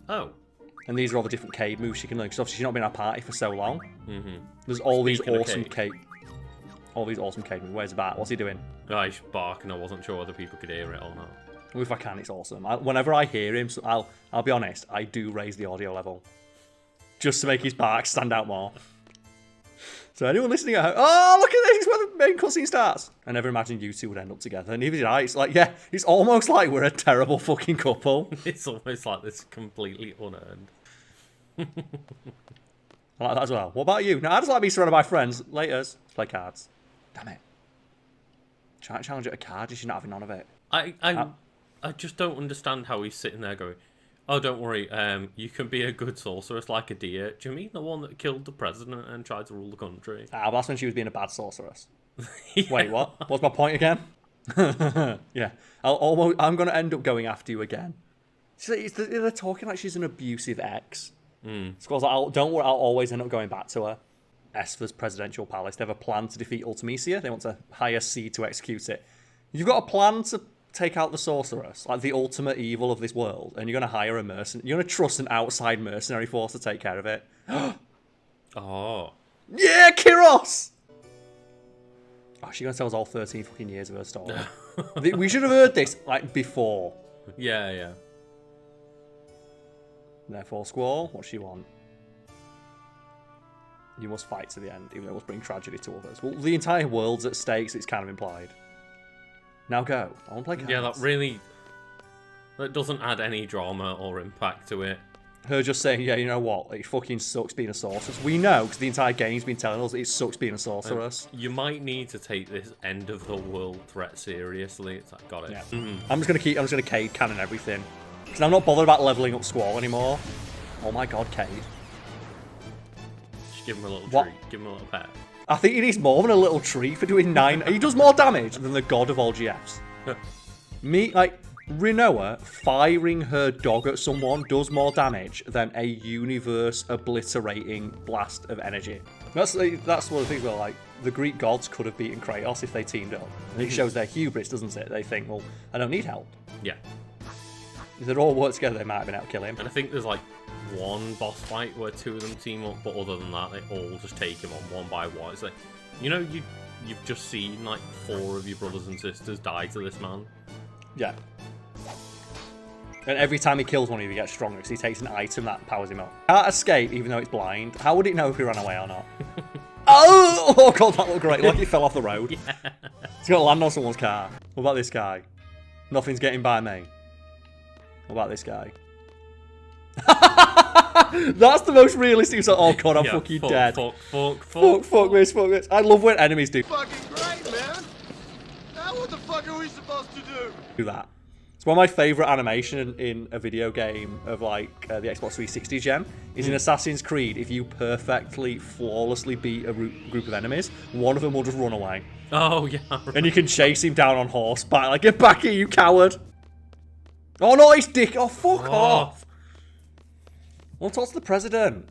Oh. And these are all the different cave moves she can learn, because obviously she's not been in our party for so long. Mm-hmm. There's all these awesome cave... All these awesome cave moves. Where's the bat? What's he doing? Oh, he's barking. I wasn't sure whether people could hear it or not. If I can, it's awesome. Whenever I hear him, so I'll be honest, I do raise the audio level. Just to make his bark stand out more. So anyone listening at home, oh, look at this, it's where the main cutscene starts. I never imagined you two would end up together. And neither did I. It's like, yeah, it's almost like we're a terrible fucking couple. It's almost like this completely unearned. I like that as well. What about you? Now, I just like being surrounded by friends. Laters. Let's play cards. Damn it. Trying to challenge at a card, you're not having none of it. I just don't understand how he's sitting there going, Oh, don't worry. You can be a good sorceress like Edea. Do you mean the one that killed the president and tried to rule the country? Ah, well, that's when she was being a bad sorceress. Yeah. Wait, what? What's my point again? Yeah, I'm going to end up going after you again. They're talking like she's an abusive ex. Squall's like, don't worry, I'll always end up going back to her. Esthar's presidential palace. They have a plan to defeat Ultimecia. They want to hire Seed to execute it. You've got a plan to take out the sorceress, like the ultimate evil of this world, and you're going to hire a mercenary. You're going to trust an outside mercenary force to take care of it. Oh. Yeah, Kyros! Oh, she's going to tell us all 13 fucking years of her story. We should have heard this, like, before. Yeah. Therefore, Squall, what's she want? You must fight to the end, even though it must bring tragedy to others. Well, the entire world's at stake, so it's kind of implied. Now go. I want to play cards. Yeah, that doesn't add any drama or impact to it. Her just saying, yeah, you know what? It fucking sucks being a sorceress. We know, because the entire game's been telling us it sucks being a sorceress. You might need to take this end of the world threat seriously. It's like, got it. Yeah. I'm just gonna Cade cannon everything. Because I'm not bothered about leveling up Squall anymore. Oh my god, Cade. Just give him a little treat. Give him a little pet. I think he needs more than a little treat for doing 9. He does more damage than the god of all GFs. Rinoa firing her dog at someone does more damage than a universe obliterating blast of energy. That's one of the things where, like, the Greek gods could have beaten Kratos if they teamed up. And it shows their hubris, doesn't it? They think, well, I don't need help. Yeah. If they'd all worked together, they might have been able to kill him. And I think there's like one boss fight where 2 of them team up, but other than that, they all just take him on one by one. It's like, you know, you've just seen like 4 of your brothers and sisters die to this man. Yeah. And every time he kills one of you, he gets stronger because he takes an item that powers him up. Can't escape even though it's blind. How would it know if he ran away or not? Oh god, that looked great. Like he fell off the road. Yeah. He's going to land on someone's car. What about this guy? Nothing's getting by me. What about this guy? That's the most realistic sort. Oh god, I'm fucking dead. Fuck this. I love when enemies do. Fucking great, man. Now what the fuck are we supposed to do? That. It's one of my favourite animation in a video game of like the Xbox 360 gen is in Assassin's Creed. If you perfectly, flawlessly beat a group of enemies, one of them will just run away. Oh yeah. And you can chase him down on horseback. Like, get back here, you coward! Oh no, he's dick! Oh fuck off! I want to talk to the president.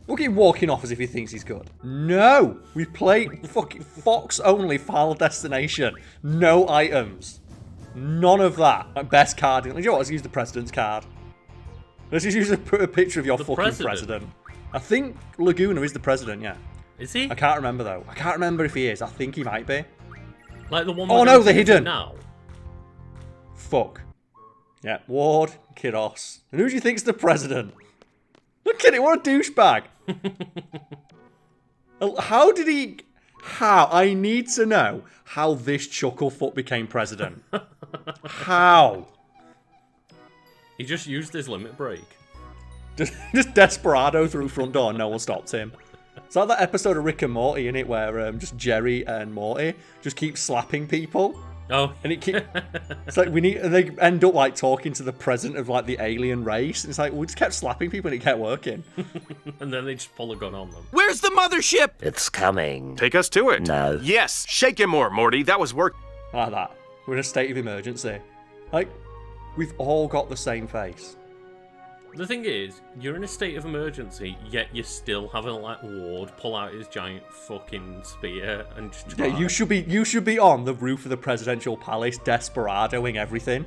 Look at him walking off as if he thinks he's good. No! We play fucking Fox only Final Destination. No items. None of that. Like, best card. You know what? Let's use the president's card. Let's just use a picture of your fucking president. I think Laguna is the president, yeah. Is he? I can't remember though. I can't remember if he is. I think he might be. Like the one. Oh no, they're hidden. Now. Fuck. Yeah, Ward, Kyros. And who do you think's the president? Look at it, what a douchebag. How did he... How? I need to know how this Chucklefoot became president. How? He just used his limit break. Just desperado through front door and no one stopped him. It's like that episode of Rick and Morty, innit, where just Jerry and Morty just keep slapping people. Oh. And it's like they end up like talking to the president of like the alien race. And it's like, we just kept slapping people and it kept working. And then they just pull a gun on them. Where's the mothership? It's coming. Take us to it. No. Yes. Shake him more, Morty. That was work. Like that. We're in a state of emergency. Like, we've all got the same face. The thing is, you're in a state of emergency, yet you're still having like Ward pull out his giant fucking spear and just try. Yeah, you should be on the roof of the presidential palace, desperadoing everything.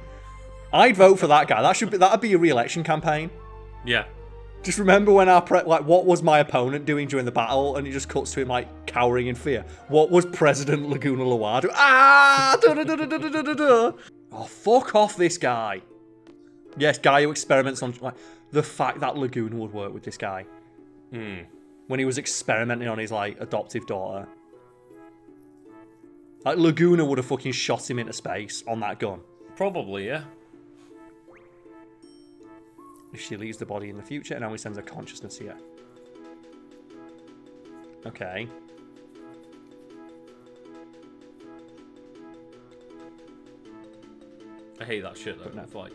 I'd vote for that guy. That'd be a re-election campaign. Yeah. Just remember when what was my opponent doing during the battle, and it just cuts to him like cowering in fear. What was President Laguna Loire doing? Ah! Oh, fuck off this guy. Yes, guy who experiments on like the fact that Laguna would work with this guy. When he was experimenting on his like adoptive daughter. Like Laguna would have fucking shot him into space on that gun. Probably, yeah. If she leaves the body in the future and only sends her consciousness here. Okay. I hate that shit though. Like,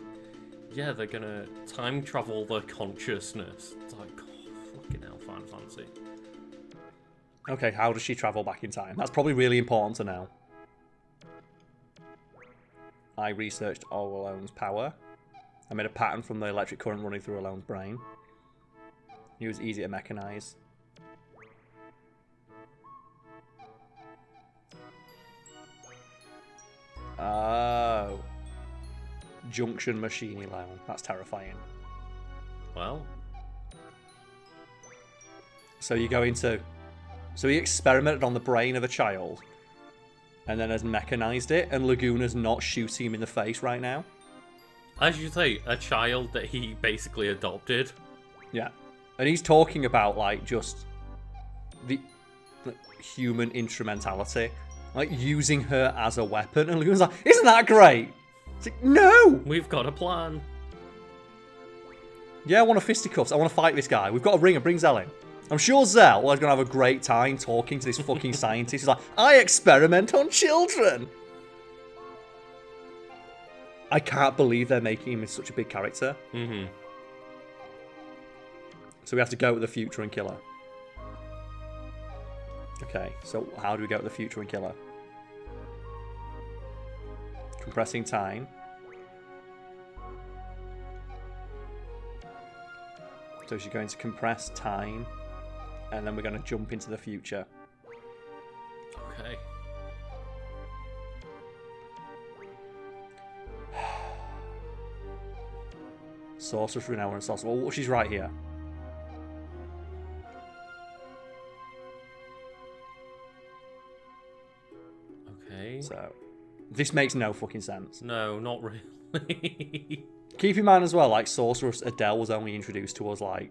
Yeah, they're gonna time travel the consciousness. It's like, oh, fucking hell, Final Fantasy. Okay, how does she travel back in time? That's probably really important to know. I researched Alone's power. I made a pattern from the electric current running through Alone's brain. He was easy to mechanize. Oh. Junction machine Alone. That's terrifying. Well. So you go into... So he experimented on the brain of a child. And then has mechanized it. And Laguna's not shooting him in the face right now. As you say, a child that he basically adopted. Yeah. And he's talking about, like, just... the human instrumentality. Like, using her as a weapon. And Laguna's like, isn't that great? It's like, no! We've got a plan. Yeah, I want a fisticuffs. I want to fight this guy. We've got a ringer. Bring Zell in. I'm sure Zell is going to have a great time talking to this fucking scientist. He's like, I experiment on children. I can't believe they're making him such a big character. Mm-hmm. So we have to go to the future and kill her. Okay, so how do we go to the future and kill her? Compressing time. So she's going to compress time, and then we're going to jump into the future. Okay. Sorceress Rinoa and Sorceress. Well, she's right here. Okay. So, this makes no fucking sense. No, not really. Keep in mind as well, like, Sorceress Edea was only introduced to us, like,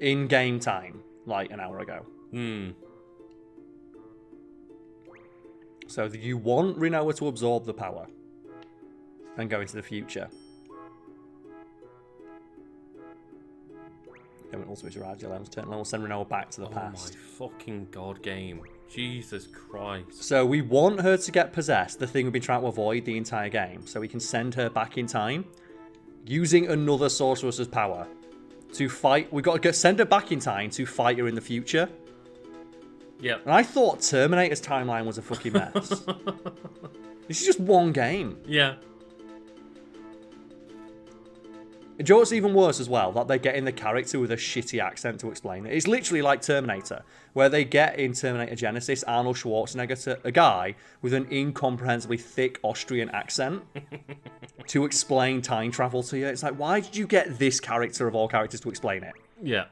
in game time, like, an hour ago. Hmm. So, you want Rinoa to absorb the power and go into the future. Then when ultimately arrives, Eleven's turn, and we'll send Rinoa back to the past. Oh my fucking god, game. Jesus Christ. So we want her to get possessed, the thing we've been trying to avoid the entire game, so we can send her back in time, using another sorceress's power to fight. We've got to send her back in time to fight her in the future. Yep. And I thought Terminator's timeline was a fucking mess. This is just one game. Yeah. Do you know what's even worse as well? That they're getting the character with a shitty accent to explain it. It's literally like Terminator, where they get in Terminator Genesis Arnold Schwarzenegger, to a guy with an incomprehensibly thick Austrian accent to explain time travel to you. It's like, why did you get this character of all characters to explain it? Yeah.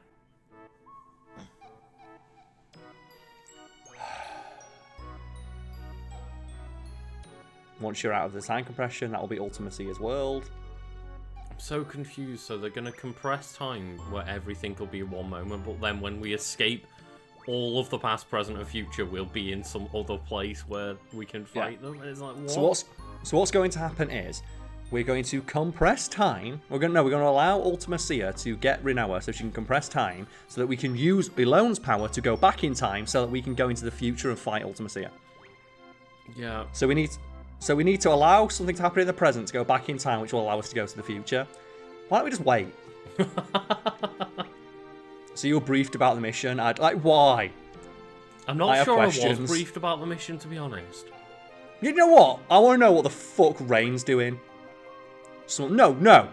Once you're out of the time compression, that will be Ultimacia's world. So confused. So they're going to compress time where everything will be in one moment, but then when we escape all of the past, present, and future, we'll be in some other place where we can fight them. And it's like, what? So what's going to happen is we're going to compress time. We're going to allow Ultimacia to get Rinoa so she can compress time, so that we can use Elone's power to go back in time, so that we can go into the future and fight Ultimacia. Yeah. So we need to allow something to happen in the present to go back in time, which will allow us to go to the future. Why don't we just wait? So you're briefed about the mission. Why? I'm not sure I was briefed about the mission, to be honest. You know what? I want to know what the fuck Rain's doing. So, no.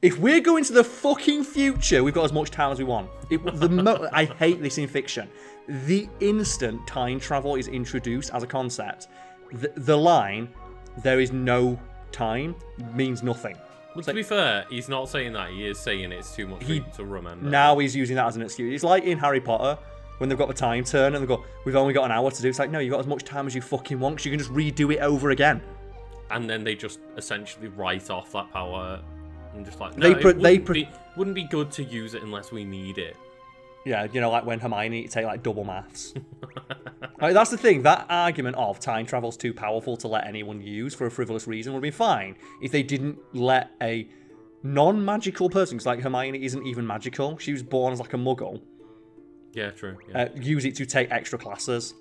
If we're going to the fucking future, we've got as much time as we want. I hate this in fiction. The instant time travel is introduced as a concept, the line, there is no time, means nothing. Well, to be fair, he's not saying that. He is saying it's too much for you to remember. Now he's using that as an excuse. It's like in Harry Potter, when they've got the time turn and they go, we've only got an hour to do. It's like, no, you've got as much time as you fucking want, because you can just redo it over again. And then they just essentially write off that power and just like, wouldn't be good to use it unless we need it. Yeah, you know, like when Hermione take like double maths. Like, that's the thing. That argument of time travel's too powerful to let anyone use for a frivolous reason would be fine if they didn't let a non-magical person, because like Hermione isn't even magical. She was born as like a muggle. Yeah, true. Yeah. Use it to take extra classes.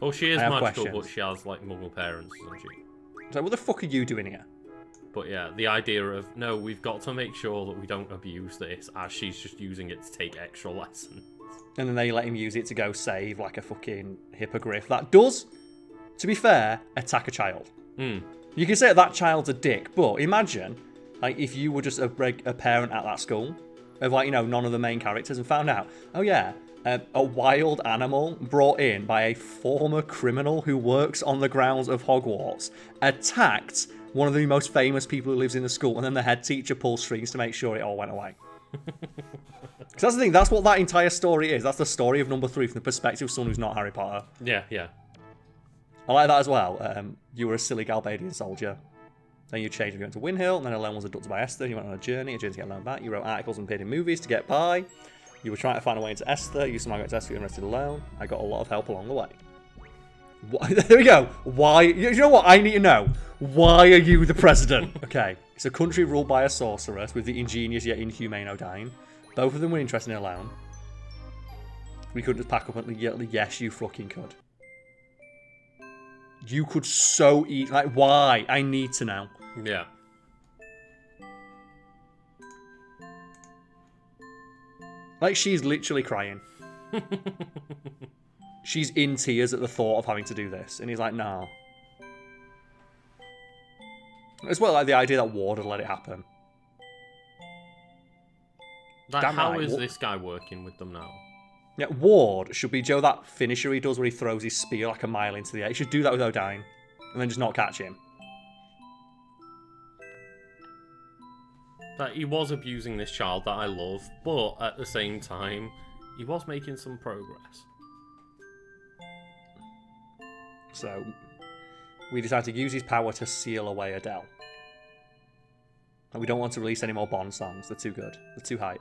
Oh, she is magical, but she has like muggle parents, isn't she? So what the fuck are you doing here? But yeah, the idea of, no, we've got to make sure that we don't abuse this as she's just using it to take extra lessons. And then they let him use it to go save like a fucking hippogriff that does, to be fair, attack a child. You can say that child's a dick, but imagine like if you were just a parent at that school of like, you know, none of the main characters and found out, oh yeah, a wild animal brought in by a former criminal who works on the grounds of Hogwarts attacked one of the most famous people who lives in the school, and then the head teacher pulls strings to make sure it all went away. Because that's the thing, that's what that entire story is. That's the story of number 3 from the perspective of someone who's not Harry Potter. Yeah, yeah. I like that as well. You were a silly Galbadian soldier. Then you changed and went to Windhill, and then Alone was abducted by Esthar. You went on a journey to get Alone back. You wrote articles and appeared in movies to get by. You were trying to find a way into Esthar. You somehow got to Esthar and rested Alone. I got a lot of help along the way. There we go. Why? You know what? I need to know. Why are you the president? Okay. It's a country ruled by a sorceress with the ingenious yet inhumane Odin. Both of them were interested in Alone. We could just pack up and yes, you fucking could. You could so eat. Like, why? I need to know. Yeah. Like, she's literally crying. She's in tears at the thought of having to do this. And he's like, no. As well, like the idea that Ward had let it happen. Like, Damn how right. is this guy working with them now? Yeah, Ward should be Joe, that finisher he does where he throws his spear like a mile into the air. He should do that with Odin. And then just not catch him. That he was abusing this child that I love, but at the same time, he was making some progress. So, we decided to use his power to seal away Adele. And we don't want to release any more Bond songs. They're too good. They're too hype.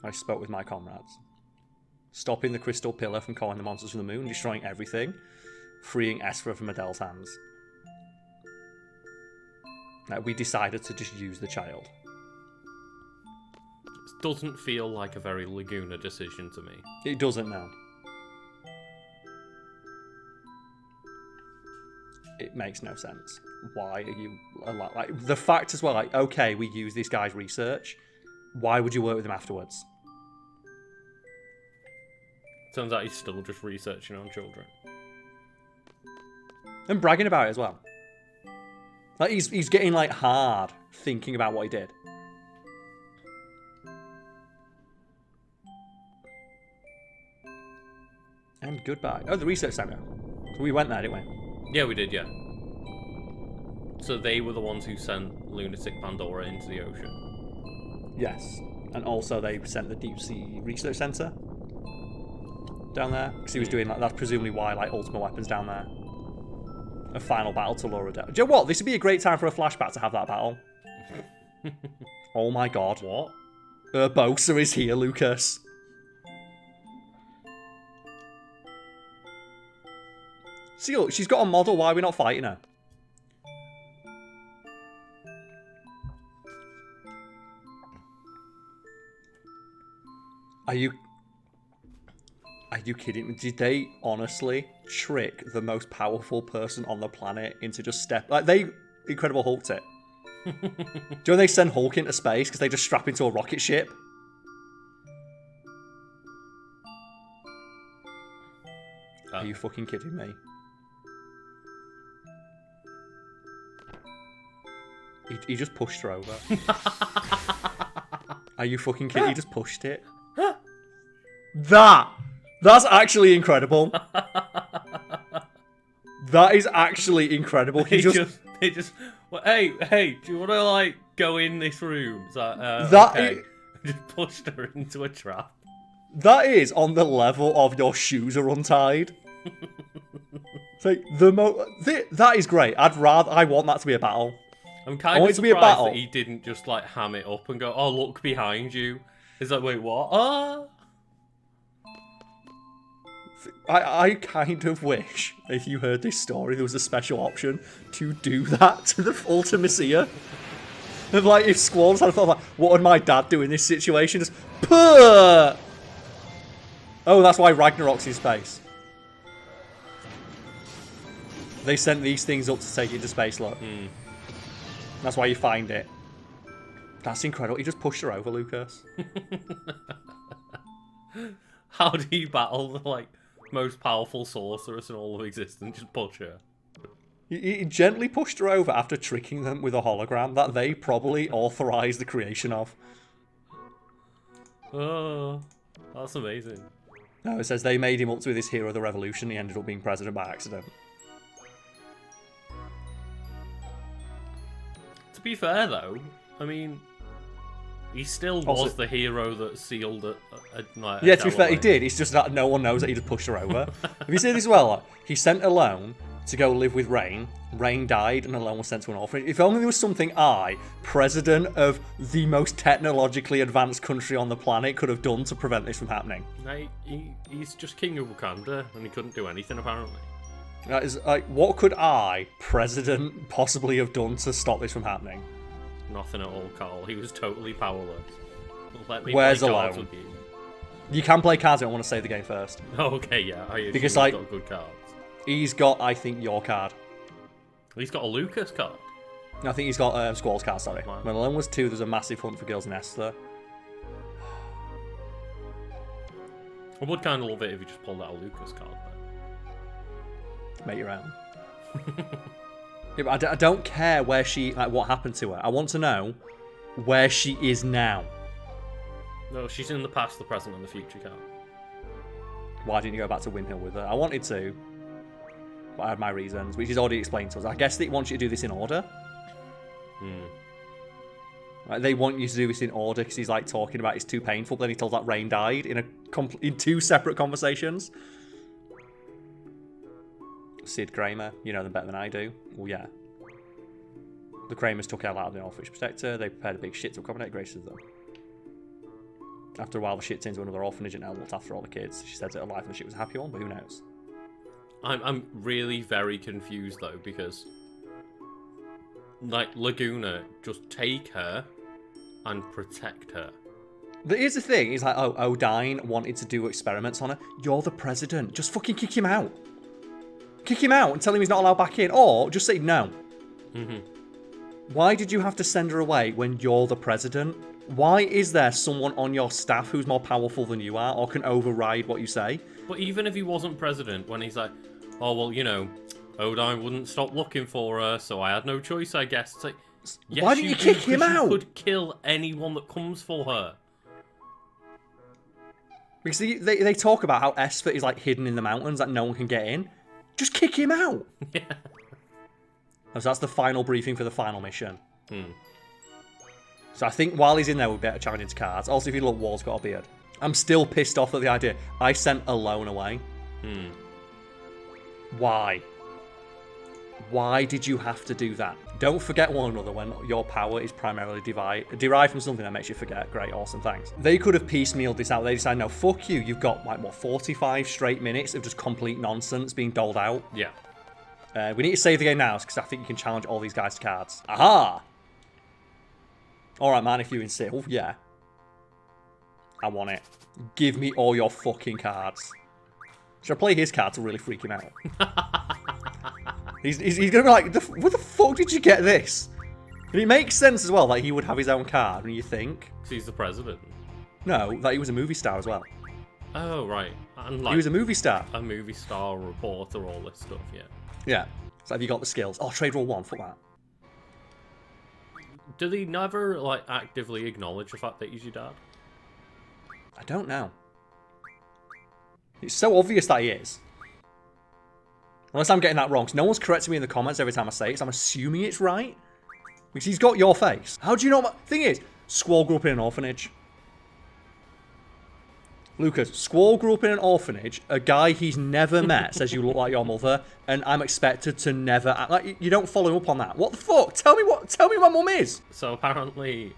I spoke with my comrades. Stopping the crystal pillar from calling the monsters from the moon, destroying everything, freeing Esthar from Adele's hands. Now, we decided to just use the child. It doesn't feel like a very Laguna decision to me. It doesn't now. It makes no sense. Why are you like the fact as well? Like, okay, we use this guy's research. Why would you work with him afterwards? Turns out he's still just researching on children. And bragging about it as well. Like, he's getting, like, hard thinking about what he did. And goodbye. Oh, the research centre. So we went there, didn't we? Yeah, we did, yeah. So they were the ones who sent Lunatic Pandora into the ocean. Yes. And also they sent the Deep Sea Research Centre down there. Because he was doing, like, that's presumably why, like, Ultimate Weapon's down there. A final battle to lure Adele. Do you know what? This would be a great time for a flashback to have that battle. Oh my god. What? Urbosa is here, Lucas. See, look, she's got a model. Why are we not fighting her? Are you kidding me? Did they honestly trick the most powerful person on the planet into just step... Like, they Incredible Hulked it. Do you know they send Hulk into space because they just strap into a rocket ship? Are you fucking kidding me? He just pushed her over. Are you fucking kidding? He just pushed it. That's actually incredible. That is actually incredible. He just well, hey, do you want to, like, go in this room? It's like, okay. Just pushed her into a trap. That is on the level of your shoes are untied. It's like that is great. I want that to be a battle. I'm kind of surprised that he didn't just, like, ham it up and go, oh, look behind you. It's like, wait, what? Ah! I kind of wish, if you heard this story, there was a special option to do that to the Ultimacia. Of, like, if Squalls had thought, like, what would my dad do in this situation? Just, puh! Oh, that's why Ragnarok's in space. They sent these things up to take it to space, look. That's why you find it. That's incredible. You just pushed her over, Lucas. How do you battle the, like, most powerful sorceress in all of existence? Just push her. He gently pushed her over after tricking them with a hologram that they probably authorized the creation of. Oh, that's amazing. No, it says they made him up to be this hero of the revolution. He ended up being president by accident. To be fair, though, I mean, he still was the hero that sealed it. Yeah, to be fair, he did. It's just that no one knows that he just pushed her over. Have you seen this as well? Like, he sent Alone to go live with Rain. Rain died, and Alone was sent to an orphanage. If only there was something president of the most technologically advanced country on the planet, could have done to prevent this from happening. He's just king of Wakanda, and he couldn't do anything, apparently. That is, like, what could president, possibly have done to stop this from happening? Nothing at all, Carl. He was totally powerless. Let me Where's play cards Alone? with you. You can play cards, I want to save the game first. Oh, okay, yeah. Because, he's like, got good cards. He's got, I think, your card. He's got a Lucas card. I think he's got Squall's card, sorry. Wow. When Alone was 2, there's a massive hunt for girls in Esthar. I would kind of love it if you just pulled out a Lucas card, though. Make your own. Yeah, but I don't care where she, like, what happened to her. I want to know where she is now. No, she's in the past, the present, and the future, Carl. Why didn't you go back to Windhill with her? I wanted to, but I had my reasons, which is already explained to us. I guess they want you to do this in order. Like, they want you to do this in order because he's like talking about it's too painful, but then he tells that Rain died in in 2 separate conversations. Sid Kramer, you know them better than I do. Well, yeah. The Kramers took Elle out of the orphanage to protect her. They prepared a big shit to accommodate Grace with them. After a while, the shit turned into another orphanage and Elle looked after all the kids. She said that her life in the shit was a happy one, but who knows? I'm really very confused, though, because, like, Laguna, just take her and protect her. But here's the thing. He's like, oh, Odin wanted to do experiments on her. You're the president. Just fucking kick him out. Kick him out and tell him he's not allowed back in. Or just say no. Why did you have to send her away when you're the president? Why is there someone on your staff who's more powerful than you are or can override what you say? But even if he wasn't president, when he's like, oh, well, you know, Odin wouldn't stop looking for her, so I had no choice, I guess. It's like, yes, why didn't you kick him out? You could kill anyone that comes for her. Because they talk about how Esthar is like hidden in the mountains, that no one can get in. Just kick him out. Yeah. So that's the final briefing for the final mission. So I think while he's in there, we'll be able to challenge into cards. Also, if you look, Wall's got a beard. I'm still pissed off at the idea. I sent Alone away. Why? Why did you have to do that? Don't forget one another when your power is primarily derived from something that makes you forget. Great, awesome, thanks. They could have piecemealed this out. They decided, no, fuck you. You've got, like, what, 45 straight minutes of just complete nonsense being doled out. Yeah. We need to save the game now, because I think you can challenge all these guys to cards. Aha! Alright, man, if you insist. Oh, yeah. I want it. Give me all your fucking cards. Should I play his card to really freak him out? He's going to be like, where the fuck did you get this? And it makes sense as well that he would have his own card, and you think... Because he's the president. No, that he was a movie star as well. Oh, right. And, like, he was a movie star. A movie star, reporter, all this stuff, yeah. Yeah. So have you got the skills? Oh, trade roll 1, fuck that. Do they never, like, actively acknowledge the fact that he's your dad? I don't know. It's so obvious that he is. Unless I'm getting that wrong. So no one's correcting me in the comments every time I say it, so I'm assuming it's right. Because he's got your face. How do you know? Thing is, Squall grew up in an orphanage. Lucas, Squall grew up in an orphanage. A guy he's never met says you look like your mother, and I'm expected to never act like you don't follow up on that. What the fuck? Tell me who my mum is. So apparently,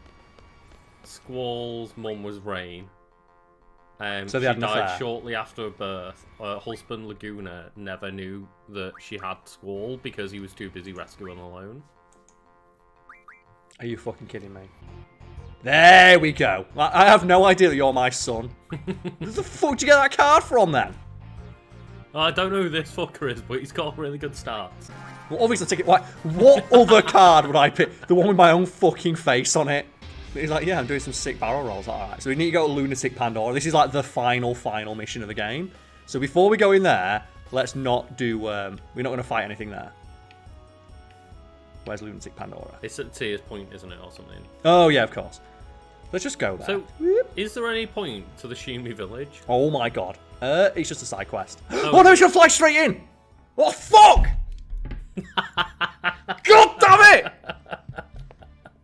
Squall's mum was Rain. So they had she an died affair. shortly after her birth. Her husband Laguna never knew that she had Squall because he was too busy rescuing Alone. Are you fucking kidding me? There we go. I have no idea that you're my son. Where the fuck did you get that card from then? I don't know who this fucker is, but he's got a really good start. Well, obviously, take it. What other card would I pick? The one with my own fucking face on it. He's like, yeah, I'm doing some sick barrel rolls. Alright, so we need to go to Lunatic Pandora. This is like the final mission of the game. So before we go in there, let's not do... we're not going to fight anything there. Where's Lunatic Pandora? It's at Tier's Point, isn't it, or something? Oh, yeah, of course. Let's just go there. So, is there any point to the Shumi village? Oh my god. It's just a side quest. Oh no, it's gonna fly straight in! Oh, fuck! God damn it!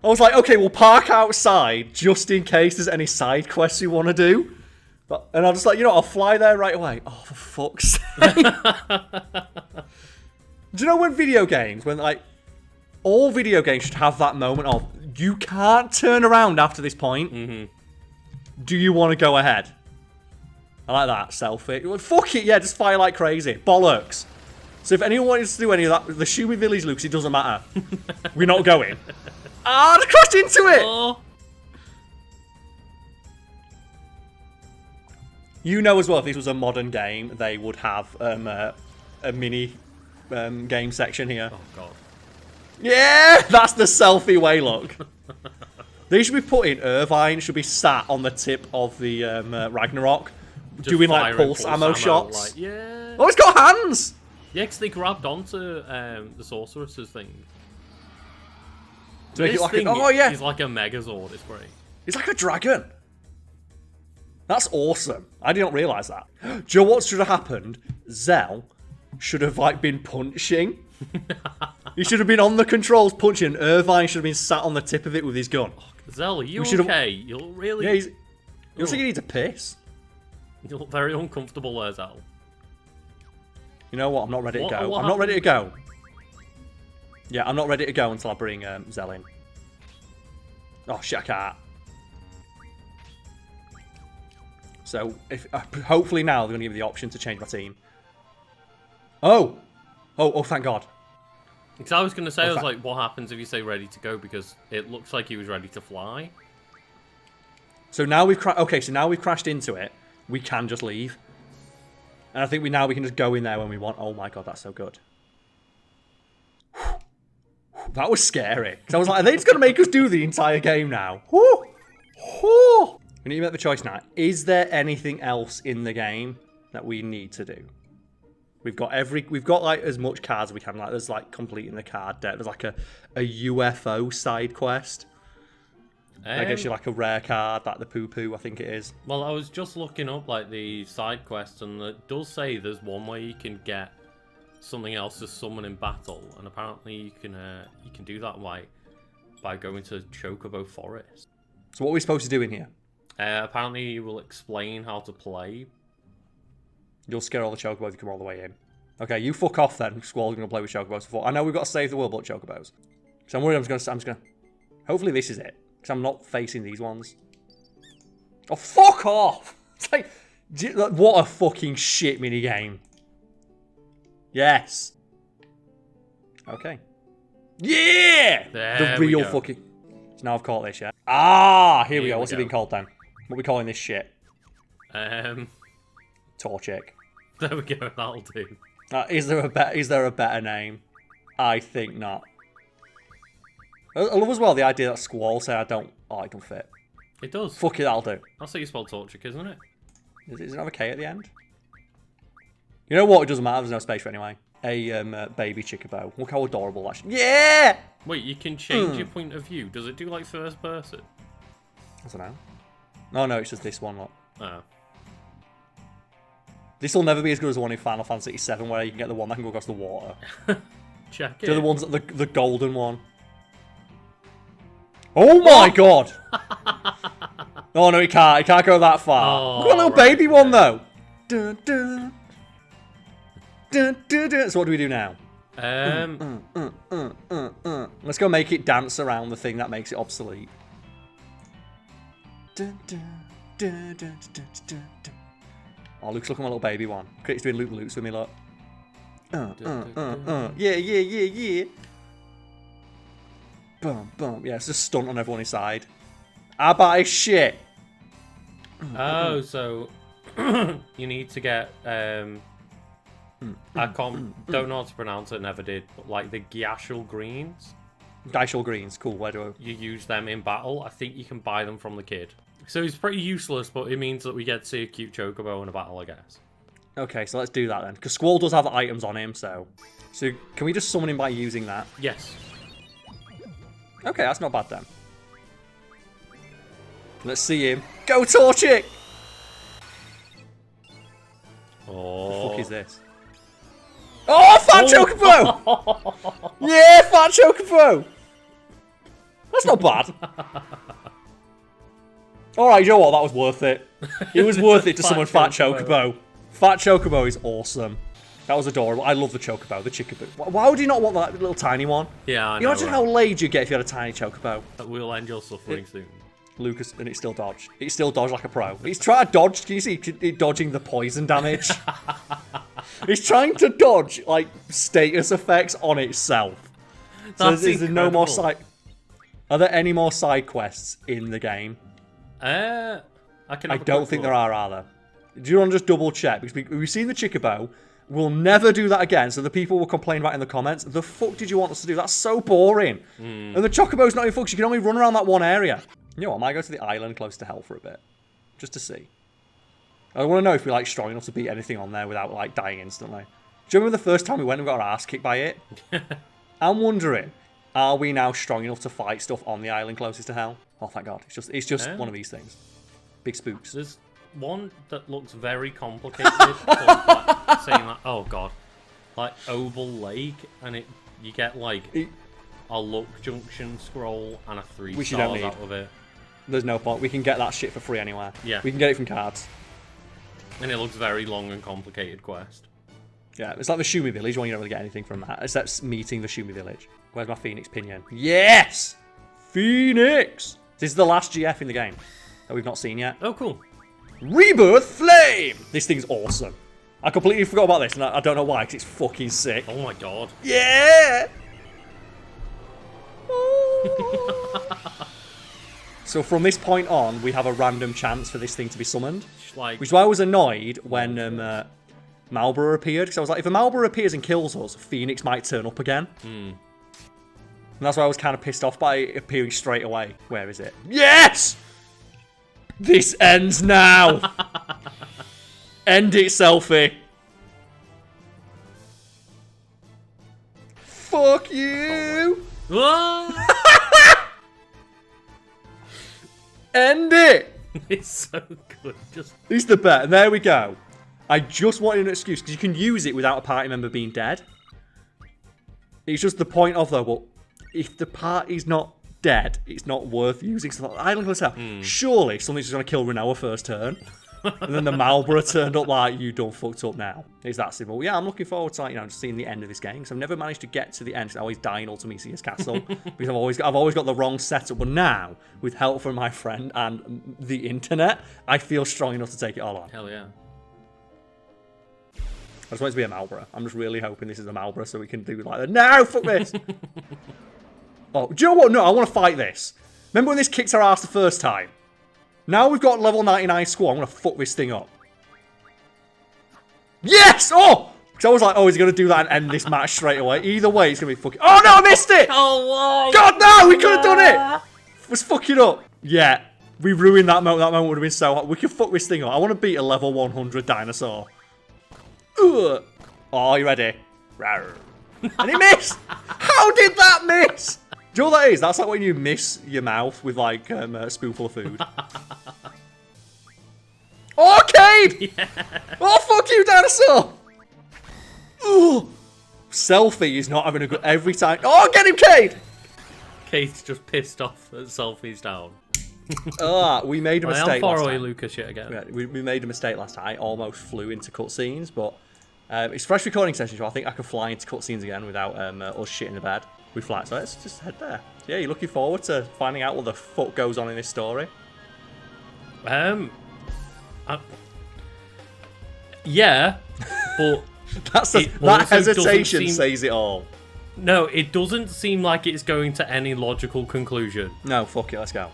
I was like, okay, we'll park outside just in case there's any side quests we want to do. And I'm just like, you know, I'll fly there right away. Oh, for fuck's sake. Do you know when video games, when like, all video games should have that moment of, you can't turn around after this point. Do you want to go ahead? I like that, selfie. Well, fuck it, yeah, just fire like crazy. Bollocks. So if anyone wants to do any of that, the Shumi Village, Lucas, it doesn't matter. We're not going. Ah, I crashed into it! Oh. You know as well, if this was a modern game, they would have a mini game section here. Oh, God. Yeah! That's the selfie way, look. They should be putting Irvine, should be sat on the tip of the Ragnarok, just doing like pulse ammo shots. Like, yeah. Oh, it's got hands! Yeah, because they grabbed onto the Sorceress's thing. To make this it like thing oh, yeah. It's like a Megazord, it's great. It's like a dragon. That's awesome. I did not realise that. Do you know what should have happened? Zell should have like been punching. He should have been on the controls punching. Irvine should have been sat on the tip of it with his gun. Zell, are you okay? You'll really... Yeah, he looks like he needs a piss. You look very uncomfortable there, Zell. You know what? I'm not ready to go. I'm not ready to go. Yeah, I'm not ready to go until I bring Zell in. Oh, shit, I can't. So, if hopefully now they're going to give me the option to change my team. Oh, thank God. Because I was going to say, I was like, what happens if you say ready to go? Because it looks like he was ready to fly. So now we've crashed into it. We can just leave. And I think we can just go in there when we want. Oh my God, that's so good. That was scary. Because I was like, are they just going to make us do the entire game now? Woo! Woo! We need to make the choice now. Is there anything else in the game that we need to do? We've got like as much cards as we can. Like there's like completing the card deck. There's like a UFO side quest. I guess you're like a rare card, like the poo-poo, I think it is. Well, I was just looking up like the side quest, and it does say there's one where you can get something else to summon in battle, and apparently you can do that by going to Chocobo Forest. So what are we supposed to do in here? Apparently you will explain how to play. You'll scare all the Chocobos if you come all the way in. Okay, you fuck off then. Squall's going to play with Chocobos before. I know we've got to save the world, but Chocobos. So I'm worried I'm just going to... Hopefully this is it. Because I'm not facing these ones. Oh, fuck off! It's like... What a fucking shit minigame. Yes. Okay. Yeah! There the real fucking... So now I've caught this, yeah? Ah! Here we go. What's it been called then? What are we calling this shit? Torchic. There we go. That'll do. Is there a better name? I think not. I love as well the idea that Squall said it don't fit. It does. Fuck it, that'll do. That's how you spell Torchic, isn't it? Does it have a K at the end? You know what? It doesn't matter. There's no space for it anyway. A baby Chocobo. Look how adorable that is. Yeah! Wait, you can change your point of view. Does it do like first person? I don't know. No, it's just this one. Look. Oh. This will never be as good as the one in Final Fantasy VII where you can get the one that can go across the water. Check it. The ones, the golden one. Oh my God! Oh no, he can't. He can't go that far. Oh, We've got a little baby one though. Dun, dun. Dun, dun, dun. So what do we do now? Let's go make it dance around the thing that makes it obsolete. Dun, dun, dun, dun, dun, dun, dun. Oh, Luke's looking at my little baby one. Critic's doing Loops with me, look. Yeah. Boom, boom. Yeah, it's just stunt on everyone inside. I buy shit. Oh, so you need to get I don't know how to pronounce it, never did, but like the Gyashul Greens. Gyashul Greens, cool, where do I... You use them in battle. I think you can buy them from the kid. So it's pretty useless, but it means that we get to see a cute Chocobo in a battle, I guess. Okay, so let's do that then. Because Squall does have items on him, so... So can we just summon him by using that? Yes. Okay, that's not bad then. Let's see him. Go Torchic! Oh. The fuck is this? Oh, Fat Chocobo! Yeah, Fat Chocobo! That's not bad. Alright, you know what? That was worth it. It was worth it to summon Fat Chocobo. Fat Chocobo is awesome. That was adorable. I love the Chocobo, the Chickaboo. Why would you not want that little tiny one? Yeah, I know. You imagine how laid you'd get if you had a tiny Chocobo. We'll end your suffering soon. Lucas, and it still dodged. It still dodged like a pro. He's trying to dodge. Can you see it dodging the poison damage? He's trying to dodge, like, status effects on itself. So there's no more side... Are there any more side quests in the game? I don't think there are there? Do you want to just double check? Because we've seen the Chocobo. We'll never do that again. So the people will complain about it in the comments. The fuck did you want us to do? That's so boring. And the Chocobo's not even fun. You can only run around that one area. You know what? I might go to the island close to hell for a bit. Just to see. I want to know if we're like strong enough to beat anything on there without like dying instantly. Do you remember the first time we went and got our ass kicked by it? I'm wondering, are we now strong enough to fight stuff on the island closest to hell? Oh, thank God. It's just one of these things. Big spooks. There's one that looks very complicated. Like, saying that, oh God, like Oval Lake, and you get like a luck junction scroll and a 3 Which you don't stars need. out of it. There's no point. We can get that shit for free anywhere. Yeah. We can get it from cards. And it looks very long and complicated quest. Yeah, it's like the Shumi Village one. You don't really get anything from that, except meeting the Shumi Village. Where's my Phoenix Pinion? Yes! Phoenix! This is the last GF in the game that we've not seen yet. Oh, cool. Rebirth Flame! This thing's awesome. I completely forgot about this, and I don't know why, because it's fucking sick. Oh my God. Yeah! So from this point on, we have a random chance for this thing to be summoned. Which is why I was annoyed when Malboro appeared, because I was like, if a Malboro appears and kills us, Phoenix might turn up again. And that's why I was kind of pissed off by it appearing straight away. Where is it? Yes! This ends now! End it, Selfie! Fuck you! End it! It's so good. It's the bet, and there we go. I just wanted an excuse, because you can use it without a party member being dead. It's just the point of, though, well, if the party's not dead, it's not worth using. So I don't know. Surely something's just going to kill Rinoa first turn. And then the Malboro turned up like, you done fucked up now. It's that simple. Yeah, I'm looking forward to, like, just seeing the end of this game. Because I've never managed to get to the end. I always die in Ultimisia's castle. Because I've always got the wrong setup. But now, with help from my friend and the internet, I feel strong enough to take it all on. Hell yeah. I just want it to be a Malboro. I'm just really hoping this is a Malboro so we can do like, no, fuck this. Oh, do you know what? No, I want to fight this. Remember when this kicked our ass the first time? Now we've got level 99 squad. I'm going to fuck this thing up. Yes! Oh! Because I was like, oh, is he going to do that and end this match straight away? Either way, it's going to be fucking... Oh, no, I missed it! Oh, God, no! We could have done it! Let's fuck it up. Yeah. We ruined that moment. That moment would have been so hot. We could fuck this thing up. I want to beat a level 100 dinosaur. Ugh. Oh, you ready? Rawr. And he missed! How did that miss? Do you know what that is? That's like when you miss your mouth with like a spoonful of food. Arcade! Yeah. Oh, fuck you, dinosaur! Ugh. Selfie is not having a good every time. Oh, get him, Cade! Cade's just pissed off that Selfie's down. We made a mistake last time. I am far away, Lucas, yet again. Yeah, we made a mistake last time. I almost flew into cutscenes, but it's fresh recording session, so I think I can fly into cutscenes again without us shitting the bed. We fly, so let's just head there. Yeah, you're looking forward to finding out what the fuck goes on in this story? Yeah, but that hesitation says it all. No, it doesn't seem like it's going to any logical conclusion. No, fuck it, let's go.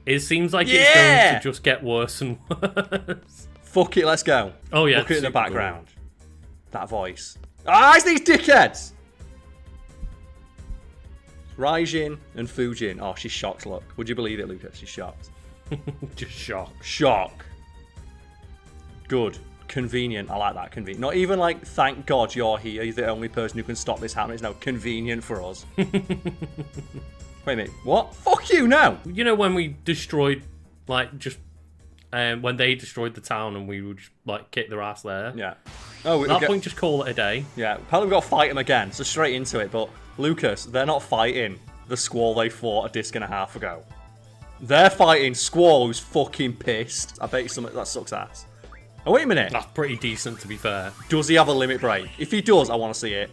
It seems like it's going to just get worse and worse. Fuck it, let's go. Oh yeah, look at it in the background. That voice. Ah, it's these dickheads! Raijin and Fujin. Oh, she's shocked, look. Would you believe it, Lucas? She's shocked. Just shocked. Shock. Good. Convenient. I like that. Convenient. Not even like, thank God you're here. You're the only person who can stop this happening. It's no convenient for us. Wait a minute. What? Fuck you now. You know when we destroyed, like, just when they destroyed the town and we would just, like, kick their ass there? Yeah. Oh, at that point, just call it a day. Yeah. Apparently we've got to fight them again. So straight into it. But, Lucas, they're not fighting the Squall they fought a disc and a half ago. They're fighting Squall, who's fucking pissed. I bet you something that sucks ass. Oh, wait a minute. That's pretty decent, to be fair. Does he have a limit break? If he does, I want to see it.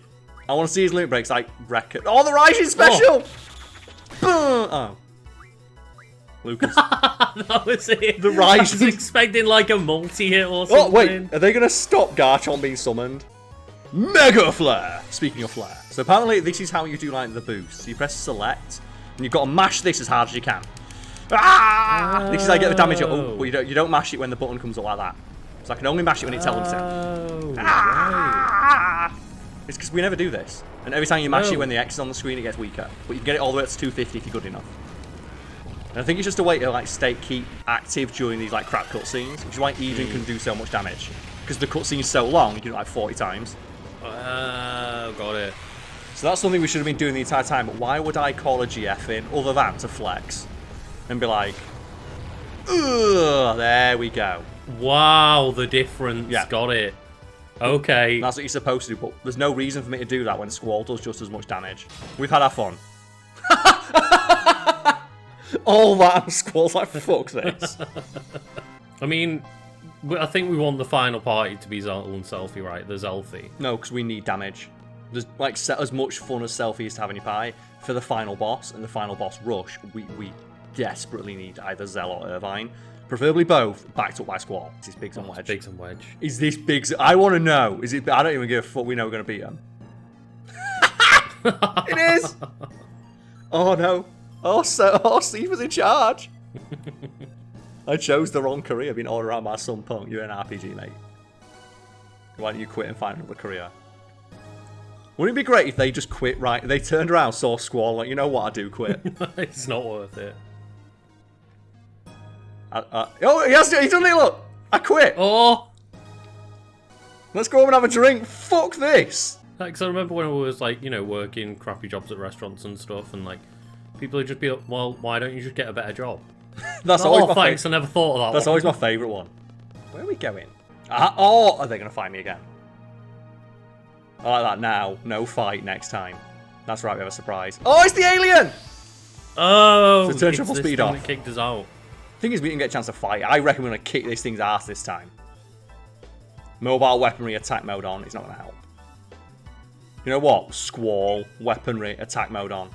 I want to see his limit breaks, like, record. Oh, the Raijin special! Oh. Lucas. That was it. The Raijin. I was expecting, like, a multi-hit or something. Oh, wait. Are they going to stop Garchomp being summoned? Mega Flare! Speaking of Flare. So apparently this is how you do, like, the boost. So you press select, and you've got to mash this as hard as you can. Ah! This is how you get the damage up. Oh, but you don't mash it when the button comes up like that. So I can only mash it when it tells me to. Ah! It's because we never do this. And every time you mash it when the X is on the screen, it gets weaker. But you can get it all the way up to 250 if you're good enough. And I think it's just a way to, like, keep active during these, like, crap cutscenes, which is why Eden can do so much damage. Because the cutscene's so long, you can do it like 40 times. Got it. So that's something we should have been doing the entire time, but why would I call a GF in, other than to flex? And be like, ugh, there we go. Wow, the difference. Yeah. Got it. Okay. That's what you're supposed to do, but there's no reason for me to do that when Squall does just as much damage. We've had our fun. All that and Squall's like, fuck this. I mean, I think we want the final party to be Zelda and Selphie, right? The Zelphie. No, because we need damage. There's, like, set as much fun as Selphie is to have in your pie. For the final boss and the final boss rush, we desperately need either Zell or Irvine. Preferably both, backed up by Squall. Is this Biggs and Wedge? Biggs and Wedge. Is this Biggs? I want to know. Is it? I don't even give a fuck. We know we're going to beat him. It is! Oh, no. Oh, Tifa's in charge. I chose the wrong career, being ordered around by some punk. You're an RPG, mate. Why don't you quit and find another career? Wouldn't it be great if they just quit, right? They turned around, saw Squall, like, you know what, I do quit. It's not worth it. Oh, he's done it, look! I quit! Oh! Let's go home and have a drink. Fuck this! Like, I remember when I was, like, you know, working crappy jobs at restaurants and stuff, and, like, people would just be like, well, why don't you just get a better job? That's always my thanks, I never thought of that. That's always my favourite one. Where are we going? Oh, are they going to find me again? I like that now. No fight next time. That's right, we have a surprise. Oh, it's the alien! Oh, so turn triple speed off. That kicked us out. Thing is, we didn't get a chance to fight. I reckon we're going to kick this thing's ass this time. Mobile weaponry attack mode on. It's not going to help. You know what? Squall, weaponry, attack mode on.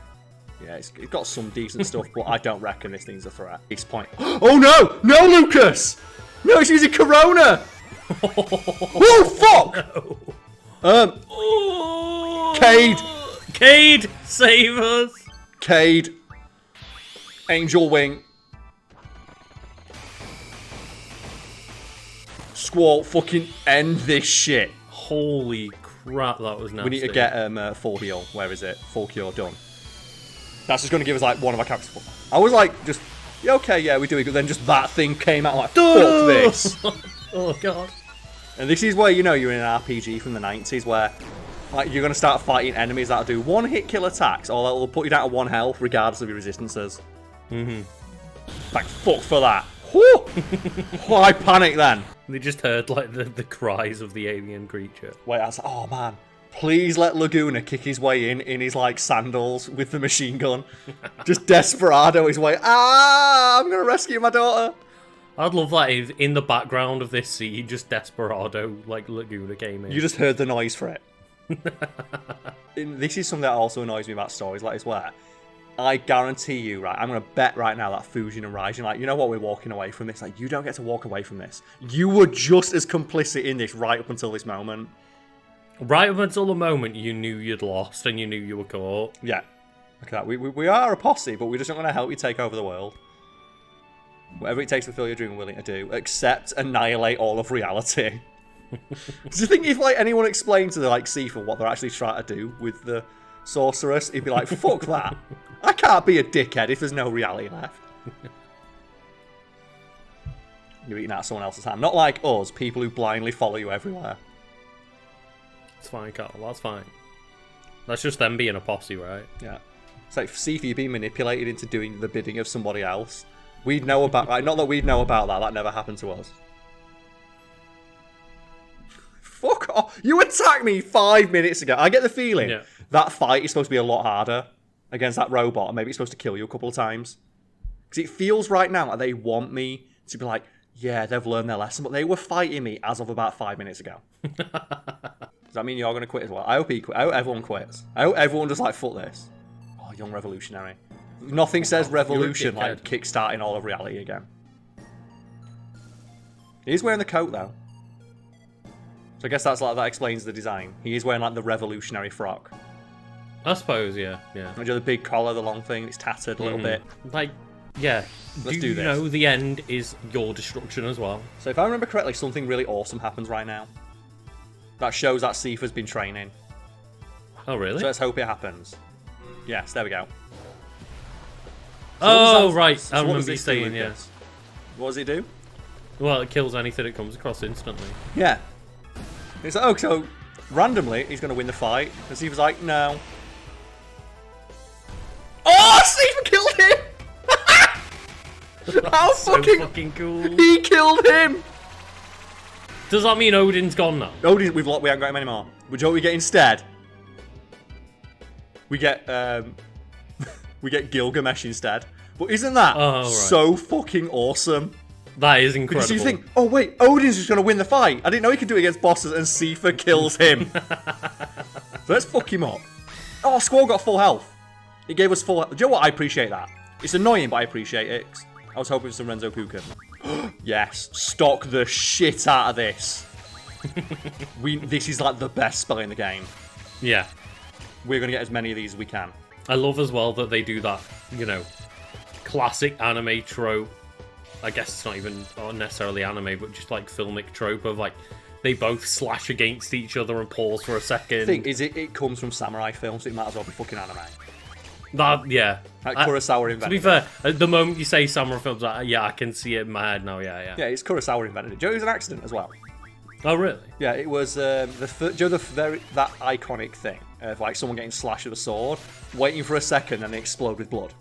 Yeah, it's got some decent stuff, but I don't reckon this thing's a threat. It's point. Oh no! No, Lucas! No, it's using Corona! Oh, fuck! No. Cade! Cade! Save us! Cade. Angel Wing. Squall, fucking end this shit. Holy crap, that was nasty. We need to get full heal. Where is it? Full cure done. That's just going to give us like one of our characters. I was like, just, yeah, okay, yeah, we're doing good. Then just that thing came out like, fuck this. Oh, God. And this is where, you know, you're in an RPG from the 90s where like you're going to start fighting enemies that'll do one hit kill attacks or they'll put you down to 1 health regardless of your resistances. Mm-hmm. Like, fuck for that. Oh, I panicked then. They just heard like the cries of the alien creature. Wait, I was like, oh man, please let Laguna kick his way in his like sandals with the machine gun. Just desperado his way. Ah, I'm gonna rescue my daughter. I'd love that if in the background of this scene, just desperado like Laguna came in. You just heard the noise for it. This is something that also annoys me about stories like this, where I guarantee you, right, I'm going to bet right now that Fujin and Raijin, like, you know what, we're walking away from this. Like, you don't get to walk away from this. You were just as complicit in this right up until this moment. Right up until the moment you knew you'd lost and you knew you were caught. Yeah. Look at that. We are a posse, but we're just not going to help you take over the world. Whatever it takes to fulfill your dream, we're willing to do. Except annihilate all of reality. Do you think if like anyone explained to like Tifa what they're actually trying to do with the sorceress, he'd be like, "Fuck that! I can't be a dickhead if there's no reality left." You're eating out of someone else's hand, not like us, people who blindly follow you everywhere. It's fine, Carl. That's fine. That's just them being a posse, right? Yeah. It's like, see if you're being manipulated into doing the bidding of somebody else. We'd know about, like, not that we'd know about that. That never happened to us. Fuck off! You attacked me 5 minutes ago. I get the feeling that fight is supposed to be a lot harder against that robot, and maybe it's supposed to kill you a couple of times. Because it feels right now like they want me to be like, yeah, they've learned their lesson, but they were fighting me as of about 5 minutes ago. Does that mean you're going to quit as well? I hope everyone quits. I hope everyone just like, fuck this. Oh, young revolutionary. Nothing says revolution like kickstarting all of reality again. He's wearing the coat though. So I guess that explains the design. He is wearing like the revolutionary frock. I suppose, yeah. The big collar, the long thing, it's tattered a little bit. Like, yeah. Let's do this. You know the end is your destruction as well? So if I remember correctly, something really awesome happens right now. That shows that Tifa's been training. Oh, really? So let's hope it happens. Yes, there we go. So right. I remember you saying, yes. What does it do? Well, it kills anything it comes across instantly. Yeah. It's like, oh, so randomly he's going to win the fight. And Tifa's like, no. Oh, Tifa killed him! How so fucking cool. He killed him! Does that mean Odin's gone now? We haven't got him anymore. Which what we get instead? We get Gilgamesh instead. But isn't that so fucking awesome? That is incredible. Because you think, oh wait, Odin's just going to win the fight. I didn't know he could do it against bosses, and Tifa kills him. So let's fuck him up. Oh, Squall got full health. It gave us full health. Do you know what? I appreciate that. It's annoying, but I appreciate it. I was hoping for some Renzo Puka. Yes, stock the shit out of this. This is like the best spell in the game. Yeah. We're going to get as many of these as we can. I love as well that they do that, classic anime trope. I guess it's not even necessarily anime, but just like filmic trope of like they both slash against each other and pause for a second. The thing is, it comes from samurai films, so it might as well be fucking anime. That, yeah. Like Kurosawa invented. To be fair, at the moment you say samurai films, I can see it in my head now. Yeah. Yeah, it's Kurosawa invented it. Joe, it was an accident as well. Oh really? Yeah, it was that iconic thing of like someone getting slashed with a sword, waiting for a second, and they explode with blood.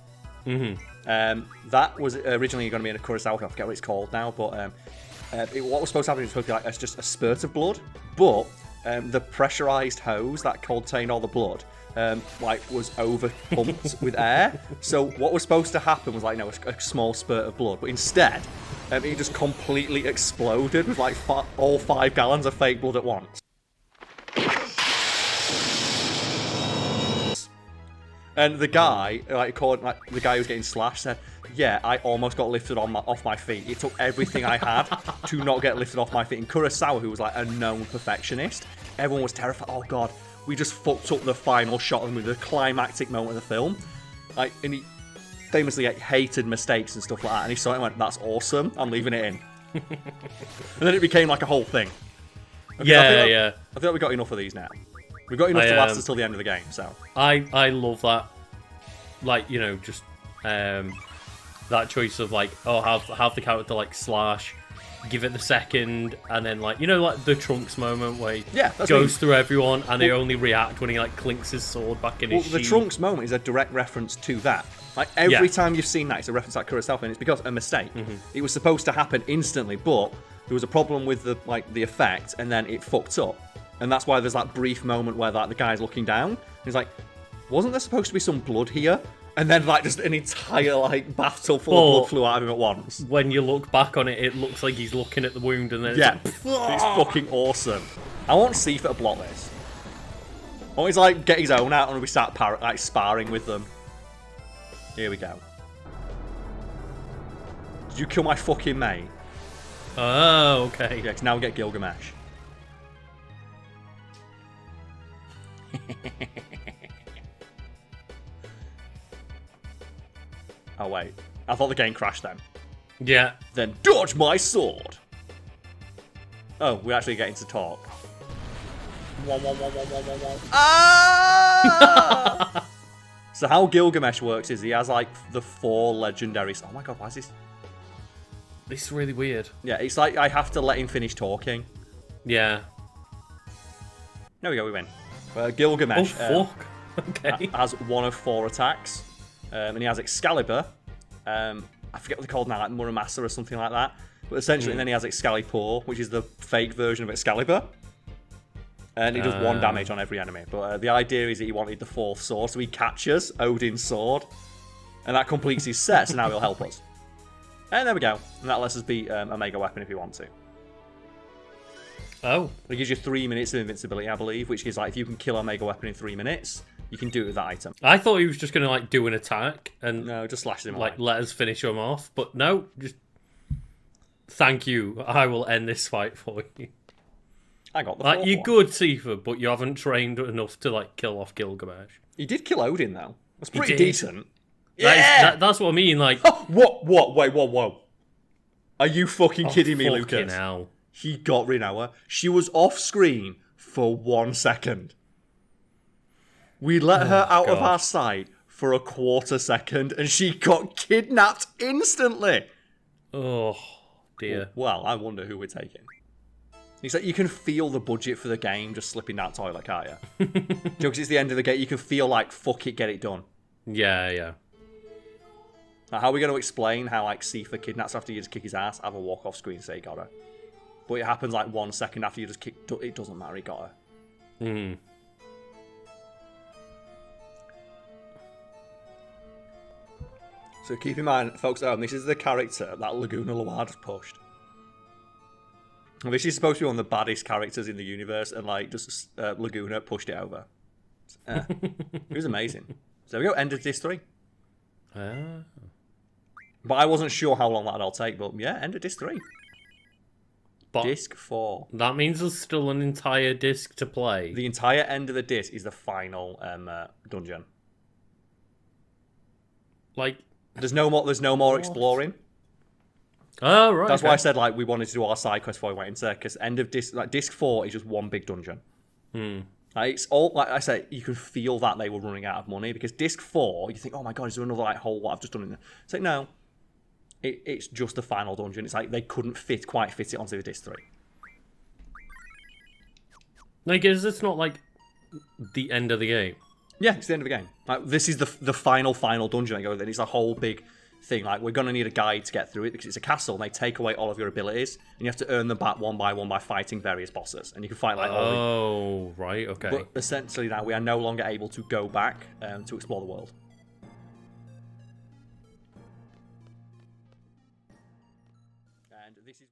That was originally going to be in a Kurosawa film. I forget what it's called now, but what was supposed to happen was supposed to be like just a spurt of blood, but the pressurized hose that contained all the blood was over pumped with air. So what was supposed to happen was a small spurt of blood, but instead it just completely exploded with like all 5 gallons of fake blood at once. And the guy, the guy who was getting slashed said, yeah, I almost got lifted off my feet. It took everything I had to not get lifted off my feet. And Kurosawa, who was like a known perfectionist, everyone was terrified. Oh god, we just fucked up the final shot of the climactic moment of the film. And he famously hated mistakes and stuff like that. And he saw it and went, that's awesome, I'm leaving it in. And then it became like a whole thing. I feel like we got enough of these now. We've got enough to last us till the end of the game, so. I love that. Just that choice of have the character slash, give it the second, and then the Trunks moment where he goes through everyone and they only react when he clinks his sword back in his sheath. The Trunks moment is a direct reference to that. Every time you've seen that, it's a reference to that Kurosawa, and it's because of a mistake. It was supposed to happen instantly, but there was a problem with the effect, and then it fucked up. And that's why there's that brief moment where the guy's looking down. And he's like, wasn't there supposed to be some blood here? And then just an entire bathtub full of blood flew out of him at once. When you look back on it, it looks like he's looking at the wound and then it's fucking awesome. I want Tifa to block this. I want him to get his own out and we start sparring with them. Here we go. Did you kill my fucking mate? Oh, okay. Yeah, 'cause now we get Gilgamesh. Oh wait, I thought the game crashed then. Yeah. Then dodge my sword. Oh, we're actually getting to talk. Ah! So how Gilgamesh works is he has like the 4 legendary... Oh my god, why is this... This is really weird. Yeah, it's like I have to let him finish talking. Yeah. There we go, we win. Gilgamesh fuck. Okay. has 1 of 4 attacks. And he has Excalibur. I forget what they're called now, like Muramasa or something like that. But essentially, and then he has Excalibur, which is the fake version of Excalibur. And he does 1 damage on every enemy. But the idea is that he wanted the 4th sword, so he catches Odin's sword. And that completes his set, so now he'll help us. And there we go. And that lets us beat a mega weapon if we want to. Oh. It gives you 3 minutes of invincibility, I believe, which is like if you can kill a mega weapon in 3 minutes, you can do it with that item. I thought he was just going to like do an attack and no, just slash him like away. let us finish him off. But no, just thank you. I will end this fight for you. I got the like, you're one. good, Tifa, but you haven't trained enough to like kill off Gilgamesh. He did kill Odin though. That's pretty decent. That's what I mean. Like, oh, what? Wait, whoa! Are you fucking kidding me, Lucas? Hell. He got Rinoa. She was off screen for 1 second. We let her out of our sight for a 1/4 second, and she got kidnapped instantly. Oh dear. Well, I wonder who we're taking. It's like you can feel the budget for the game just slipping that toilet, can't you? Because it's the end of the game, you can feel like, fuck it, get it done. Yeah. Now, how are we going to explain how like Tifa kidnaps after you just kick his ass? Have a walk off screen say he got her. But it happens like 1 second after you just kick. It doesn't matter, he got her. Hmm. So keep in mind, folks at home, this is the character that Laguna Loire just pushed. And this is supposed to be one of the baddest characters in the universe, and like just Laguna pushed it over. It was amazing. So there we go, end of disc 3. But I wasn't sure how long that'd all take, but yeah, end of disc 3. But disc 4. That means there's still an entire disc to play. The entire end of the disc is the final dungeon. Like, there's no more exploring. Oh right. That's why I said like we wanted to do our side quest before we went into there, because end of disc 4 is just one big dungeon. Like, it's all like I said, you can feel that they were running out of money, because disc 4, you think, oh my god, is there another like whole what I've just done in there? It's like no. It's just the final dungeon. It's like they couldn't quite fit it onto the disc 3. Like, is this not like the end of the game? Yeah, it's the end of the game. Like, this is the final dungeon. I go, then it's a whole big thing. Like, we're gonna need a guide to get through it, because it's a castle, and they take away all of your abilities, and you have to earn them back one by one by fighting various bosses, and you can fight like all. Oh, right, okay. But essentially, now we are no longer able to go back to explore the world. And this is.